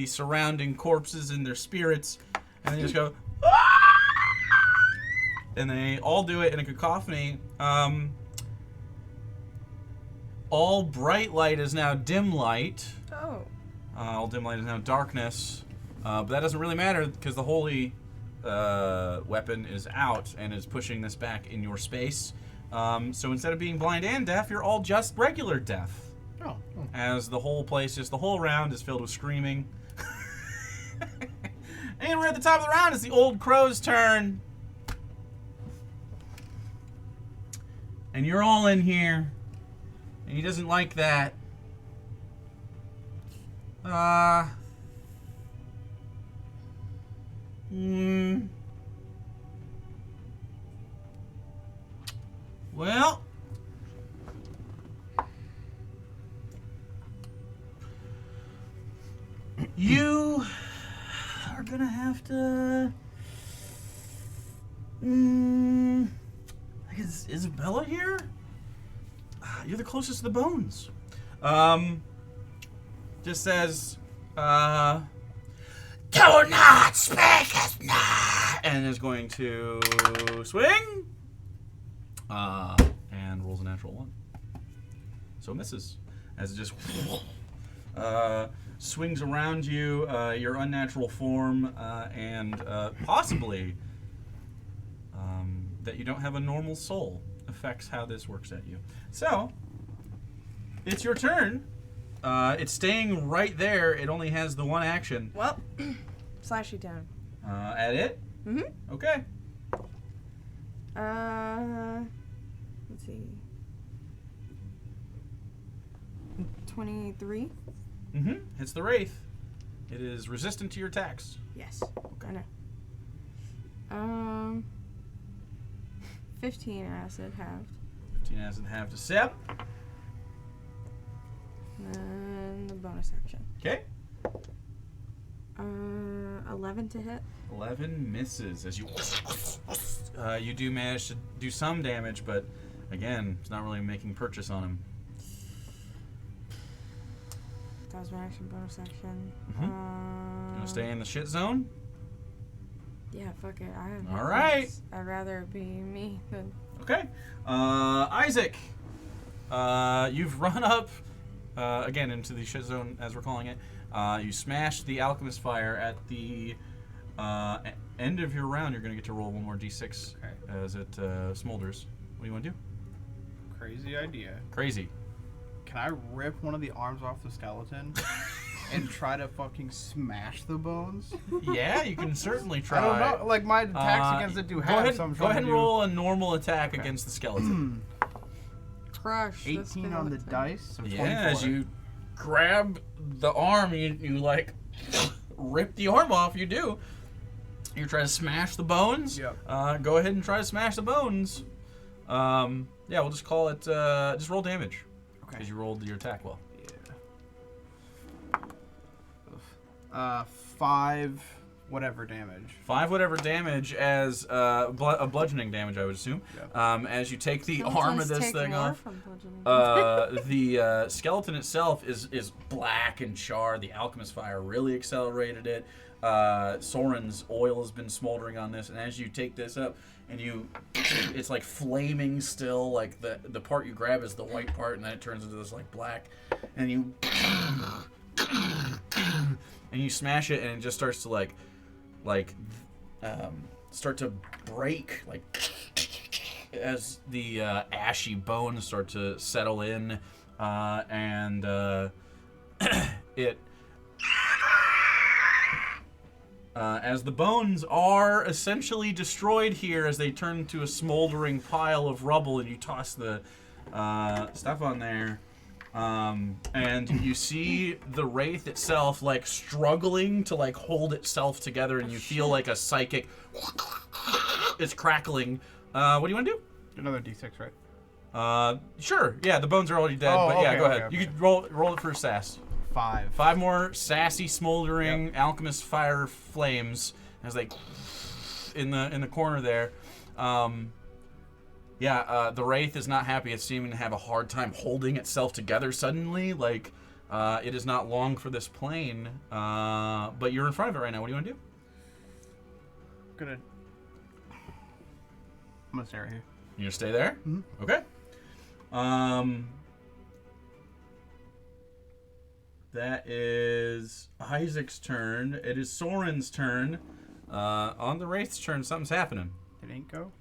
surrounding corpses and their spirits, and they just go, "Ah!" And they all do it in a cacophony. All bright light is now dim light. Oh. All dim light is now darkness. But that doesn't really matter because the holy weapon is out and is pushing this back in your space. So instead of being blind and deaf, you're all just regular deaf. Oh. As the whole place, just the whole round is filled with screaming. And we're at the top of the round. It's the old crow's turn. And you're all in here. And he doesn't like that. Well, you are gonna have to. Is Isabella here? You're the closest to the bones. Just says, do not speak as not, and is going to swing. And rolls a natural 1. So misses. As it just swings around you, your unnatural form, and possibly that you don't have a normal soul affects how this works at you. So, it's your turn. It's staying right there. It only has the one action. Well, slash you down. At it? Mm-hmm. Okay. Let's see. 23? Mm-hmm. Hits the Wraith. It is resistant to your attacks. Yes. Okay. I know. 15 acid halved. 15 acid halved to Sep. And the bonus action. Okay. 11 to hit. 11 misses as you you do manage to do some damage, but again, it's not really making purchase on him. That was my action, bonus action. Mm-hmm. You want to stay in the shit zone? Yeah, fuck it. I have All right. hits. I'd rather it be me than... Okay. Isaac, you've run up again into the shit zone, as we're calling it. You smashed the alchemist fire at the end of your round. You're going to get to roll one more d6 as it smolders. What do you want to do? Crazy idea. Crazy. Can I rip one of the arms off the skeleton and try to fucking smash the bones? Yeah, you can certainly try. I don't know. Like, my attacks against it do half, so I'm Go ahead trying and to roll a normal attack against the skeleton. Crush. the 18 on the skeleton. dice, so 24. Yeah, as you grab the arm, you like rip the arm off. You do. You try to smash the bones. Yep. Go ahead and try to smash the bones. Yeah, we'll just call it. Just roll damage. Okay. Because you rolled your attack well. Yeah. 5 whatever damage. 5 whatever damage as a bludgeoning damage, I would assume. Yeah. As you take the Don't arm just of this take thing more off, from bludgeoning. the skeleton itself is black and charred. The alchemist fire really accelerated it. Soren's oil has been smoldering on this, and as you take this up, and it's like flaming still. Like the part you grab is the white part, and then it turns into this like black, and you smash it, and it just starts to start to break, like as the ashy bones start to settle in, and it. As the bones are essentially destroyed here as they turn to a smoldering pile of rubble, and you toss the stuff on there, and you see the wraith itself like struggling to like hold itself together, and you feel like a psychic is crackling. What do you want to do? Another d6, right? Sure. Yeah, the bones are already dead, Oh, but yeah, okay, go okay, ahead. okay. You can roll it for sass. 5. 5 more sassy, smoldering alchemist fire flames as they in the corner there. The wraith is not happy. It's seeming to have a hard time holding itself together suddenly. Like it is not long for this plane. But you're in front of it right now. What do you want to do? I'm gonna stay right here. You gonna stay there? Mhm. Okay. That is Isaac's turn. It is Soren's turn. On the Wraith's turn, something's happening. Did Ink go?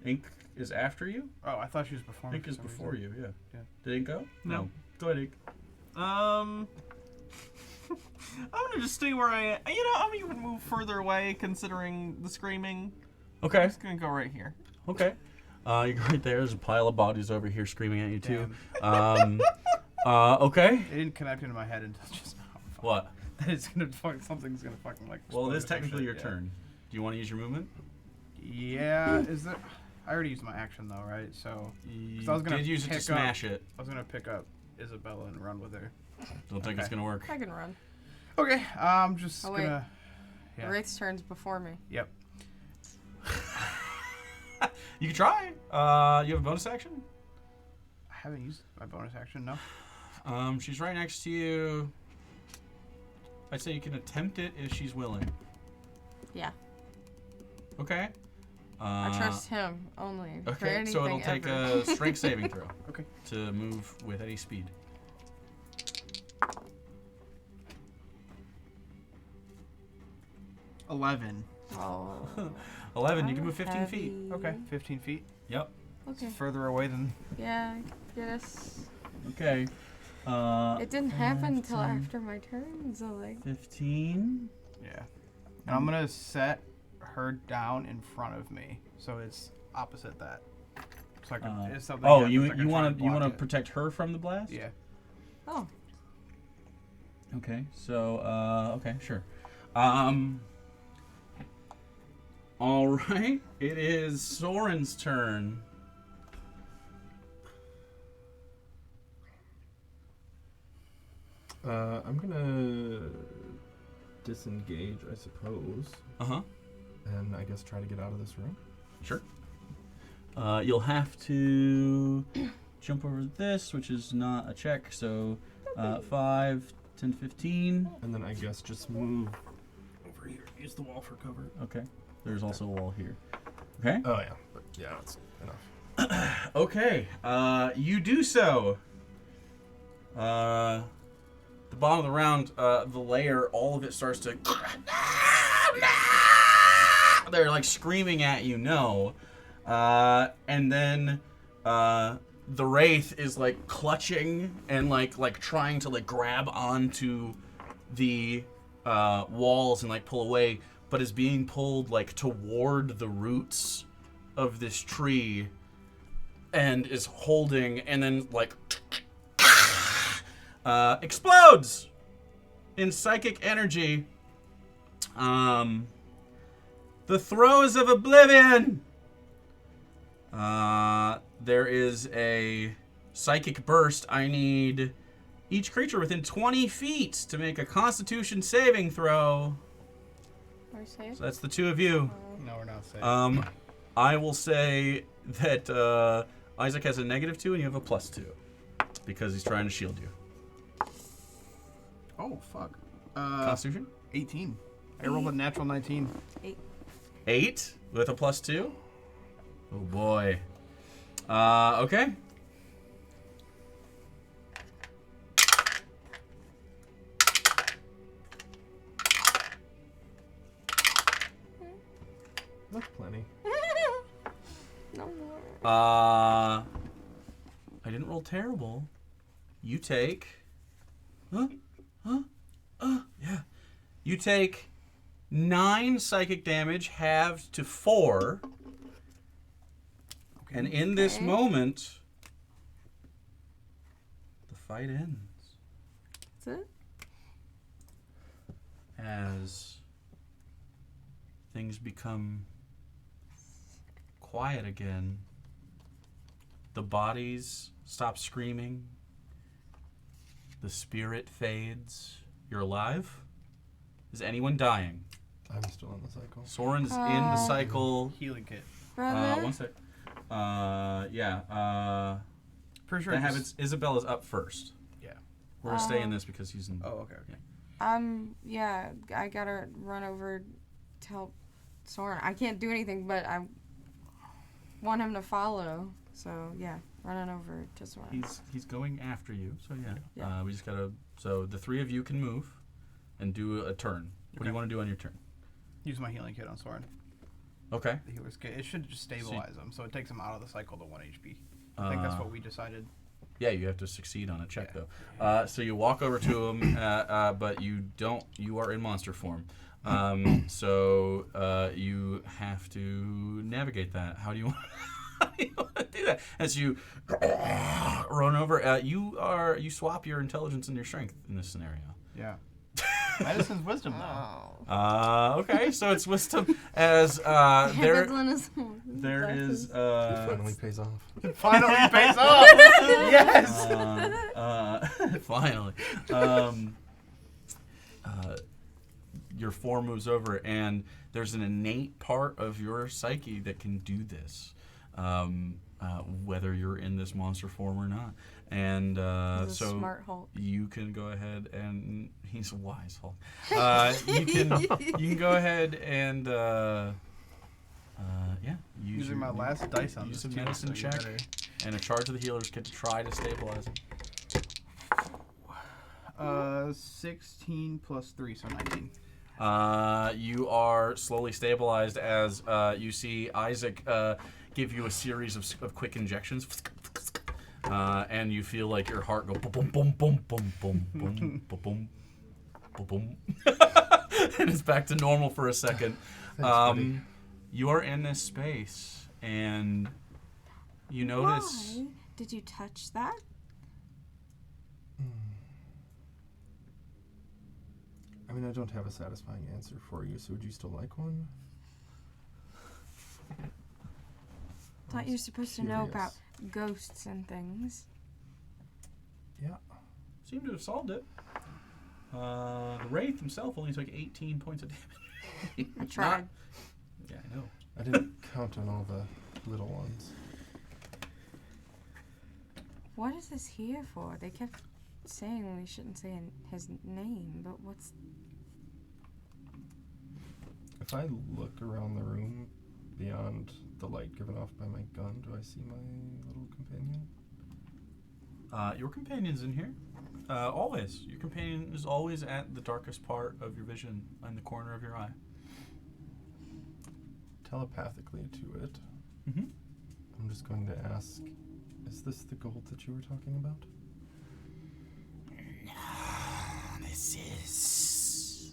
Ink is after you? Oh, I thought she was before me. Ink for is some before reason. you, yeah. Yeah. Did Ink go? No. Go ahead, Ink. I'm gonna just stay where I am. You know, I'm even move further away considering the screaming. Okay. I'm just gonna go right here. Okay. You go right there. There's a pile of bodies over here screaming at you, too. Damn. Okay. It didn't connect into my head until just now. Fuck. What? That it's gonna something's gonna fucking like. Well, it is explode or technically shit, your yeah. turn. Do you want to use your movement? Yeah. Is there? I already used my action though, right? So You I was gonna did use it to pick smash it. I was gonna pick up Isabella and run with her. Don't think it's Okay. going to work. I can run. Okay. I'm just Oh, wait. gonna. Yeah. Wraith's turn's before me. Yep. You can try. You have a bonus action? I haven't used my bonus action. No. She's right next to you. I'd say you can attempt it if she's willing. Yeah. Okay. I trust him only. For Okay, anything so it'll take ever. a strength saving throw. Okay. To move with any speed. 11. Oh. 11, you can move 15 feet. Okay. 15 feet. Yep. Okay. Further away than. Yeah, yes. Okay. It didn't happen until after my turn, so like. 15. Yeah. And I'm gonna set her down in front of me, so it's opposite that. So I can. It's something Oh, happens, you I can you try want and to you want to block it. protect her from the blast? Yeah. Oh. Okay. So okay, sure. All right. It is Soren's turn. I'm gonna disengage, I suppose, Uh-huh. and I guess try to get out of this room. Sure. You'll have to jump over this, which is not a check, so 5, 10, 15. And then I guess just move over here. Use the wall for cover. Okay. There's also a wall here. Okay. Oh yeah, but yeah, that's enough. Okay. You do so. The bottom of the round, the layer, all of it starts to. They're like screaming at you, no. And then the wraith is like clutching and like trying to like grab onto the walls and like pull away, but is being pulled like toward the roots of this tree and is holding and then like explodes in psychic energy. The throes of oblivion. There is a psychic burst. I need each creature within 20 feet to make a Constitution saving throw. Are we safe? So that's the two of you. No, we're not safe. I will say that Isaac has a -2 and you have a +2 because he's trying to shield you. Oh, fuck. Constitution? 18. I rolled a natural 19. 8 with a +2. Oh boy. Okay. That's plenty. No more. I didn't roll terrible. You take. Yeah. You take 9 psychic damage, halved to 4. Okay. And in this moment, the fight ends. That's it? As things become quiet again, the bodies stop screaming, the spirit fades. You're alive? Is anyone dying? I'm still in the cycle. Soren's in the cycle. Healing kit. Brother? 1 sec. Yeah. Pretty sure That it happens. just- Isabella's up first. Yeah. We're gonna stay in this because he's in. Oh, okay. Yeah, I gotta run over to help Soren. I can't do anything, but I want him to follow. So, yeah, running over to Soren. He's going after you. So yeah. Yeah. We just gotta. So the 3 of you can move, and do a turn. What do you want to do on your turn? Use my healing kit on Soren. Okay. The healer's kit. It should just stabilize him, so it takes him out of the cycle to 1 HP. I think that's what we decided. Yeah, you have to succeed on a check though. So you walk over to him, but you don't. You are in monster form. So you have to navigate that. How do you want? How do you want to do that? As you run over, you swap your intelligence and your strength in this scenario. Yeah. Medicine's wisdom, though. Okay, so it's wisdom as there is It finally pays off. It finally pays off! Yes! Finally. Your form moves over, and there's an innate part of your psyche that can do this, whether you're in this monster form or not. And He's a so smart Hulk. you can go ahead and he's a wise Hulk. You can go ahead and use Using my last dice on use this a too, medicine so you check better- and a charge of the healer's kit to try to stabilize him. 16 plus 3, so 19. You are slowly stabilized as you see Isaac give you a series of quick injections, and you feel like your heart go boom, boom, boom, boom, boom, boom, boom, boom, boom, boom, and it's back to normal for a second. Thanks, You are in this space, and you notice. Why did you touch that? I mean, I don't have a satisfying answer for you, so would you still like one? Thought you were supposed to know about Curious. ghosts and things. Yeah. Seem to have solved it. The Wraith himself only took 18 points of damage. I tried. Yeah, I know. I didn't count on all the little ones. What is this here for? They kept saying we shouldn't say his name, but what's... If I look around the room beyond the light given off by my gun, do I see my little companion? Your companion's in here. Always. Your companion is always at the darkest part of your vision, in the corner of your eye. Telepathically to it, Mm-hmm. I'm just going to ask, is this the gold that you were talking about? No, this is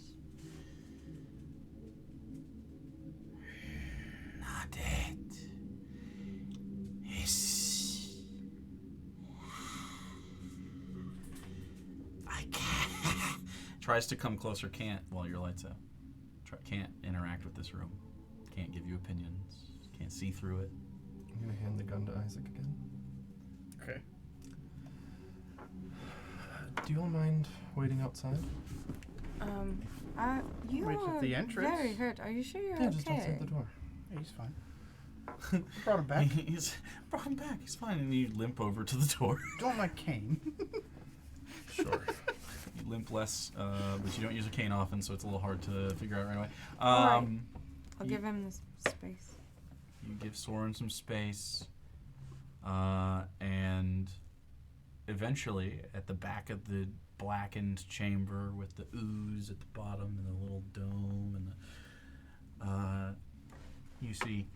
not it. It's... I can't. Tries to come closer, can't while your light's out. Can't interact with this room. Can't give you opinions. Can't see through it. I'm going to hand the gun to Isaac again. Okay. Do you all mind waiting outside? You Right at are the entrance. very hurt. Are you sure you're Yeah, okay? just outside the door. Yeah, he's fine. Brought him back. He's brought him back. He's fine. And you limp over to the door. Don't like cane. Sure. You limp less, but you don't use a cane often, so it's a little hard to figure out right away. Alright. I'll you- give him this space. You give Soren some space, and eventually, at the back of the blackened chamber with the ooze at the bottom and the little dome, and you see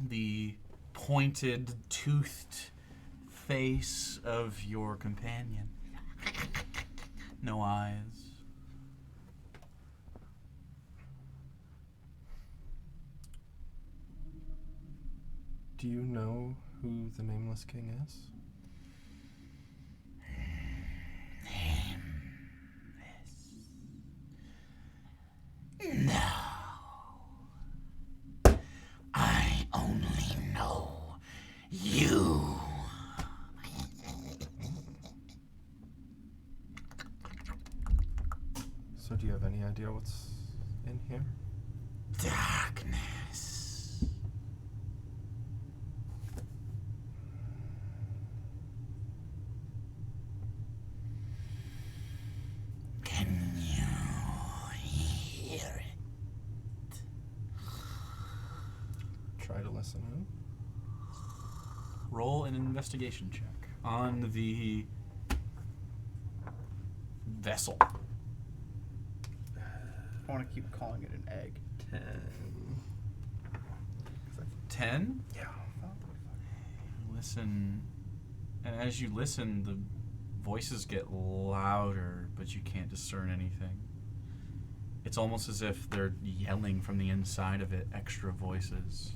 the pointed, toothed face of your companion. No eyes. Do you know who the Nameless King is? No. I only know you. So do you have any idea what's in here? Darkness. Can you hear it? Try to listen in. Roll an investigation check on the vessel. I want to keep calling it an egg. 10? Yeah. Listen, and as you listen, the voices get louder, but you can't discern anything. It's almost as if they're yelling from the inside of it, extra voices.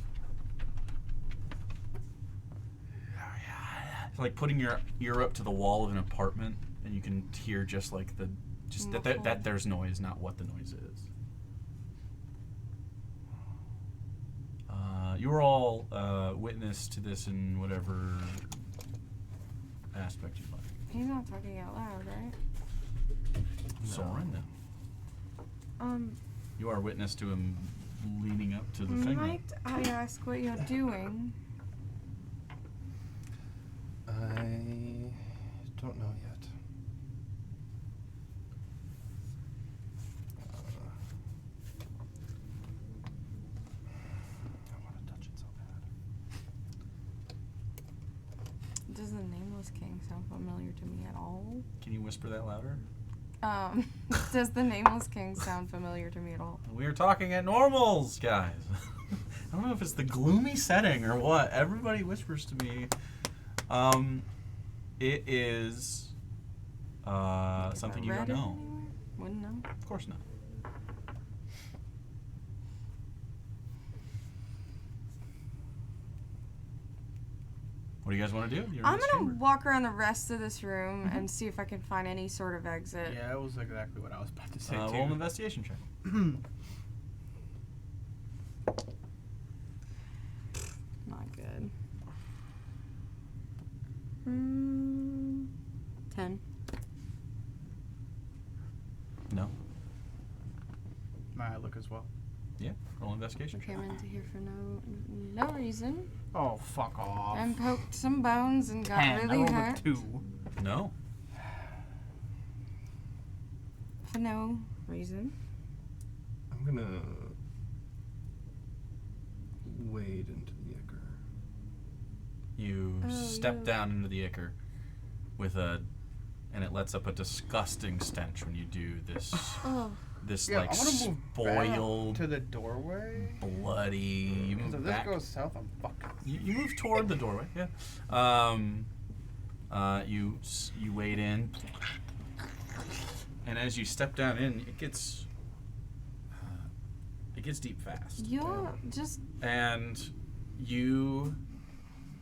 It's like putting your ear up to the wall of an apartment, and you can hear just like that there's noise, not what the noise is. You were all witness to this in whatever aspect you'd like. He's not talking out loud, right? Soren, no. You are witness to him leaning up to the thing. Might I ask what you're doing? I don't know yet. I want to touch it so bad. Does the Nameless King sound familiar to me at all? Can you whisper that louder? Does the Nameless King sound familiar to me at all? We are talking at normals, guys. I don't know if it's the gloomy setting or what. Everybody whispers to me. It is something you don't Read it know. anywhere? Wouldn't know. Of course not. What do you guys want to do? You're in I'm this gonna chamber. walk around the rest of this room and see if I can find any sort of exit. Yeah, that was exactly what I was about to say Roll an too. investigation check. Not good. 10. No. Might I look as well? Yeah. Roll an investigation check. Came into here for no reason. Oh, fuck off. And poked some bones and got 10. I really rolled hurt. a 2. No. For no reason. I'm gonna wade into the ichor. You step down into the ichor with and it lets up a disgusting stench when you do this. Oh. This Yeah, like I want to move spoiled, back to the doorway. bloody. You So move if this back. goes south, I'm fucked. You move toward the doorway. Yeah. You wade in, and as you step down in, it gets deep fast. You're just. And you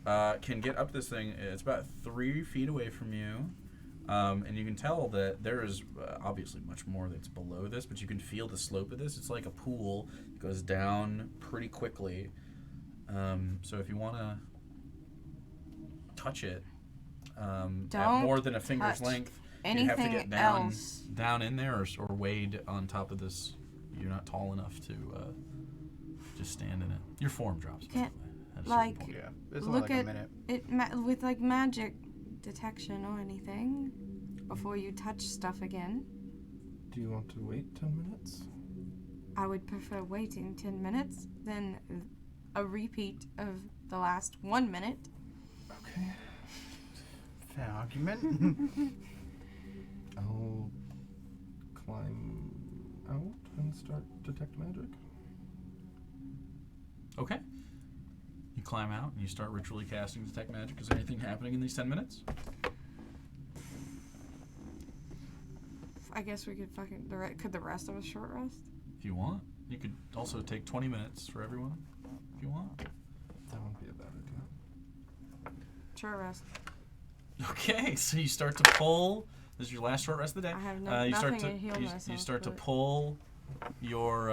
can get up this thing. It's about 3 feet away from you. And you can tell that there is obviously much more that's below this, but you can feel the slope of this. It's like a pool. It goes down pretty quickly. So if you want to touch it, at Don't more than a finger's touch length. You have to anything get down else. down in there or wade on top of this. You're not tall enough to just stand in it. Your form drops. by the Can't- way, at a certain like, point. Yeah, it's only Look like a at minute. it with like magic detection or anything before you touch stuff again. Do you want to wait 10 minutes? I would prefer waiting 10 minutes than a repeat of the last 1 minute. Okay. Fair argument. I'll climb out and start detect magic. Okay. You climb out and you start ritually casting detect magic. Is there anything happening in these 10 minutes? I guess we could could the rest of us short rest? If you want. You could also take 20 minutes for everyone if you want. That won't be a bad idea. Short rest. Okay, so you start to pull. This is your last short rest of the day. I have you start nothing to to heal you myself. start to but- pull your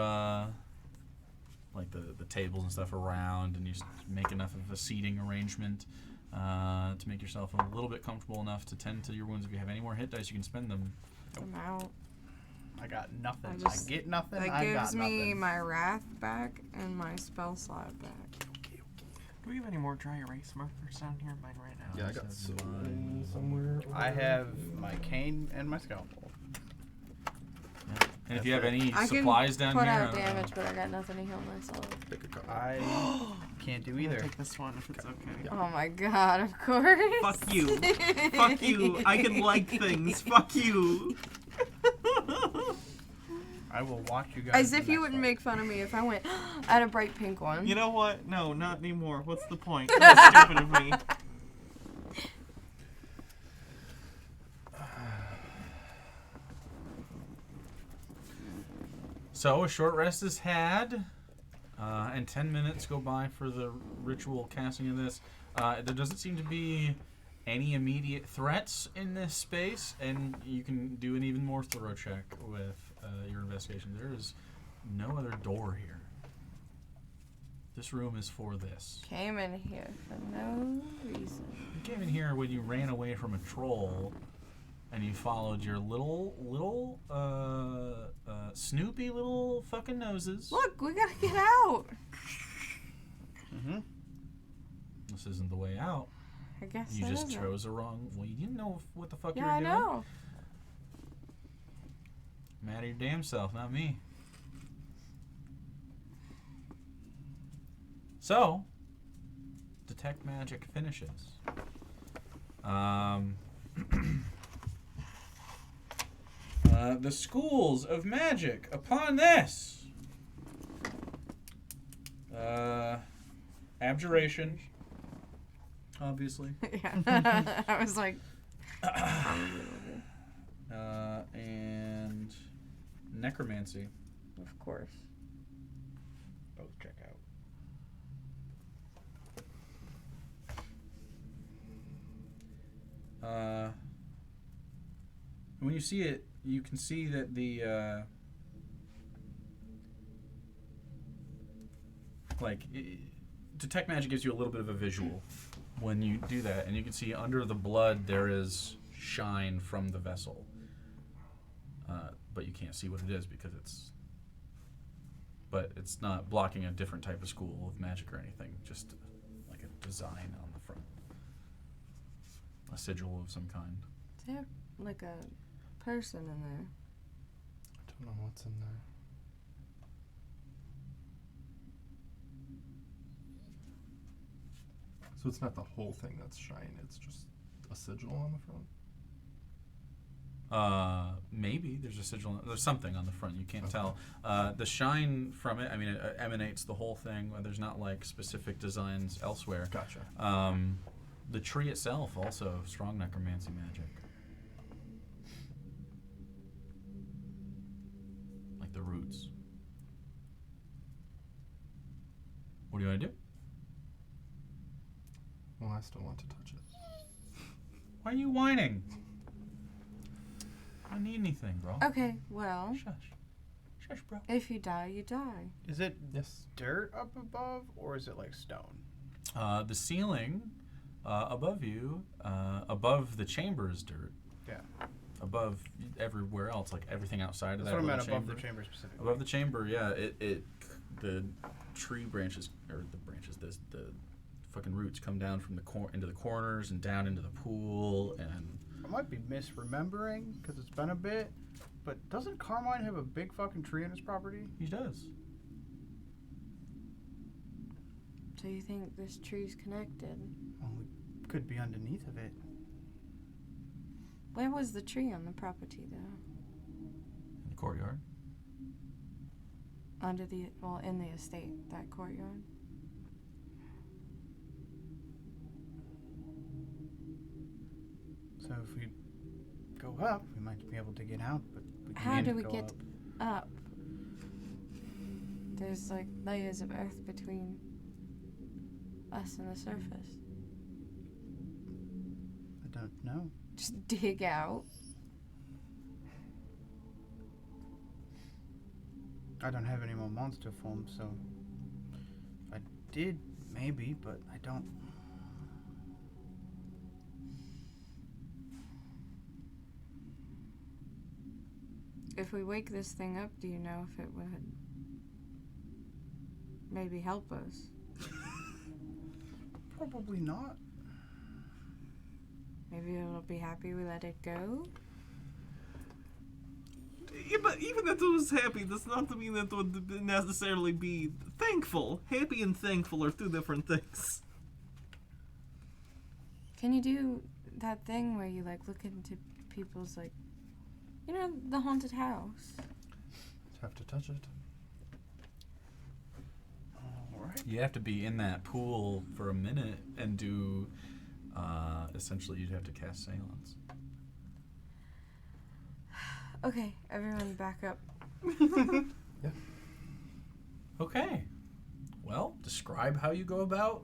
like the tables and stuff around, and you make enough of a seating arrangement to make yourself a little bit comfortable enough to tend to your wounds. If you have any more hit dice, you can spend them. I'm out. I got nothing. I just- I get nothing. That I gives got me nothing. my wrath back and my spell slot back. Do we have any more dry erase markers down here? Mine right now. Yeah, I got some somewhere. I have my cane and my scalpel. And if you have any I supplies can down put here, out I don't know. damage, but I got nothing to heal myself. Pick a card. I can't do I'm gonna either. take this one if it's okay. Oh my god, of course. Fuck you. Fuck you. I can like things. Fuck you. I will watch you guys. As the if you next wouldn't one. make fun of me if I went at a bright pink one. You know what? No, not anymore. What's the point? That's stupid of me. So a short rest is had, and 10 minutes go by for the ritual casting of this. There doesn't seem to be any immediate threats in this space, and you can do an even more thorough check with your investigation. There is no other door here. This room is for this. Came in here for no reason. You came in here when you ran away from a troll, and you followed your little snoopy little fucking noses. Look, we gotta get out. Mm-hmm. This isn't the way out. I guess You that just isn't. chose a wrong. Well, you didn't know what the fuck you Yeah, were I doing. know. Mad at your damn self, not me. So, detect magic finishes. The schools of magic upon this. Abjuration. Obviously. Yeah. I was like, And necromancy. of course. Both check out. When you see it, you can see that the detect magic gives you a little bit of a visual when you do that, and you can see under the blood there is shine from the vessel, but you can't see what it is because it's not blocking a different type of school of magic or anything, just like a design on the front, a sigil of some kind. Is there like a person in there? I don't know what's in there. So it's not the whole thing that's shine, it's just a sigil on the front? Maybe there's a sigil. There's something on the front. You can't Okay. tell. The shine from it, I mean, it emanates the whole thing. There's not like specific designs elsewhere. Gotcha. The tree itself also strong necromancy magic. Like the roots. What do you want to do? Well, I still want to touch it. Why are you whining? I don't need anything, bro. Okay, well, Shush. Shush, bro. if you die, you die. Is it Yes. dirt up above, or is it like stone? The ceiling above you, above the chamber is dirt. Yeah. Above everywhere else, like everything outside of That's that what I meant little above chamber. the chamber specifically. Above the chamber, yeah. The tree branches, or the fucking roots come down from into the corners and down into the pool, and I might be misremembering because it's been a bit, but doesn't Carmine have a big fucking tree on his property? he does. So you think this tree's connected? Well, we could be underneath of it. Where was the tree on the property, though? In the courtyard. In the estate, that courtyard. So if we go up, we might be able to get out, but we How can't do we go get up. up? There's like layers of earth between us and the surface. I don't know. Just dig out. I don't have any more monster form, so if I did, maybe, but I don't. If we wake this thing up, do you know if it would maybe help us? Probably not. Maybe it'll be happy we let it go? Yeah, but even if it was happy, that's not to mean that it would necessarily be thankful. Happy and thankful are two different things. Can you do that thing where you like look into people's like, you know, the haunted house? Have to touch it. Alright. You have to be in that pool for a minute and do. Essentially, you'd have to cast Seance. Okay, everyone back up. Yeah. Okay. Well, describe how you go about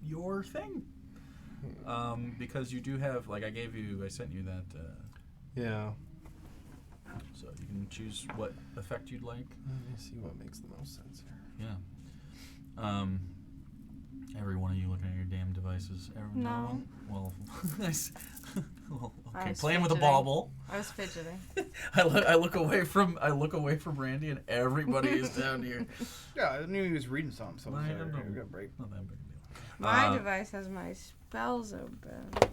your thing. Because you do have, like, I sent you that. Yeah. So you can choose what effect you'd like. Let me see what makes the most sense here. Yeah. Every one of you looking at your damn devices. No. Well, nice. Well, I okay. was Playing with a fidgeting. bauble. I was fidgeting. I look away from Randy, and everybody is down here. Yeah, I knew he was reading something, so Well, I I was like, don't "Okay, we know. got a break." Not that big a deal. My device has my spells open.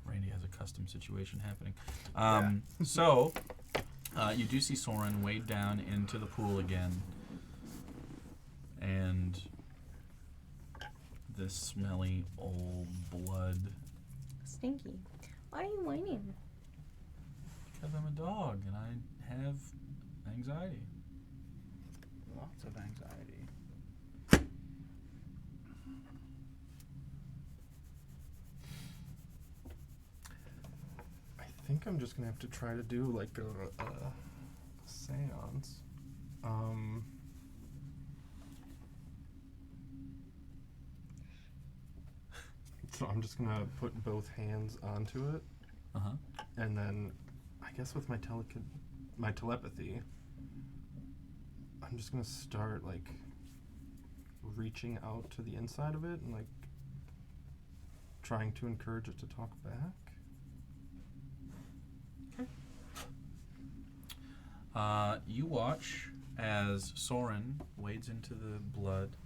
Randy has a custom situation happening. So, you do see Soren wade down into the pool again. And this smelly old blood. Stinky. Why are you whining? Because I'm a dog and I have anxiety. Lots of anxiety. I think I'm just gonna have to try to do like a seance. So I'm just gonna put both hands onto it, and then I guess with my telepathy, I'm just gonna start like reaching out to the inside of it and like trying to encourage it to talk back. You watch as Soren wades into the blood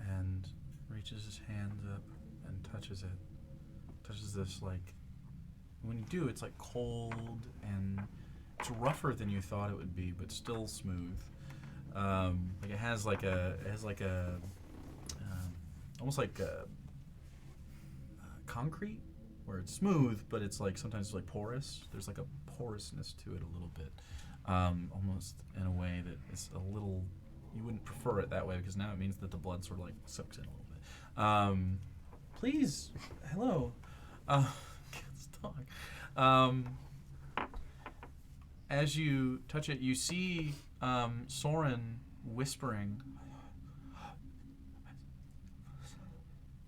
and reaches his hands up and touches it. Touches this, like, when you do, it's like cold and it's rougher than you thought it would be, but still smooth. Like it has like a almost like a concrete, where it's smooth, but it's like sometimes it's like porous. There's like a porousness to it a little bit, almost in a way that is a little. You wouldn't prefer it that way because now it means that the blood sort of like soaks in a little bit. Please, hello. Let's talk. As you touch it, you see Soren whispering,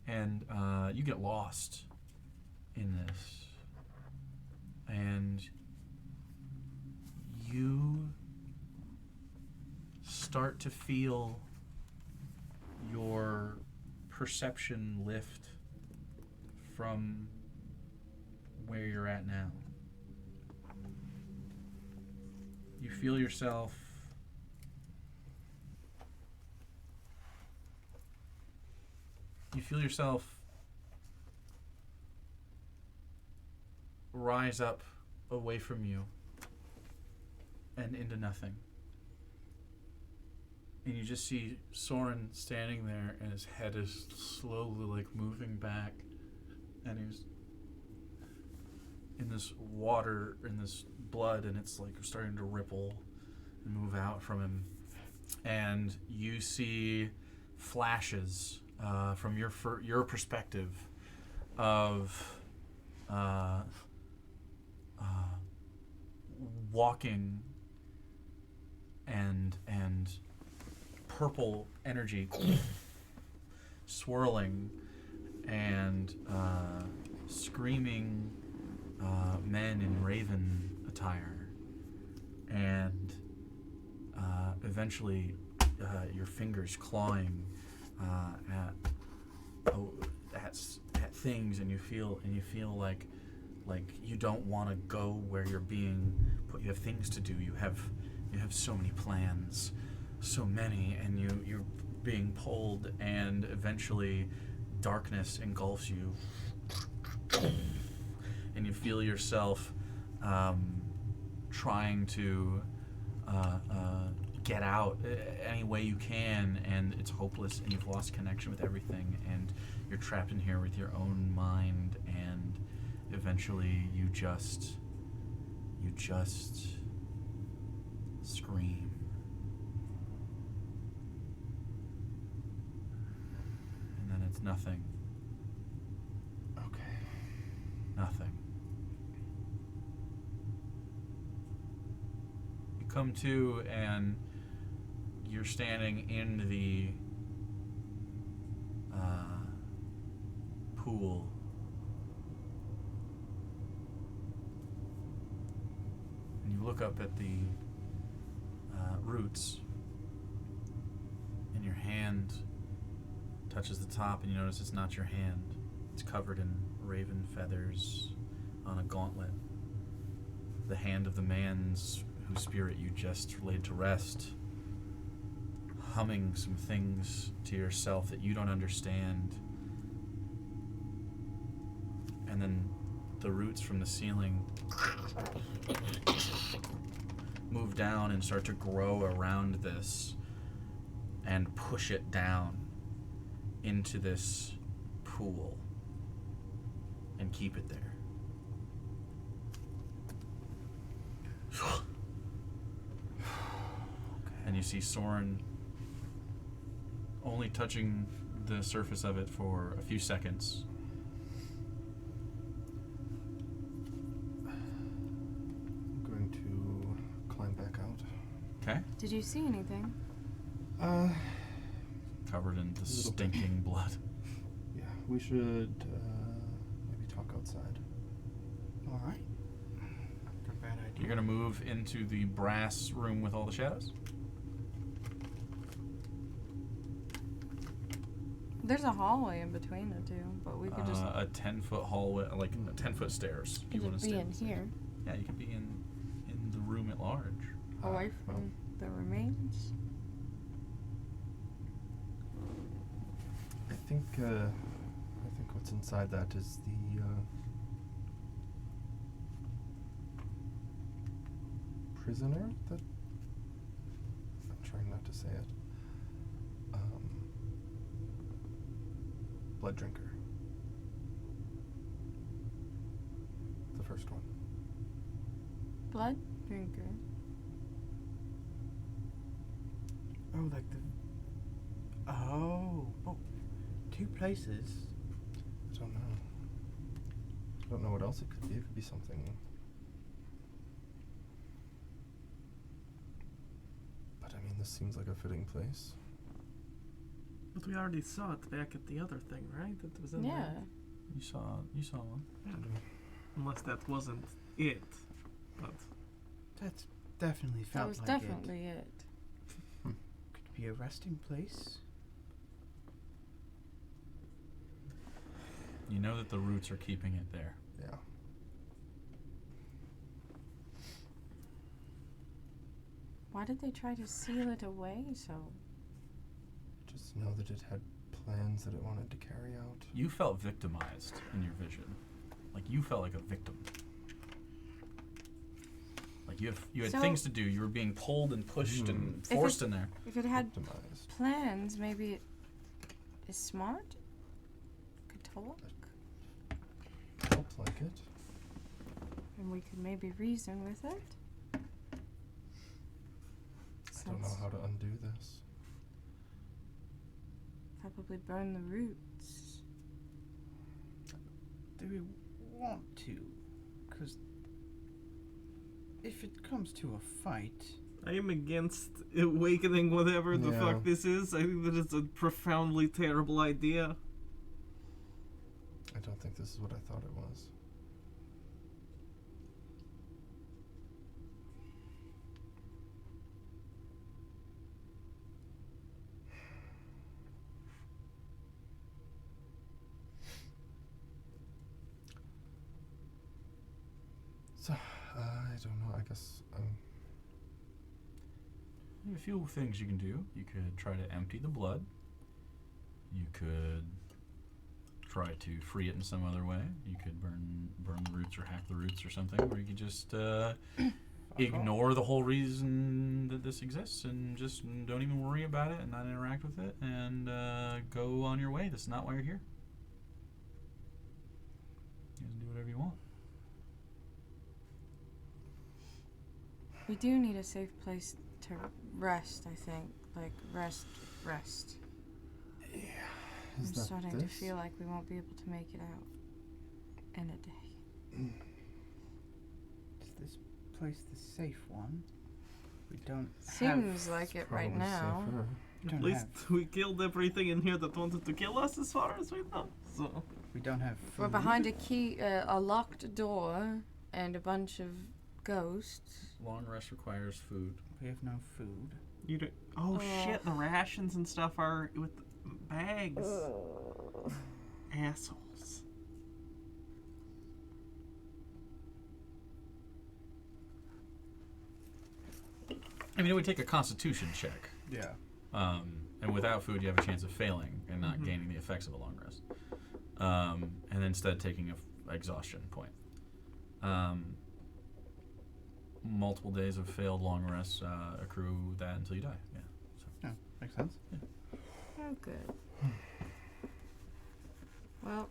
and you get lost in this, and you start to feel your perception lift from where you're at now. You feel yourself rise up away from you and into nothing. And you just see Soren standing there, and his head is slowly like moving back, and he's in this water, in this blood, and it's like starting to ripple and move out from him. And you see flashes from your perspective of walking and purple energy swirling and screaming men in Raven attire, and eventually your fingers clawing at things, and you feel like you don't want to go where you're being put. You have things to do. You have so many plans, so many, and you're being pulled, and eventually darkness engulfs you, and you feel yourself trying to get out any way you can, and it's hopeless, and you've lost connection with everything, and you're trapped in here with your own mind, and eventually you just scream. And then it's nothing. Okay. Nothing. You come to, and you're standing in the pool. And you look up at the roots, and your hand touches the top, and you notice it's not your hand. It's covered in raven feathers on a gauntlet. The hand of the man's whose spirit you just laid to rest, humming some things to yourself that you don't understand. And then the roots from the ceiling move down and start to grow around this and push it down into this pool and keep it there. And you see Soren only touching the surface of it for a few seconds. I'm going to climb back out. Okay. Did you see anything? Covered in the stinking blood. Yeah, we should maybe talk outside. All right. Not a bad idea. You're gonna move into the brass room with all the shadows? There's a hallway in between the two, but we could just A 10-foot hallway, like 10-foot stairs. If you want to be stay. in here, Yeah, you could be in the room at large. away from the remains. I think what's inside that is the prisoner that I'm trying not to say it. Blood drinker. The first one. Blood drinker. Oh, like the. Oh. Two places. I don't know. I don't know what else it could be. It could be something. But I mean, this seems like a fitting place. But we already saw it back at the other thing, right? That was in Yeah. there. You saw one. Yeah. Unless that wasn't it. But That's definitely That felt was like definitely it. Be a resting place. You know that the roots are keeping it there. Yeah. Why did they try to seal it away so? Just know that it had plans that it wanted to carry out. You felt victimized in your vision. Like you felt like a victim. Like you had So- things to do. You were being pulled and pushed and If forced it- in there. If it had Victimized. plans, maybe it is smart? Could talk? Felt like it. And we could maybe reason with it? I don't know how to undo this. Probably burn the roots. Do we want to? Because if it comes to a fight, I am against awakening whatever the Yeah. fuck this is. I think that it's a profoundly terrible idea. I don't think this is what I thought it was. So, I don't know. I guess A few things you can do. You could try to empty the blood. You could try to free it in some other way. You could burn the roots or hack the roots or something, or you could just ignore the whole reason that this exists and just don't even worry about it and not interact with it and go on your way. This is not why you're here. You guys do whatever you want. We do need a safe place to rest, I think. Like, rest. is I'm that starting this? to feel like we won't be able to make it out in a day. is this place the safe one? We don't Seems like it right Probably now. safer. don't At least have we killed everything in here that wanted to kill us, as far as we know. So we don't have food. We're behind a locked door and a bunch of ghosts. Long rest requires food. We have no food. you don't. Oh Oh. shit! The rations and stuff are with bags. Assholes. I mean, it would take a constitution check. Yeah. And without food, you have a chance of failing and not gaining the effects of a long rest. And instead taking a exhaustion point. Multiple days of failed long rests accrue that until you die. Yeah. So. Yeah, makes sense. Oh, good. Well,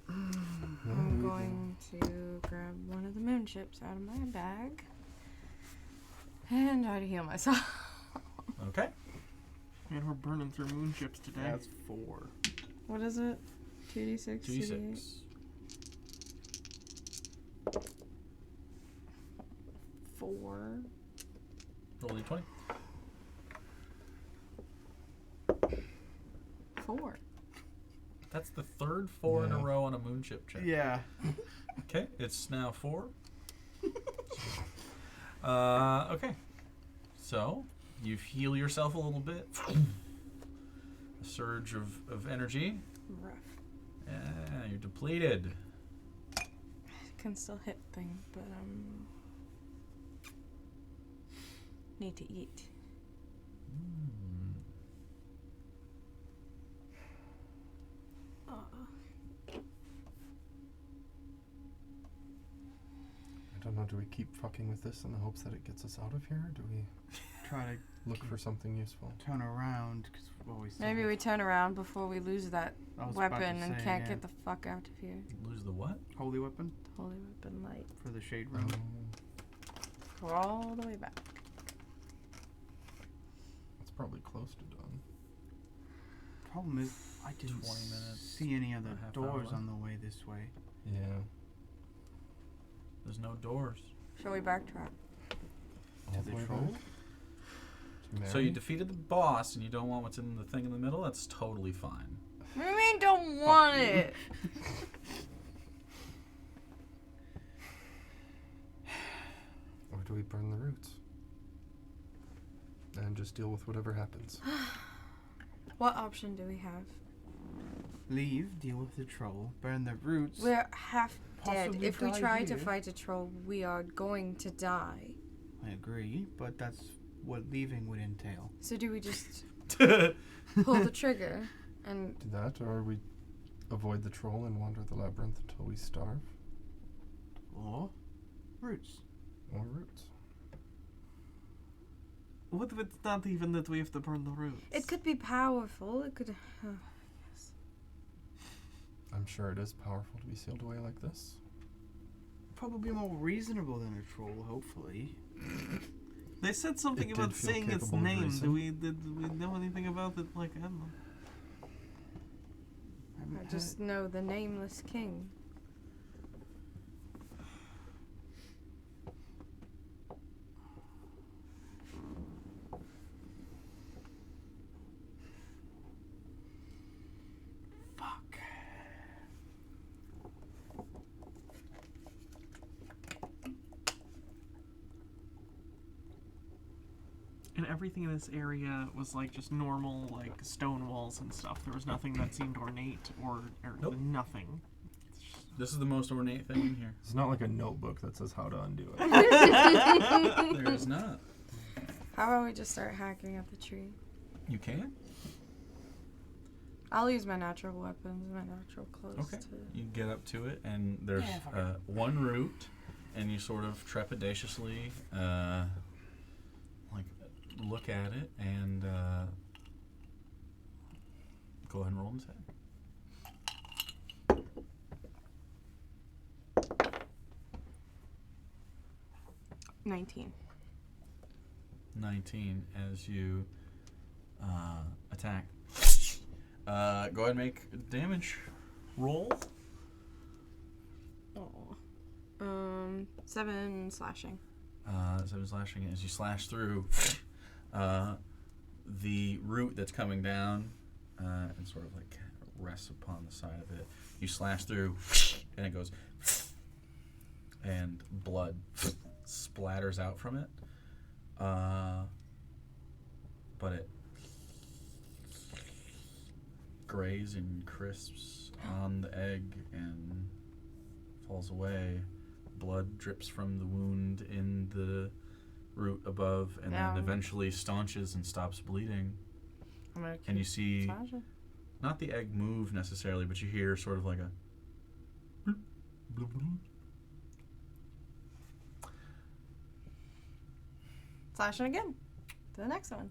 I'm going to grab one of the moon chips out of my bag and try to heal myself. Okay. Man, we're burning through moon chips today. That's 4. What is it? 2d6, 2d8? 2d6. 4. Roll d20. 4. That's the third 4 in a Yeah. row on a moon chip check. Yeah. Okay, it's now 4. Okay. So, you heal yourself a little bit. A surge of energy. Rough. Yeah, you're depleted. Can still hit things, but need to eat. I don't know. Do we keep fucking with this in the hopes that it gets us out of here? Or do we Try to look for something useful? turn around because we always. Maybe we turn around before we lose that I was about to weapon and say, can't yeah. get the fuck out of here. Lose the what? Holy weapon Holy weapon light. for the shade room. We're all the way back. It's probably close to done. Problem is, I didn't 20 minutes, see any other a half hour doors left. on the way this way. Yeah. There's no doors. Shall we backtrack? All the the way troll? back to So you Mary? defeated the boss and you don't want what's in the thing in the middle? That's totally fine. What do you mean don't want it? Or do we burn the roots? and just deal with whatever happens. What option do we have? Leave, deal with the troll, burn the roots. We're half dead. Possibly If we die try to here. fight a troll, we are going to die. I agree, but that's what leaving would entail. So do we just pull the trigger and Do that, or we avoid the troll and wander the labyrinth until we starve? Or roots. Or roots. What if it's not even that we have to burn the roots? it could be powerful. It could. I'm sure it is powerful to be sealed away like this. Probably more reasonable than a troll, hopefully. They said something It about did feel saying its capable of name. reason. Did we know anything about it? Like, I don't know. I just know the nameless king. Fuck. And everything in this area was like just normal, like stone walls and stuff. There was nothing that seemed ornate or Nope. nothing. This is the most ornate thing in here. It's not like a notebook that says how to undo it. There is not. How about we just start hacking at the tree? You can? I'll use my natural weapons, my natural clothes. Okay. To... You get up to it, and there's one root, and you sort of trepidatiously like look at it and go ahead and roll instead. 19. 19 as you attack. Go ahead and make a damage roll. Oh. 7 slashing. 7 slashing as you slash through the root that's coming down and sort of like rests upon the side of it. You slash through and it goes and blood splatters out from it. But it grays and crisps on the egg and falls away. Blood drips from the wound in the root above and then eventually staunches and stops bleeding. I'm gonna And you see slashing. not the egg move necessarily, but you hear sort of like a bloop, bloop, bloop. Slashing again. To the next one.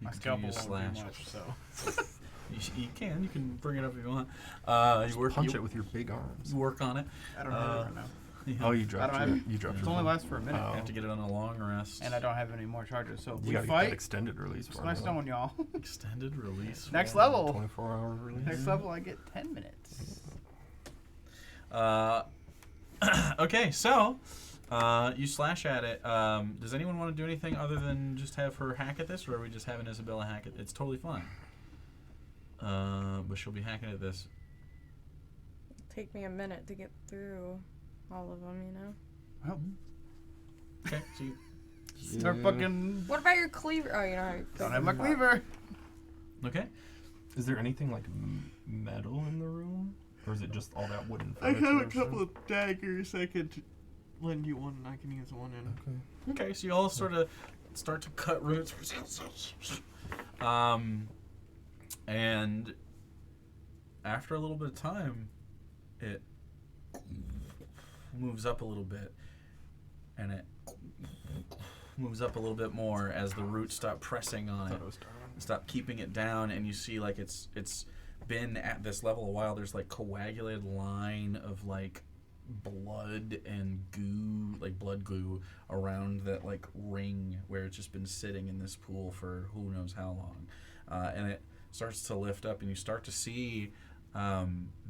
You My continue scalpel to won't slash. do much, so. You can bring it up if you want. Just punch it with your big arms. Work on it. I don't have it right now. Oh, you dropped I your, don't you dropped It your only phone. lasts for a minute. You have to get it on a long rest. And I don't have any more charges, so if You we gotta get fight, that extended release it's for nice me, knowing y'all. Extended release. Next for- level. 24-hour release. Next level, I get 10 minutes. Okay, so you slash at it. Does anyone want to do anything other than just have her hack at this, or are we just having Isabella hack it? It's totally fine. But she'll be hacking at this. Take me a minute to get through all of them, you know? Well, Okay, so you, start fucking. What about your cleaver? Oh, you know how you Don't have my cleaver. okay. Is there anything like metal in the room? Or is it just all that wooden I furniture? have a and couple stuff? of daggers. I could lend you one, and I can use one. And Okay. Okay, so you all sort of start to cut roots. And after a little bit of time, it moves up a little bit, and it moves up a little bit more as the roots stop pressing on it, stop keeping it down, and you see like it's been at this level a while. There's like coagulated line of like blood and goo, like blood glue around that like ring where it's just been sitting in this pool for who knows how long, and it starts to lift up, and you start to see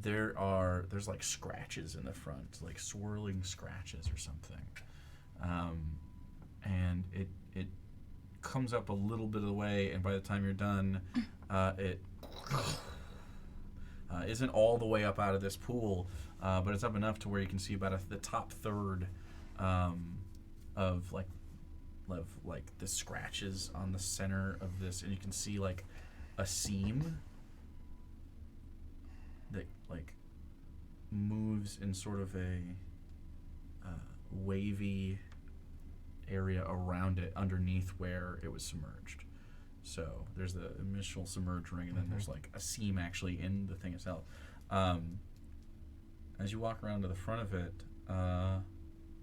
there's like scratches in the front, like swirling scratches or something, and it comes up a little bit of the way, and by the time you're done, it isn't all the way up out of this pool, but it's up enough to where you can see about the top third of like of like the scratches on the center of this, and you can see like a seam that like moves in sort of a wavy area around it underneath where it was submerged. So there's the initial submerged ring, and then there's like a seam actually in the thing itself. As you walk around to the front of it,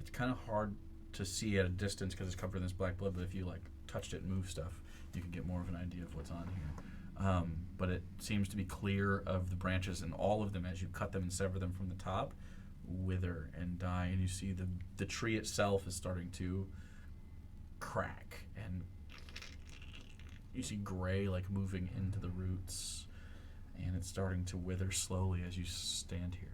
it's kind of hard to see at a distance because it's covered in this black blood, but if you like touched it and moved stuff, you can get more of an idea of what's on here. But it seems to be clear of the branches, and all of them, as you cut them and sever them from the top, wither and die, and you see the tree itself is starting to crack, and you see gray like moving into the roots, and it's starting to wither slowly as you stand here.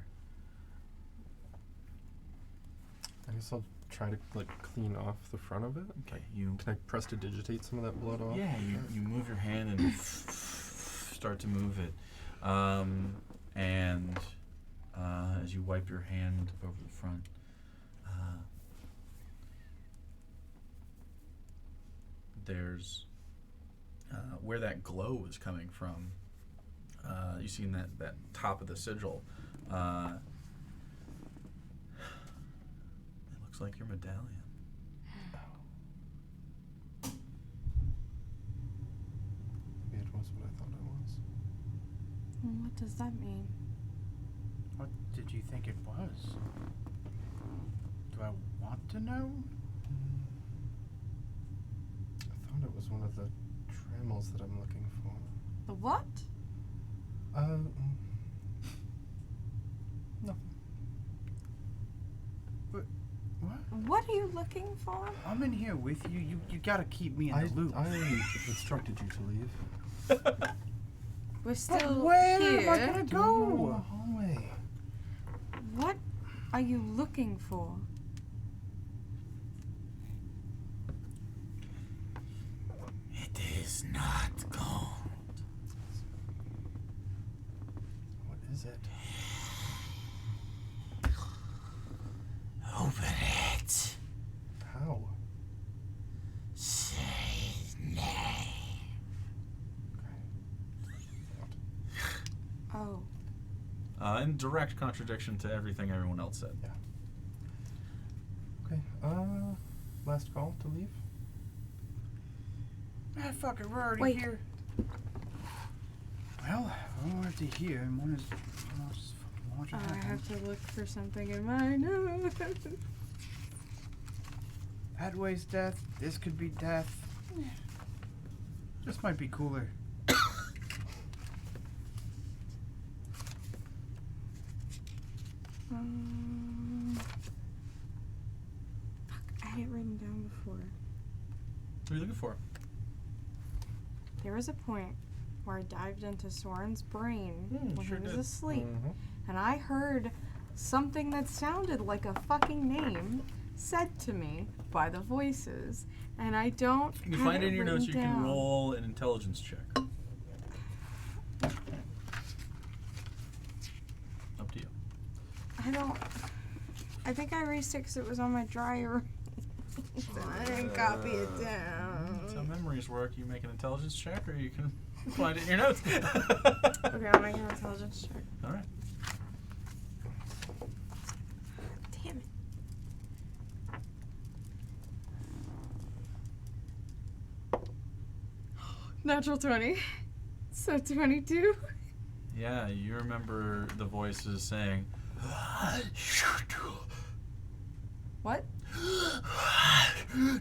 I guess I'll try to like clean off the front of it. Okay, Can I prestidigitate some of that blood off? Yeah, you move your hand and start to move it, and as you wipe your hand over the front, there's where that glow is coming from. You see in that top of the sigil. It looks like your medallion. Maybe it was what I thought it was. What does that mean? What did you think it was? Do I want to know? I thought it was one of the trammels that I'm looking for. The what? Nothing. What? What are you looking for? I'm in here with you. You gotta keep me in the loop. I instructed you to leave. We're still where here. am I gonna In the go? hallway. What are you looking for? It is not gold. What is it? Open it. How? Say his name. Oh. In direct contradiction to everything everyone else said. Yeah. Okay. Last call to leave. Man, fuck it, we're already Wait. here. Well, one wanted to hear, and one is just fucking watching I happen. have to look for something in my nose. That way's death. This could be death. This might be cooler. Fuck, I had it written down before. What are you looking for? There was a point where I dived into Soren's brain when sure he was did. asleep, Mm-hmm. and I heard something that sounded like a fucking name said to me by the voices, and I don't. You can have find it in your notes. You written can down. roll an intelligence check. Up to you. I don't. I think I erased it because it was on my dryer. So I didn't copy it That's how down. memories work. You make an intelligence check, or you can find it in your notes. Okay, I'll make an intelligence check. All right. Damn it. Natural 20. So 22. Yeah, you remember the voices saying, What?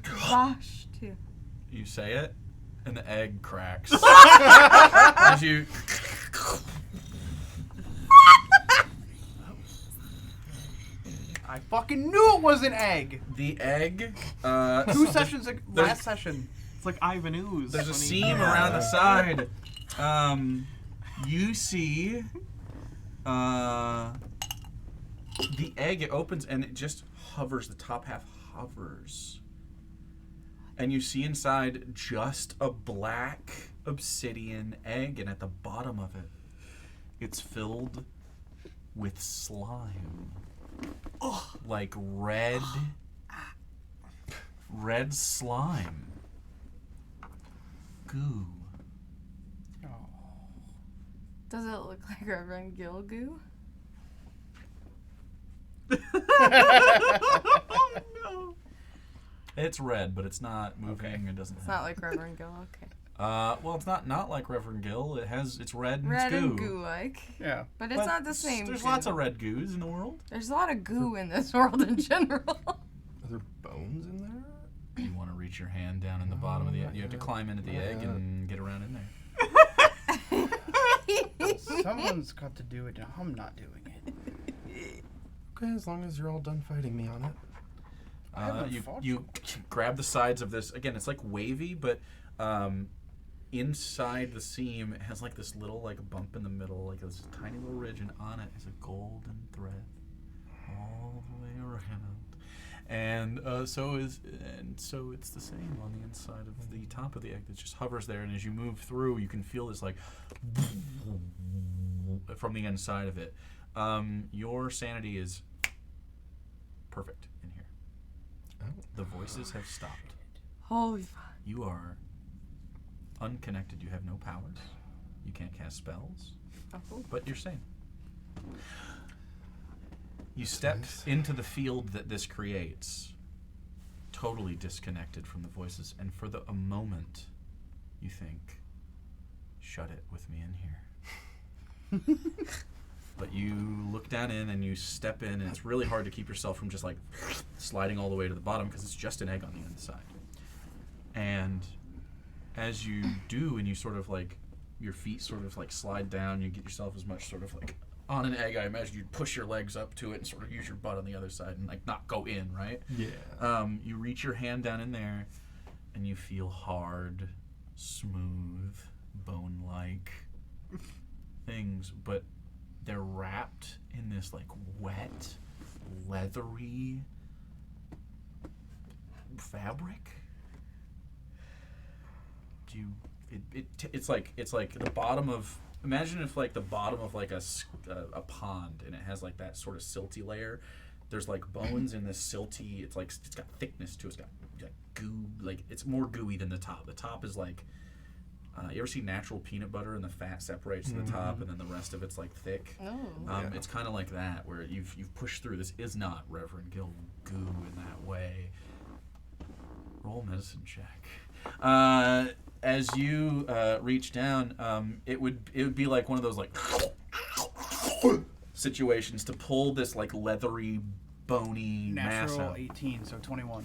Gosh, too. you say it, and the egg cracks. As you. I fucking knew it was an egg. The egg. 2 sessions ago, there's- last session. It's like Ivan Ooze. There's a when he- seam around the side. You see the egg, it opens and it just hovers, the top half hovers. And you see inside just a black obsidian egg, and at the bottom of it, it's filled with slime. Like red, red slime. Goo. Does it look like Reverend Gilgoo? No. It's red, but it's not moving. Okay. It doesn't. It's not like Reverend Gil. Okay. Well, it's not like Reverend Gill. It's red and Red it's goo. and goo-like. Yeah. But it's not the same. There's goo. lots of red goos in the world. There's a lot of goo in this world in general. Are there bones in there? You want to reach your hand down in the bottom of the egg. You have to climb into the egg and get around in there. Someone's got to do it, and I'm not doing it. Okay, as long as you're all done fighting me on it. You grab the sides of this. Again, it's like wavy, but inside the seam it has like this little like bump in the middle, like this tiny little ridge, and on it is a golden thread all the way around. And so it's the same on the inside of the top of the egg that just hovers there. And as you move through, you can feel this like from the inside of it. Your sanity is perfect in here. The voices have stopped. Holy fuck. You are unconnected. You have no powers. You can't cast spells. Oh. But you're sane. You step into the field that this creates, totally disconnected from the voices, and for a moment, you think, shut it with me in here. But you look down in and you step in, and it's really hard to keep yourself from just like sliding all the way to the bottom because it's just an egg on the inside. And as you do, and you sort of like, your feet sort of like slide down, you get yourself as much sort of like on an egg. I imagine you'd push your legs up to it and sort of use your butt on the other side and like not go in, right? Yeah. You reach your hand down in there and you feel hard, smooth, bone-like things, but they're wrapped in this like wet, leathery fabric. It's like the bottom of, imagine if like the bottom of like a pond, and it has like that sort of silty layer. There's like bones in this silty. It's like it's got thickness to it. It's got like goo. Like it's more gooey than the top. The top is like, you ever see natural peanut butter and the fat separates to the top, and then the rest of it's like thick. Oh. It's kind of like that, where you've pushed through. This is not Reverend Gill goo in that way. Roll medicine check. As you reach down, it would be like one of those like situations to pull this like leathery, bony mass Natural out. 18, so 21.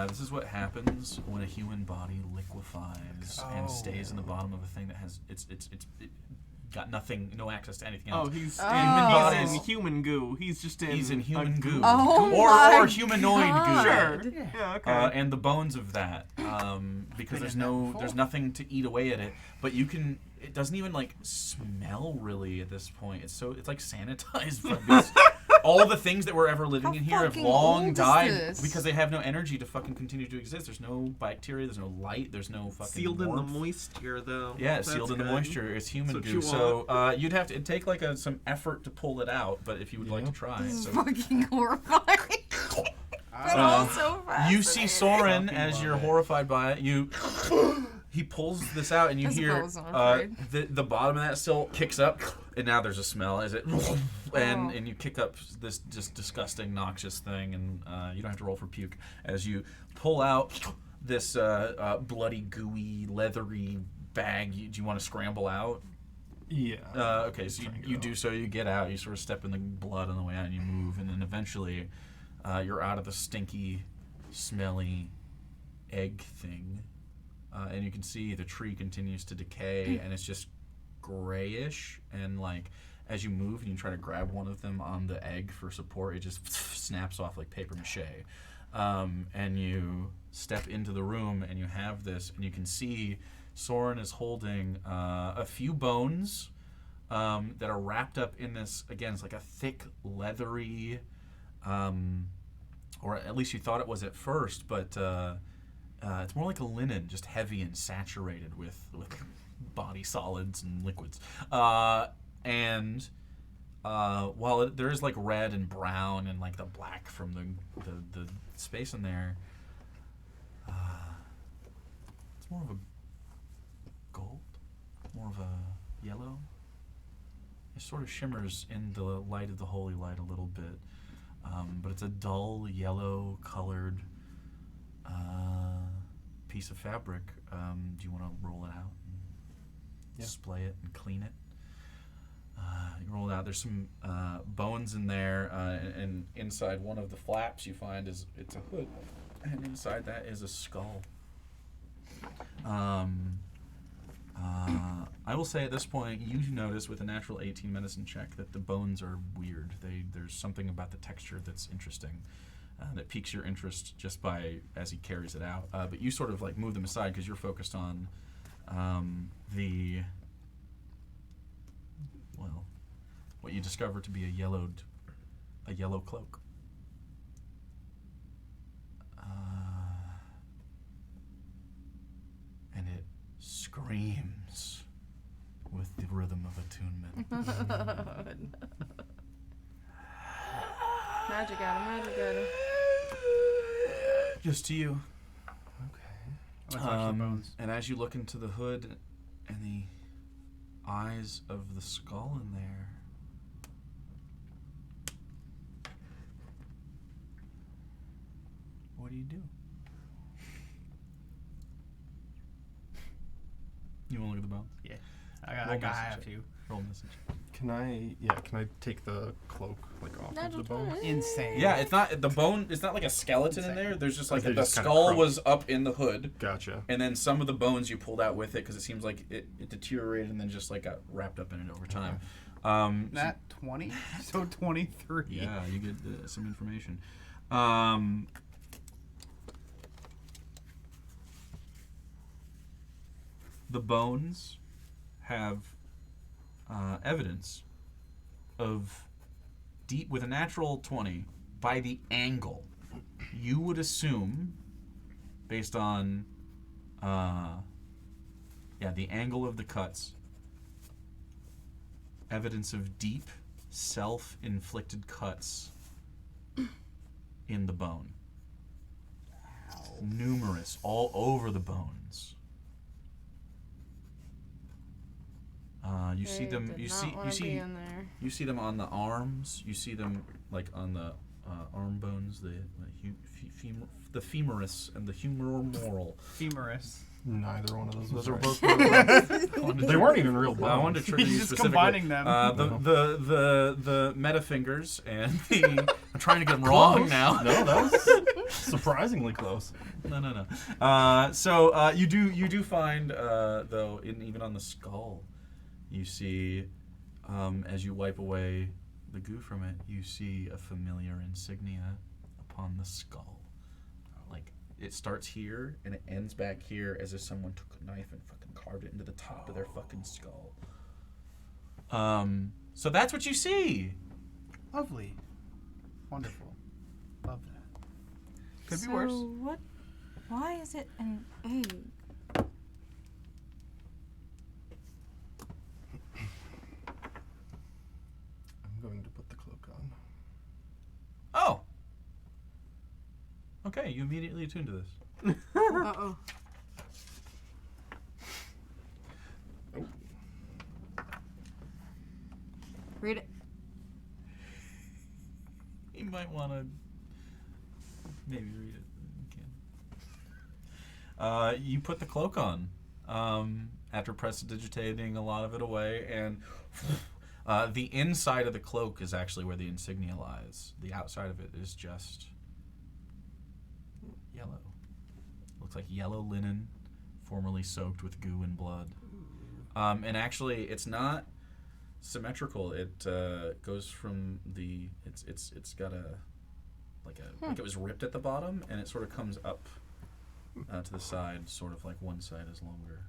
This is what happens when a human body liquefies and stays in the bottom of a thing that has it's got nothing, no access to anything else. He's bodies. in human goo. He's in human goo. Oh or my humanoid God. goo. Sure. Yeah. Okay. And the bones of that, because Been in that before. there's nothing to eat away at it. But it doesn't even like smell really at this point. It's like sanitized. Because all the things that were ever living How in here have fucking long old is died this? because they have no energy to fucking continue to exist. There's no bacteria. There's no light. There's no fucking Sealed in the warmth. moisture, though. Yeah, That's sealed in the good. moisture. It's human That's what goo. you So you'd have to take like some effort to pull it out. But if you would like to try, This is so. fucking horrifying. But also You see fascinating. Soren Fucking as love you're it. horrified by it. He pulls this out, and you I hear suppose I'm afraid. the bottom of that still kicks up, and now there's a smell. Is it? And Oh. and you kick up this just disgusting, noxious thing, and you don't have to roll for puke as you pull out this bloody, gooey, leathery bag. Do you want to scramble out? Yeah. Okay, so you do so. You get out. You sort of step in the blood on the way out, and you move, and then eventually, you're out of the stinky, smelly egg thing, and you can see the tree continues to decay, and it's just grayish. And like as you move and you try to grab one of them on the egg for support, it just snaps off like paper mache. And you step into the room, and you have this, and you can see Soren is holding a few bones that are wrapped up in this. Again, it's like a thick, leathery, or at least you thought it was at first, but it's more like a linen, just heavy and saturated with body solids and liquids. And while there is like red and brown and like the black from the space in there, It's more of a gold, more of a yellow. It sort of shimmers in the light of the holy light a little bit, but it's a dull yellow colored piece of fabric. Do you want to roll it out and display it and clean it? You roll it out. There's some bones in there, and inside one of the flaps you find it's a hood, and inside that is a skull. I will say at this point, you notice with a natural 18 medicine check that the bones are weird. There's something about the texture that's interesting, that piques your interest just by as he carries it out. But you sort of like move them aside because you're focused on what you discover to be a yellow cloak. And it screams with the rhythm of attunement. Magic at him. Just to you. Let's watch the bones. And as you look into the hood and the eyes of the skull in there, what do you do? You want to look at the bones? Yeah. Roll I message have check. to. Roll message. Can I take the cloak off Natural of the bones? 20. Insane. Yeah, it's not the bone. It's not like a skeleton in there. There's just like They the just kinda skull crumb. was up in the hood, Gotcha. and then some of the bones you pulled out with it because it seems like it deteriorated and then just like got wrapped up in it over time. That 20? So 23. Yeah, you get some information. The bones have evidence of deep with a natural 20 by the angle. You would assume, based on the angle of the cuts, evidence of deep self-inflicted cuts in the bone. Numerous, all over the bones. You see them. You see them on the arms. You see them like on the arm bones, the femoris and the humeral. Femoris. Neither one of those. Those are Right. both. They weren't even real bones. I wanted to trigger you He's just specifically. combining them. The meta fingers and the. I'm trying to get them wrong Close. now. No, that was surprisingly close. No. So you do find though even on the skull, you see as you wipe away the goo from it, you see a familiar insignia upon the skull. Like it starts here and it ends back here as if someone took a knife and fucking carved it into the top of their fucking skull. So that's what you see. Lovely. Wonderful. Love that. Could be So worse. what? Why is it an egg? I'm going to put the cloak on. Oh. Okay, you immediately attune to this. Uh-oh. Read it. You might want to maybe read it. You can. You put the cloak on after prestidigitating a lot of it away, and the inside of the cloak is actually where the insignia lies. The outside of it is just yellow. Looks like yellow linen, formerly soaked with goo and blood. And actually, it's not symmetrical. It goes from the it's got a like it was ripped at the bottom, and it sort of comes up to the side, sort of like one side is longer.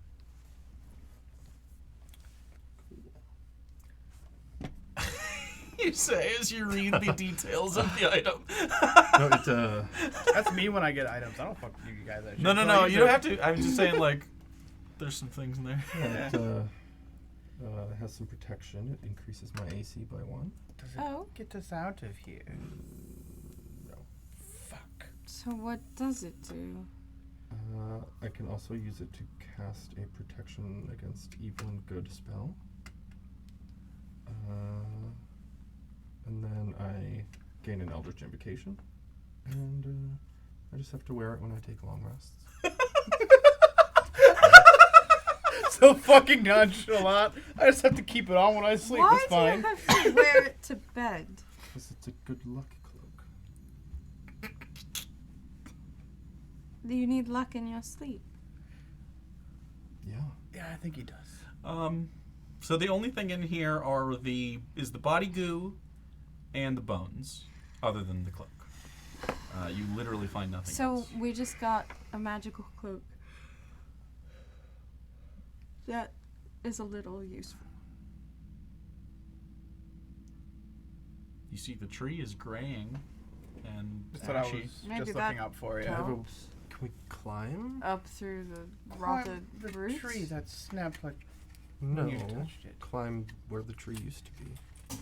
You say as you read the details of the item. No, That's me when I get items. I don't fuck with you guys. I No. should. You don't have to. I'm just saying, like, there's some things in there. it has some protection. It increases my AC by 1. Does it get us out of here? No. Fuck. So what does it do? I can also use it to cast a protection against evil and good spell. And then I gain an Eldritch Invocation. And I just have to wear it when I take long rests. So fucking nonchalant. I just have to keep it on when I sleep. Why It's fine. do you have to wear it to bed? Because it's a good luck cloak. Do you need luck in your sleep? Yeah. Yeah, I think he does. So the only thing in here is the body goo and the bones, other than the cloak. You literally find nothing else. So we just got a magical cloak. That is a little useful. You see the tree is graying, and That's what I was ashy. Maybe just that looking up for. Yeah. helps. Can we climb? Up through the Climb rotted the roots? tree that snapped like No. when you touched it. Climb where the tree used to be.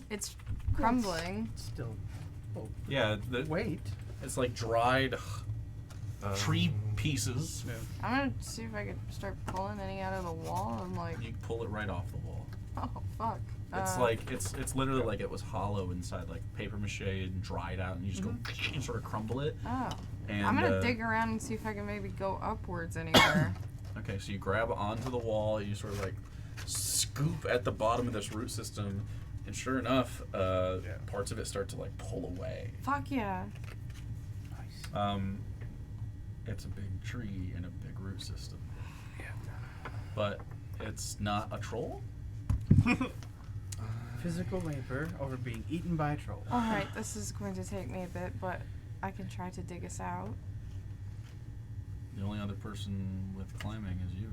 It's crumbling. It's still. Oh, Yeah, wait. it's like dried tree pieces. Yeah. I'm gonna see if I can start pulling any out of the wall and like. You pull it right off the wall. Oh fuck. It's like it's literally like it was hollow inside, like paper mache and dried out, and you just go and sort of crumble it. Oh. And I'm gonna dig around and see if I can maybe go upwards anywhere. Okay, so you grab onto the wall, you sort of like scoop at the bottom of this root system, and sure enough, parts of it start to like pull away. Fuck yeah. Nice. It's a big tree and a big root system. Yeah. But it's not a troll. Physical labor over being eaten by a troll. Alright, this is going to take me a bit, but I can try to dig us out. The only other person with climbing is you.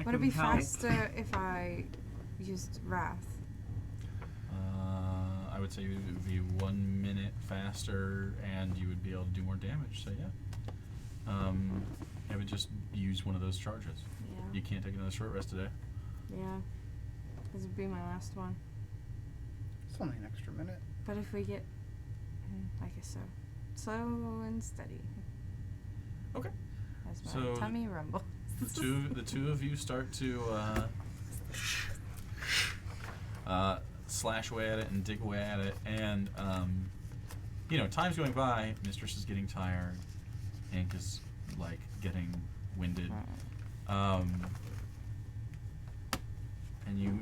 Would it be faster if I used Wrath? I would say it would be 1 minute faster, and you would be able to do more damage. So yeah. I would just use one of those charges. Yeah. You can't take another short rest today. Yeah. This would be my last one. It's only an extra minute. But if we get... I guess so. Slow and steady. Okay. As my So tummy rumbles. The two of you start to slash away at it and dig away at it, and time's going by. Mistress is getting tired. Hank is like getting winded, and you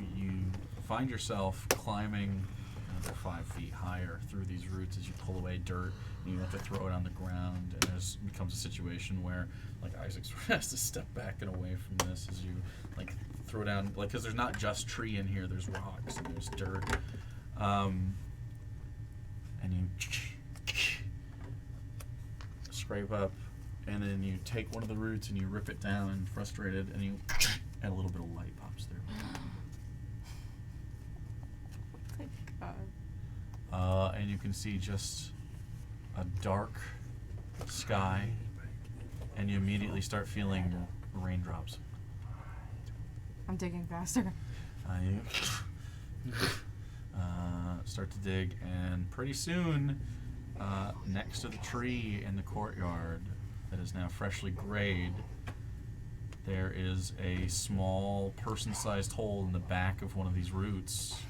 find yourself climbing another 5 feet higher through these roots as you pull away dirt, and you have to throw it on the ground, and there's becomes a situation where like Isaac sort of has to step back and away from this as you like throw down, like, because there's not just tree in here, there's rocks and there's dirt, and you scrape up, and then you take one of the roots and you rip it down, frustrated, and you and a little bit of light pops through. Thank God. And you can see just a dark sky, and you immediately start feeling raindrops. I'm digging faster. You start to dig, and pretty soon, next to the tree in the courtyard that is now freshly grayed, there is a small person-sized hole in the back of one of these roots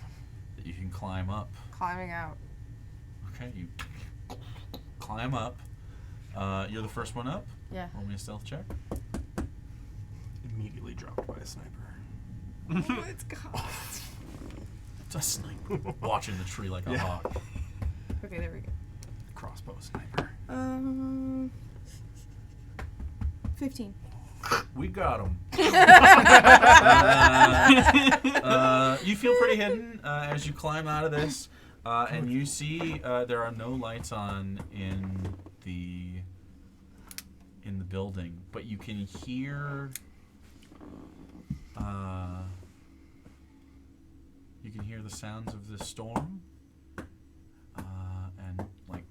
that you can climb up. Climbing out. Okay, you climb up. You're the first one up. Yeah. Roll me a stealth check. Immediately dropped by a sniper. Oh, it's God. It's a sniper. Watching the tree like a hawk. Okay, there we go. Crossbow sniper. 15. We got him. You feel pretty hidden as you climb out of this, and you see there are no lights on in the building, but you can hear the sounds of the storm, and like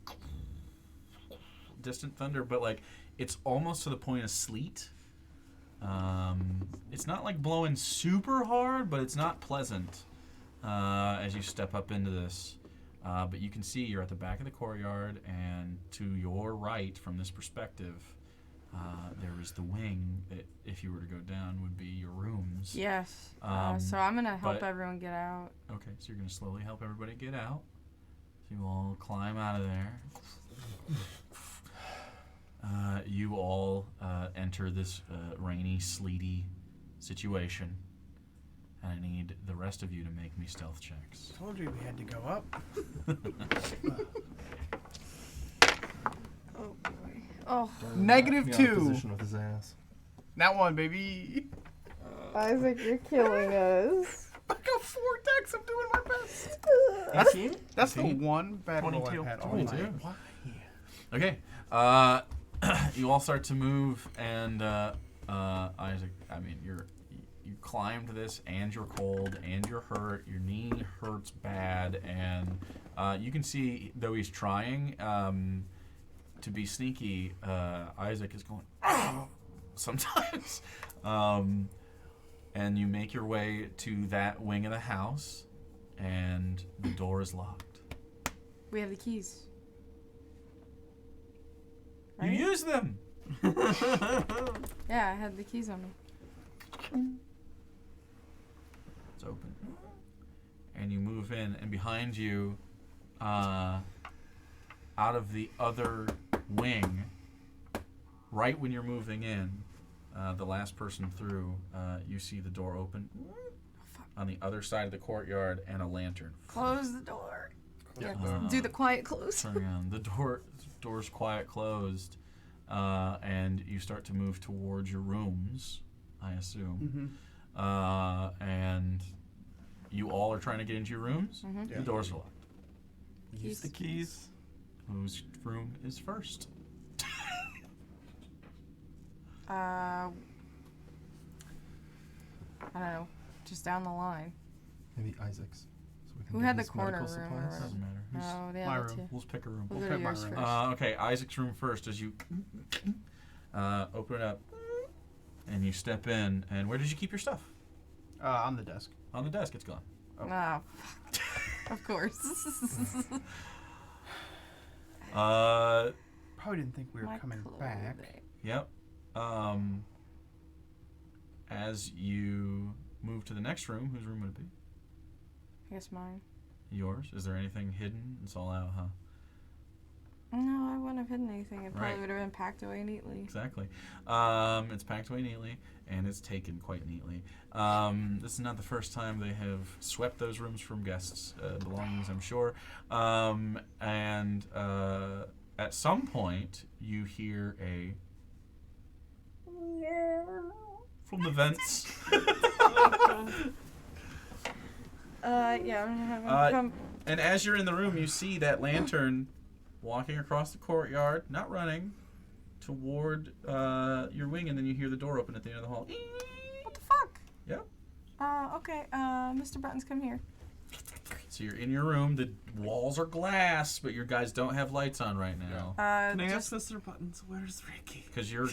distant thunder, but like it's almost to the point of sleet. It's not like blowing super hard, but it's not pleasant as you step up into this. But you can see you're at the back of the courtyard, and to your right from this perspective, there is the wing that, if you were to go down, would be your rooms. Yes. So I'm gonna help everyone get out. Okay, so you're gonna slowly help everybody get out. So you all climb out of there. You all enter this rainy, sleety situation. And I need the rest of you to make me stealth checks. Told you we had to go up. Oh boy. Oh. -2. Position with his ass. That one, baby. Isaac, you're killing us. I got 4 decks. I'm doing my best. 18? That's the one bad roll 22. I've had all 22. night. Why? Okay. You all start to move, and Isaac, I mean, you climbed this, and you're cold, and you're hurt. Your knee hurts bad, and you can see, though he's trying to be sneaky, Isaac is going sometimes. And you make your way to that wing of the house, and the door is locked. We have the keys. You Right? use them. Yeah, I had the keys on me. It's open. And you move in, and behind you, out of the other wing, right when you're moving in, the last person through, you see the door open on the other side of the courtyard and a lantern. Close the door. Yeah. Do the quiet close. Turn around. The door's quiet closed, and you start to move towards your rooms, I assume. And you all are trying to get into your rooms. Mm-hmm. The doors are locked. Use the keys. Whose room is first? I don't know. Just down the line. Maybe Isaac's. So we can Who get had the his corner medical room? supplies. Doesn't matter. No, the my other room. two. We'll just pick a room. We'll We'll go to pick my yours room. first. Okay, Isaac's room first as you open it up. And you step in. And where did you keep your stuff? On the desk. On the desk. It's gone. Oh. Ah, of course. Probably didn't think we were My coming back. clothing. Yep. As you move to the next room, whose room would it be? I guess mine. Yours? Is there anything hidden? It's all out, huh? No, I wouldn't have hidden anything. It probably Right. would have been packed away neatly. Exactly. It's packed away neatly, and it's taken quite neatly. This is not the first time they have swept those rooms from guests' belongings, I'm sure. And at some point, you hear a from the vents. Yeah, I'm gonna have him come. And as you're in the room, you see that lantern walking across the courtyard, not running, toward your wing, and then you hear the door open at the end of the hall. What the fuck? Yep. Okay, Mr. Buttons, come here. So you're in your room. The walls are glass, but your guys don't have lights on right now Can I ask Mr. Buttons, where's Ricky? because your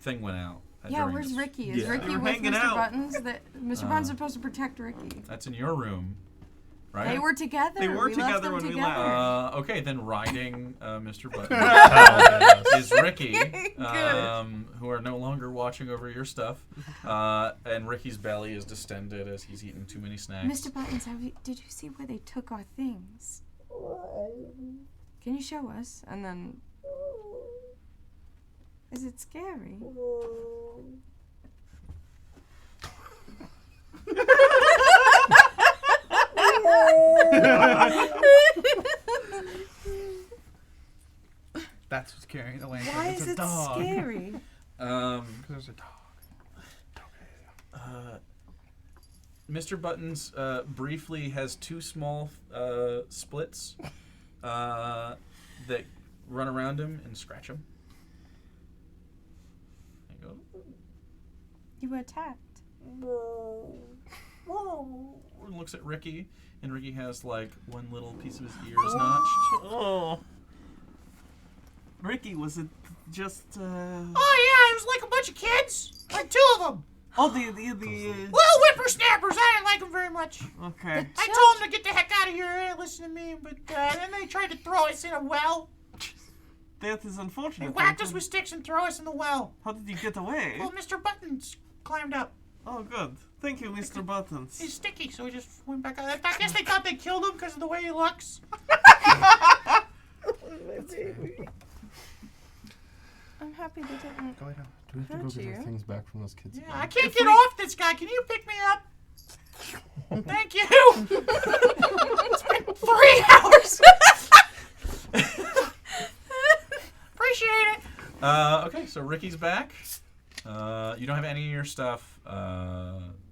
thing went out. Yeah, during where's this. Ricky? Is Yeah. Ricky They were with hanging Mr. out. Buttons? Mr. Buttons is supposed to protect Ricky. That's in your room, right? They were together. They were we left together them when we together. left. Okay, then riding Mr. Buttons is Ricky, who are no longer watching over your stuff. And Ricky's belly is distended as he's eating too many snacks. Mr. Buttons, did you see where they took our things? Can you show us? And then, is it scary? That's what's carrying the lantern. Why it's is a it dog. scary? Because there's a dog. Mr. Buttons briefly has two small splits that run around him and scratch him. There you go. You were attacked. And looks at Ricky, and Ricky has like one little piece of his ear is notched. Oh. Ricky, was it just, Oh yeah, it was like a bunch of kids, like 2 of them. Oh, the Little whippersnappers. I didn't like them very much. Okay. I told them to get the heck out of here and listen to me, but then they tried to throw us in a well. That is They unfortunate. whacked us with sticks and threw us in the well. How did you get away? Well, Mr. Buttons climbed up. Oh, good. Thank you, Mr. Buttons. He's sticky, so we just went back out. I guess they thought they killed him because of the way he looks. I'm happy they didn't. Go ahead. Do we have to go Hurt get our you. things back from those kids? Yeah, again? I can't get off this guy. Can you pick me up? Thank you. It's been 3 hours. Appreciate it. Okay, so Ricky's back. You don't have any of your stuff.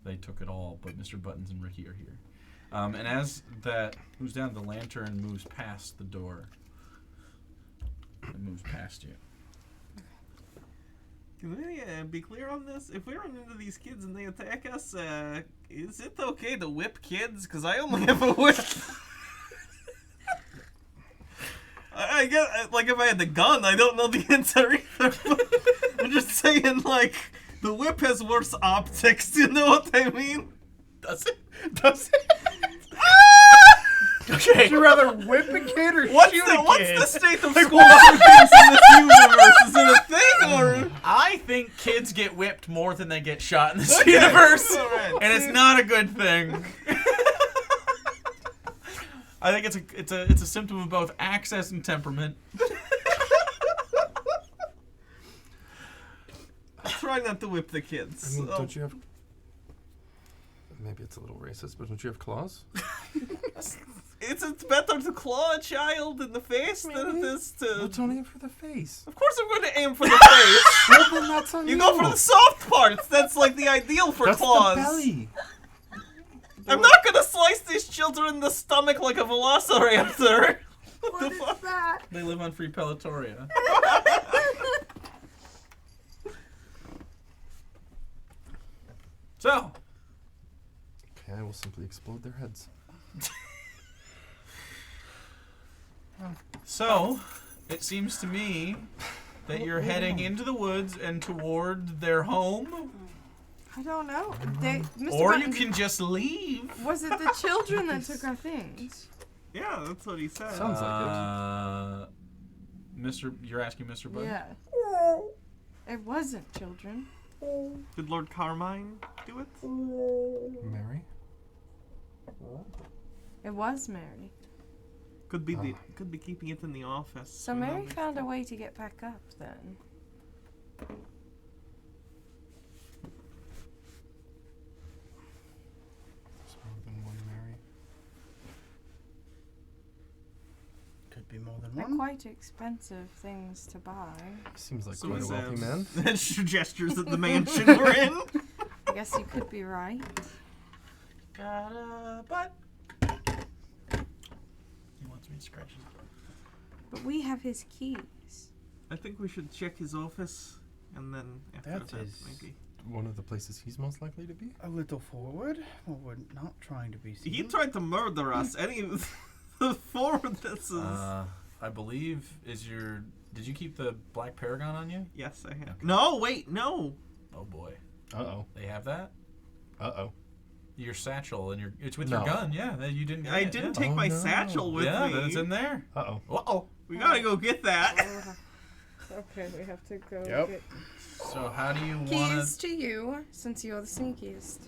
They took it all, but Mr. Buttons and Ricky are here. And as that moves down, the lantern moves past the door. It moves past you. Can we be clear on this? If we run into these kids and they attack us, is it okay to whip kids? Because I only have a whip. I guess, like, if I had the gun, I don't know the answer either. I'm just saying, like, the whip has worse optics. You know what I mean? Does it? Does it? Okay. Would you rather whip a kid or What's shoot the, a what's kid? the state of school shootings in this universe? Is it a thing or? I think kids get whipped more than they get shot in this Okay, universe, alright. and it's not a good thing. I think it's a symptom of both access and temperament. Try not to whip the kids. I mean, don't you have... Maybe it's a little racist, but don't you have claws? It's better to claw a child in the face than it is to... Well, don't aim for the face. Of course I'm going to aim for the face. Well, then that's on You go for the soft parts. That's like the ideal for That's claws. the belly. I'm not going to slice these children in the stomach like a velociraptor. What the fuck? That. They live on free pelletoria. So, Okay, I will simply explode their heads. So, it seems to me that you're heading into the woods and toward their home, I don't know. They, Mr. or you Buttons, can just leave. Was it the children that took our things? Yeah, that's what he said. Sounds like You're asking Mr. Bud? Yeah. It wasn't children. Did Lord Carmine do it? it. Mary? It was Mary. Could be could be keeping it in the office. So Who Mary knows? found a way to get back up then. There's more than one Mary. Could be more than They're one. quite expensive things to buy. Seems like So quite a is, wealthy man. gestures at the mansion we're in. I guess you could be right. Got a butt. He wants me to scratch his butt. But we have his keys. I think we should check his office, and then after That that, is- maybe. One of the places he's most likely to be? A little forward. Well, we're not trying to be seen. He tried to murder us. Any the forwardnesses. I believe did you keep the black paragon on you? Yes, I have. Okay. No, wait, no. Oh boy. Uh-oh. They have that? Uh-oh. Your satchel and it's with No. your gun, yeah. That you didn't get I it, didn't yeah. take Oh, my no. satchel with Yeah, me. that's in there. Uh-oh. Uh-oh. We gotta go get that. Okay, we have to go Yep. get... So how do you want Keys to you, since you're the sneakiest.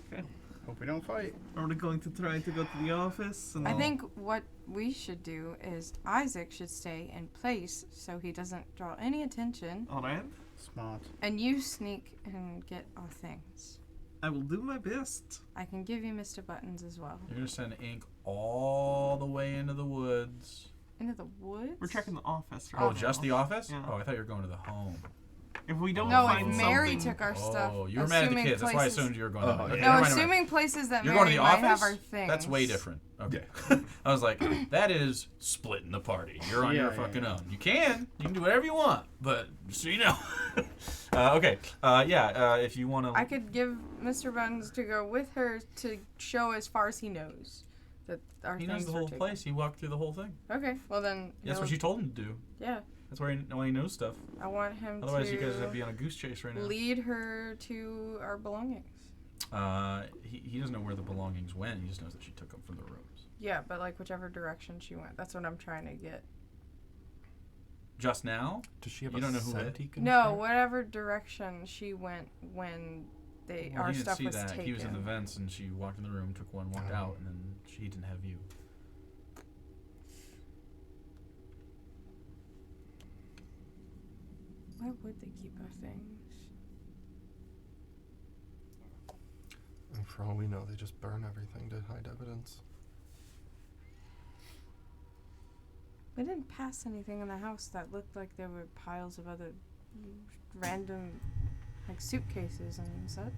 Hope we don't fight. Are we going to try to go to the office? And I think what we should do is Isaac should stay in place so he doesn't draw any attention, All right. Smart. and you sneak and get our things. I will do my best. I can give you Mr. Buttons as well. You're gonna send ink all the way into the woods. Into the woods? We're checking the office, right? Oh, just the office? Yeah. Oh, I thought you were going to the home. If we don't No, find if Mary something, took our stuff. Oh, you were mad at the assuming kids. That's why I places- assumed you were going Oh, to the yeah. okay, No, never mind, never mind. assuming places that You're Mary going to the might office? have our things. That's way different. Okay. I was like, that is splitting the party. You're on Yeah, your yeah, fucking yeah. own. You can do whatever you want, but just so you know. Okay. If you want to. I could give Mr. Buttons to go with her to show as far as he knows that our He things knows the were whole taken. place. He walked through the whole thing. Okay, well then. That's he'll- what you told him to do. Yeah, That's why he knows stuff. I want him Otherwise, to you guys would be on a goose chase right now. lead her to our belongings. He doesn't know where the belongings went. He just knows that she took them from the rooms. Yeah, but like whichever direction she went. That's what I'm trying to get. Just now? Does she have You a don't know who scent it- he can No, check? whatever direction she went when Well, our he didn't stuff see was that. taken. He was in the vents, and she walked in the room, took one, walked out, and then he didn't have you. Why would they keep our things? And for all we know, they just burn everything to hide evidence. We didn't pass anything in the house that looked like there were piles of other random, like, suitcases and such.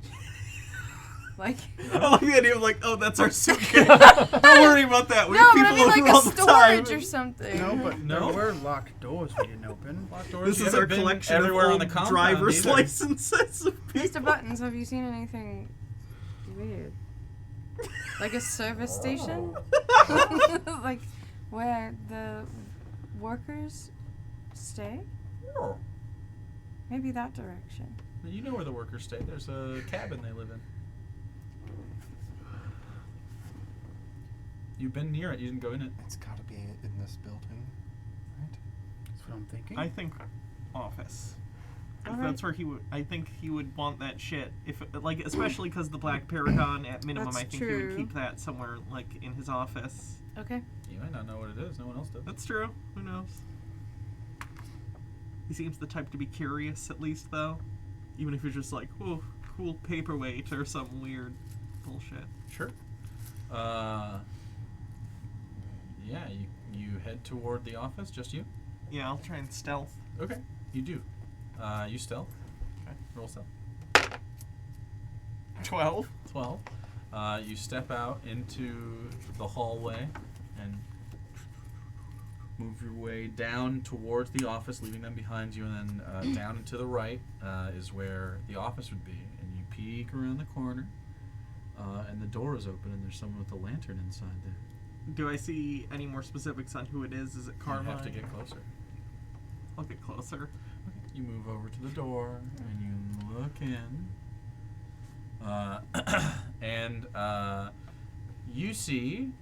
Like, I like the idea of like, oh, that's our suitcase. Don't worry about that. We no, have but I people mean over like all a the time. storage or something. No, but No? there were locked doors we didn't open. Locked doors. This You is our haven't been collection everywhere of on the old compound driver's either. licenses of people. Mr. Buttons, have you seen anything weird? Like a service station? Like where the workers stay? Oh. Maybe that direction. You know where the workers stay. There's a cabin they live in. You've been near it. You didn't go in it. It's gotta be in this building, right? That's what I'm thinking. I think office. If Alright. that's where he would, I think he would want that shit. If like, especially because the Black Paragon, at minimum, That's I think he true. would keep that somewhere like in his office. Okay. You might not know what it is. No one else does. That's true. Who knows? He seems the type to be curious, at least, though. Even if you're just like, oh, cool paperweight or some weird bullshit. Sure. Yeah, you head toward the office. Just you? Yeah, I'll try and stealth. Okay. You do. You stealth. Okay. Roll stealth. 12. 12. You step out into the hallway and move your way down towards the office, leaving them behind you, and then down and to the right is where the office would be. And you peek around the corner, and the door is open, and there's someone with a lantern inside there. Do I see any more specifics on who it is? Is it Carmine? You have to get closer. I'll get closer. You move over to the door and you look in, and you see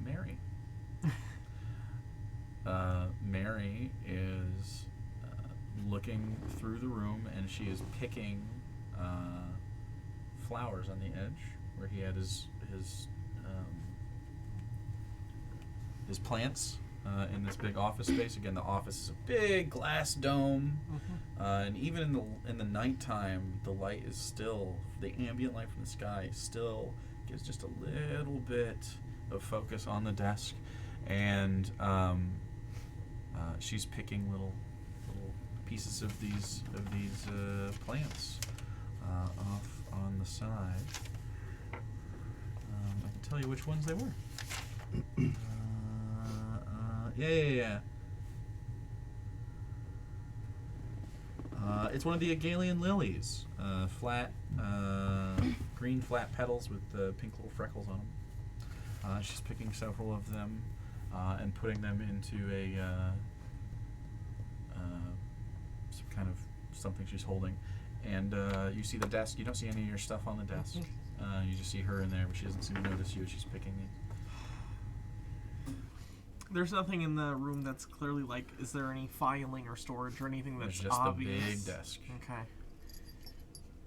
Mary. Mary is looking through the room, and she is picking flowers on the edge where he had his plants. In this big office space. Again, the office is a big glass dome, and even in the nighttime, the light is still, the ambient light from the sky still gives just a little bit of focus on the desk, and she's picking little pieces of these plants off on the side. I can tell you which ones they were. Yeah. It's one of the Agalian lilies. Flat, green flat petals with pink little freckles on them. She's picking several of them and putting them into some kind of something she's holding. And you see the desk. You don't see any of your stuff on the desk. You just see her in there, but she doesn't seem to notice you as she's picking these. There's nothing in the room that's clearly like, is there any filing or storage or anything that's There's just obvious? the big desk. Okay.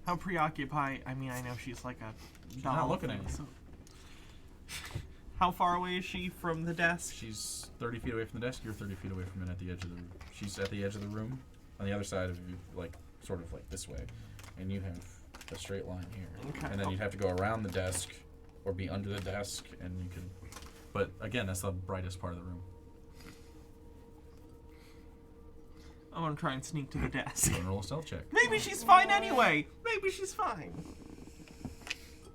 How preoccupied? I mean, I know she's like a She's doll. not looking at thing, you. so- How far away is she from the desk? She's 30 feet away from the desk. You're 30 feet away from it at the edge of the room. She's at the edge of the room on the other side of you, like sort of like this way. And you have a straight line here. Okay. And then you'd have to go around the desk or be under the desk, and you can. But again, that's the brightest part of the room. I want to try and sneak to the desk. Go and roll a stealth check. Maybe she's fine anyway. Maybe she's fine.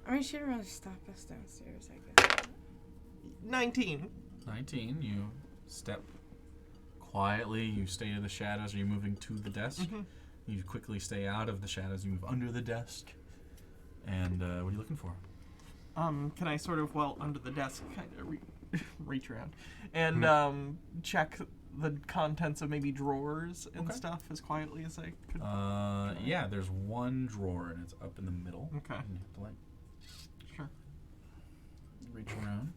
I mean, she didn't really stop us downstairs, I guess. 19. 19. You step quietly. You stay in the shadows. Are you moving to the desk? Mm-hmm. You quickly stay out of the shadows. You move under the desk. And what are you looking for? Can I sort of, under the desk, kind of reach around and check the contents of maybe drawers and stuff as quietly as I could? Yeah, there's one drawer, and it's up in the middle. Okay. And you have to, like, Sure. reach around.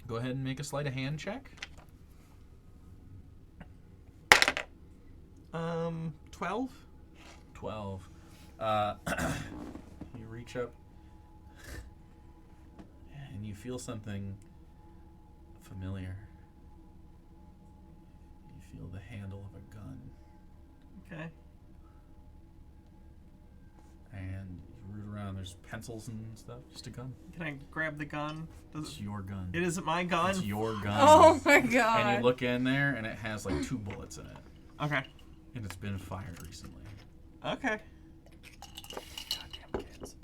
Go ahead and make a sleight of hand check. 12. 12. You reach up and you feel something familiar. You feel the handle of a gun. Okay. And you root around. There's pencils and stuff. Just a gun. Can I grab the gun? It's your gun. It isn't my gun? It's your gun. Oh my god. And you look in there and it has like 2 bullets in it. Okay. And it's been fired recently. Okay. Goddamn kids.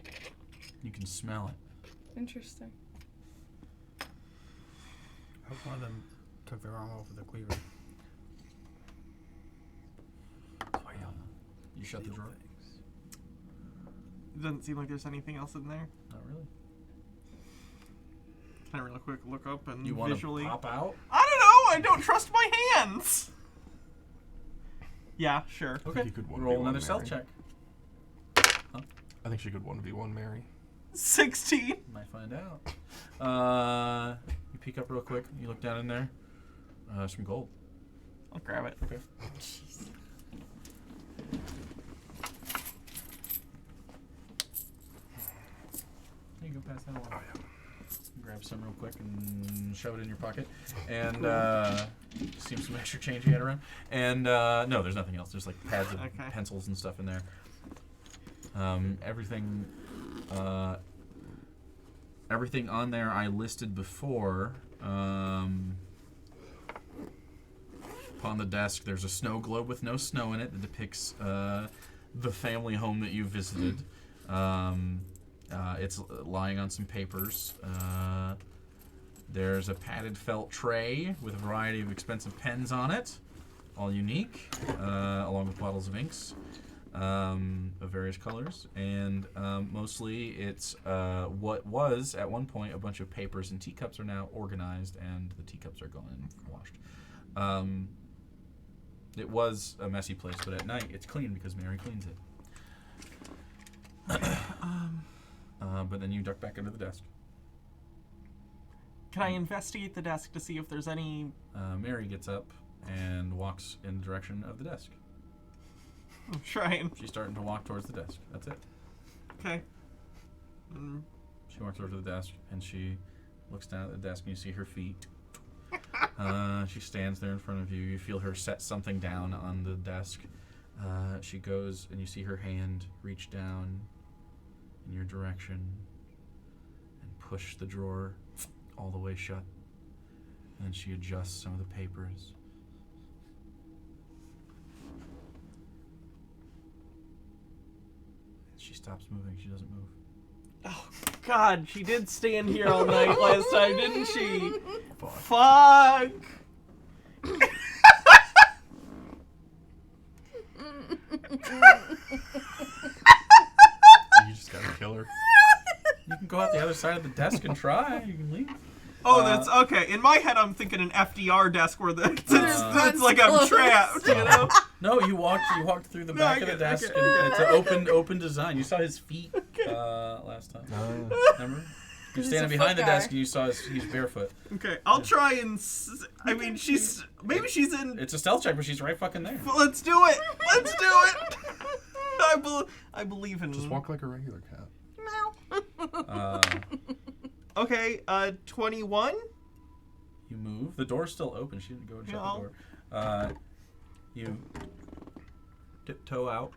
You can smell it. Interesting. I hope one of them took their arm off with a cleaver. You shut the drawer? It doesn't seem like there's anything else in there. Not really. Can I real quick look up and You want visually... to pop out? I don't know! I don't trust my hands! Yeah, sure. Okay. You could Roll 1v1 another stealth Mary. check. I think she could 1v1 Mary. 16! Might find out. You peek up real quick. You look down in there. Some gold. I'll grab it. Okay. There you go, pass that along. Oh, yeah. Grab some real quick and shove it in your pocket. And seems some extra change you had around. And no, there's nothing else. There's like pads of pencils and stuff in there. Everything on there I listed before. Upon the desk, there's a snow globe with no snow in it that depicts the family home that you visited. It's lying on some papers. There's a padded felt tray with a variety of expensive pens on it, all unique, along with bottles of inks of various colors. And mostly it's what was, at one point, a bunch of papers and teacups are now organized, and the teacups are gone and washed. It was a messy place, but at night it's clean because Mary cleans it. But then you duck back under the desk. Can I investigate the desk to see if there's any... Mary gets up and walks in the direction of the desk. I'm trying. She's starting to walk towards the desk. That's it. Okay. She walks over to the desk and she looks down at the desk and you see her feet. She stands there in front of you. You feel her set something down on the desk. She goes and you see her hand reach down in your direction and push the drawer all the way shut. And then she adjusts some of the papers. She stops moving. She doesn't move. Oh, God, she did stand here all night last time, didn't she? Fuck! You just gotta kill her. You can go out the other side of the desk and try. You can leave. Oh, that's okay. In my head, I'm thinking an FDR desk where it's like I'm trapped, you know? No, you walked through the back of the desk, and it's an open design. You saw his feet last time. Remember? You're standing behind the desk, and you saw he's barefoot. Okay, I'll try and... I mean, maybe she's in... It's a stealth check, but she's right fucking there. Let's do it! Let's do it! I believe in... Just walk like a regular cat. Okay, 21? You move. The door's still open. She didn't go and shut the door. You tiptoe out,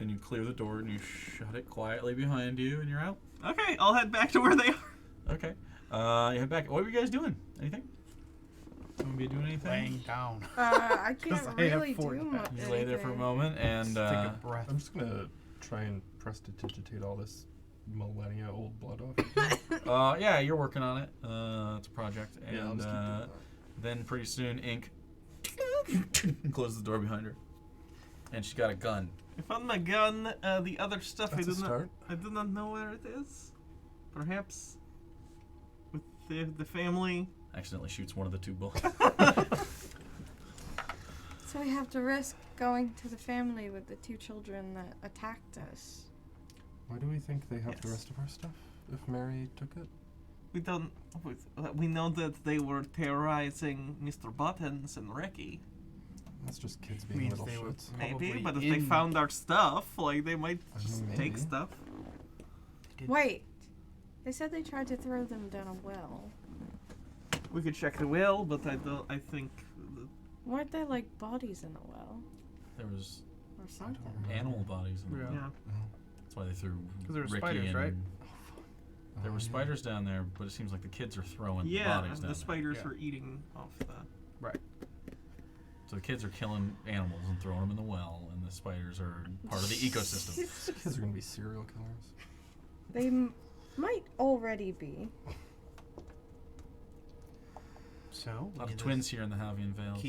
and you clear the door, and you shut it quietly behind you, and you're out. Okay, I'll head back to where they are. Okay. You head back. What were you guys doing? Anything? Someone be doing anything? Laying down. I can't 'Cause I have really 4 do much. You lay there for a moment, and Take a breath. I'm just gonna try and prestidigitate all this millennia old blood off. yeah, you're working on it. It's a project, and Yeah, I'll just keep doing that. then pretty soon, Ink closes the door behind her, and she's got a gun. I found my gun. The other stuff That's a start. I do not know where it is. Perhaps with the family. Accidentally shoots one of the 2 bullets. So we have to risk going to the family with the 2 children that attacked us. Why do we think they have the rest of our stuff if Mary took it? We don't. We know that they were terrorizing Mr. Buttons and Ricky. That's just kids being Means little they were shits. Maybe, probably but if they in- found our stuff, like they might just maybe. take stuff. Wait. They said they tried to throw them down a well. We could check the will, but I think. Weren't there like bodies in the well There was or something? animal bodies in the Yeah. well. That's why they threw 'Cause there were Ricky spiders, and right? There were spiders down there, but it seems like the kids are throwing the Yeah, bodies down the spiders Yeah. were eating off the. Right. there. So the kids are killing animals and throwing them in the well, and the spiders are part of the ecosystem. Kids are gonna be serial killers. They might already be. So A lot we of just twins here in the Havian Vales.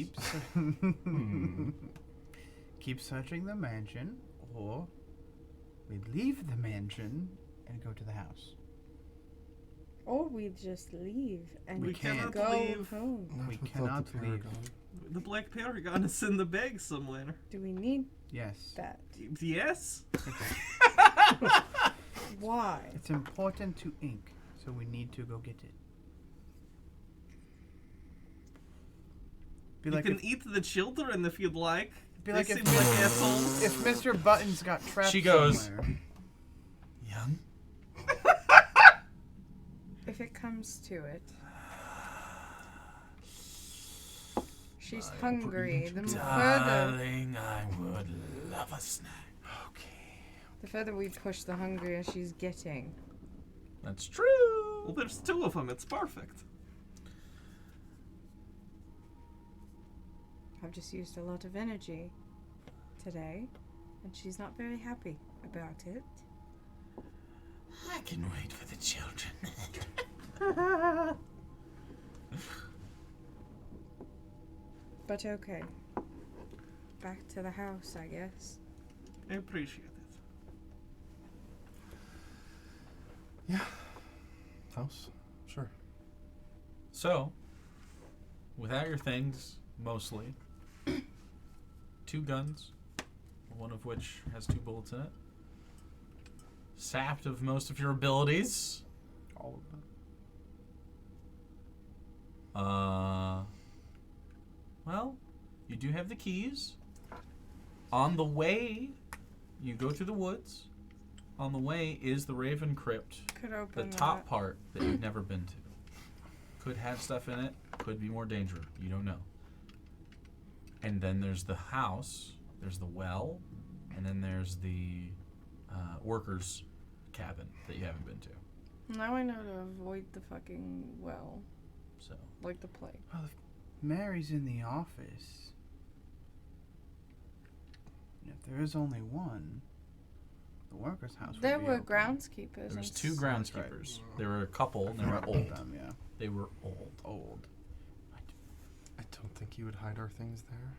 Keep searching the mansion, or we leave the mansion and go to the house. Or we just leave and We we can't go leave. home. Not We without cannot the leave. Paragon. The Black Paragon is in the bag somewhere. Do we need Yes. that? Yes. Why? It's important to ink, so we need to go get it. Be You like can if, eat the children if you'd like. be They like seem if, like Mr. assholes. if Mr. Buttons got trapped She goes, somewhere. Young? If it comes to it. She's hungry. The further, Darling, I would love a snack. the further we push, the hungrier she's getting. That's true. Well, there's two of them. It's perfect. I've just used a lot of energy today, and she's not very happy about it. I can wait for the children. But okay. Back to the house, I guess. I appreciate it. House? Sure. So, without your things, mostly, 2 guns, one of which has 2 bullets in it, sapped of most of your abilities. All of them. Well, you do have the keys. On the way, you go through the woods. On the way is the Raven Crypt, Could the open top that. part that you've never been to. Could have stuff in it, could be more dangerous. You don't know. And then there's the house, there's the well, and then there's the workers' cabin that you haven't been to. Now I know to avoid the fucking well, So, like the plague. Well, if Mary's in the office, and if there is only one, the workers' house would There be were open. groundskeepers. there was and 2 s- groundskeepers. There were a couple, and they were Forgot about old. them, yeah. They were old. Old. I don't think you would hide our things there.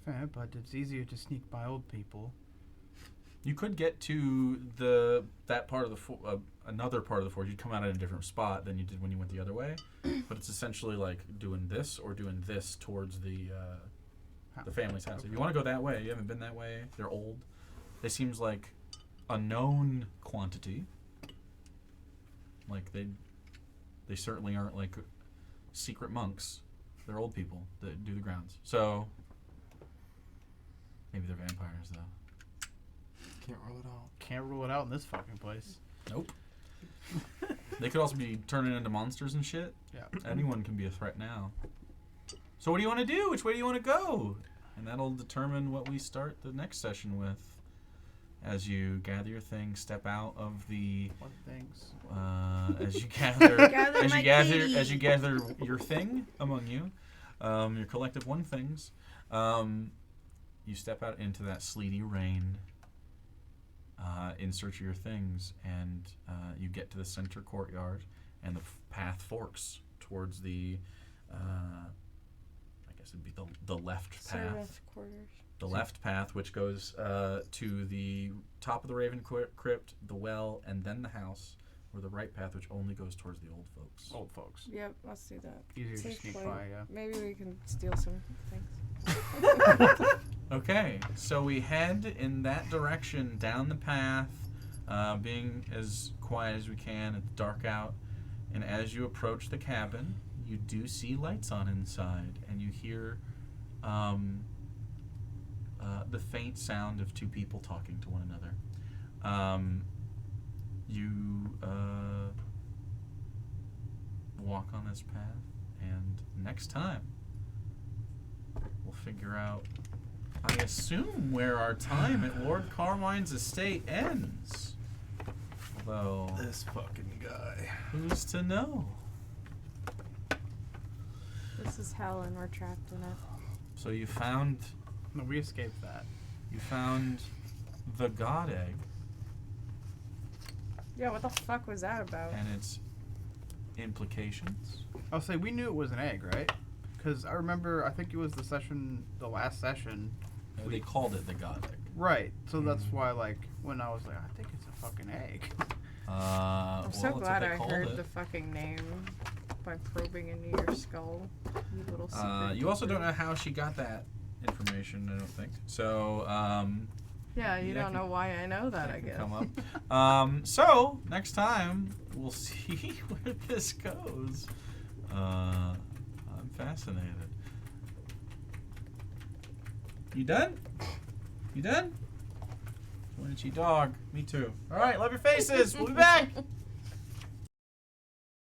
Fair, but it's easier to sneak by old people. You could get to that part of the another part of the forge. You'd come out at a different spot than you did when you went the other way, but it's essentially like doing this or doing this towards the family's house. If you want to go that way, you haven't been that way. They're old. They seems like a known quantity. Like they certainly aren't like secret monks. They're old people that do the grounds. So maybe they're vampires though. Can't rule it out. Can't rule it out in this fucking place. Nope. They could also be turning into monsters and shit. Yeah. Anyone can be a threat now. So what do you want to do? Which way do you want to go? And that'll determine what we start the next session with. As you gather your things, step out of the. What things? As you gather, Gather as my you gather, kitty. as you gather your thing among you, your collective one things. You step out into that sleety rain. In search of your things, and you get to the center courtyard, and the path forks towards the, I guess it'd be the left Servant path. quarters. The left path, which goes to the top of the Raven Crypt, the well, and then the house, or the right path, which only goes towards the old folks. Old folks. Yep, let's do that. Easier to Safe sneak play. by, yeah. Maybe we can steal some things. Okay, so we head in that direction down the path, being as quiet as we can. It's dark out, And as you approach the cabin, you do see lights on inside, and you hear the faint sound of two people talking to one another. You walk on this path, and next time we'll figure out, I assume, where our time at Lord Carmine's estate ends. Although, This fucking guy. who's to know? This is hell and we're trapped in it. So you found No, we escaped that. the god egg Yeah, what the fuck was that about? and its implications. I'll say we knew it was an egg, right? Because I remember, I think it was the last session. They called it the god egg. Right. So that's why, like, when I was like, I think it's a fucking egg. I'm so that's what glad they I called heard it. the fucking name by probing into your skull, you little secret. You also don't know how she got that information, I don't think. So, Yeah, you that don't know why I know that, I can guess. come up. So, next time, we'll see where this goes. I'm fascinated. You done? You done? One itchy dog. Me too. All right, love your faces. We'll be back.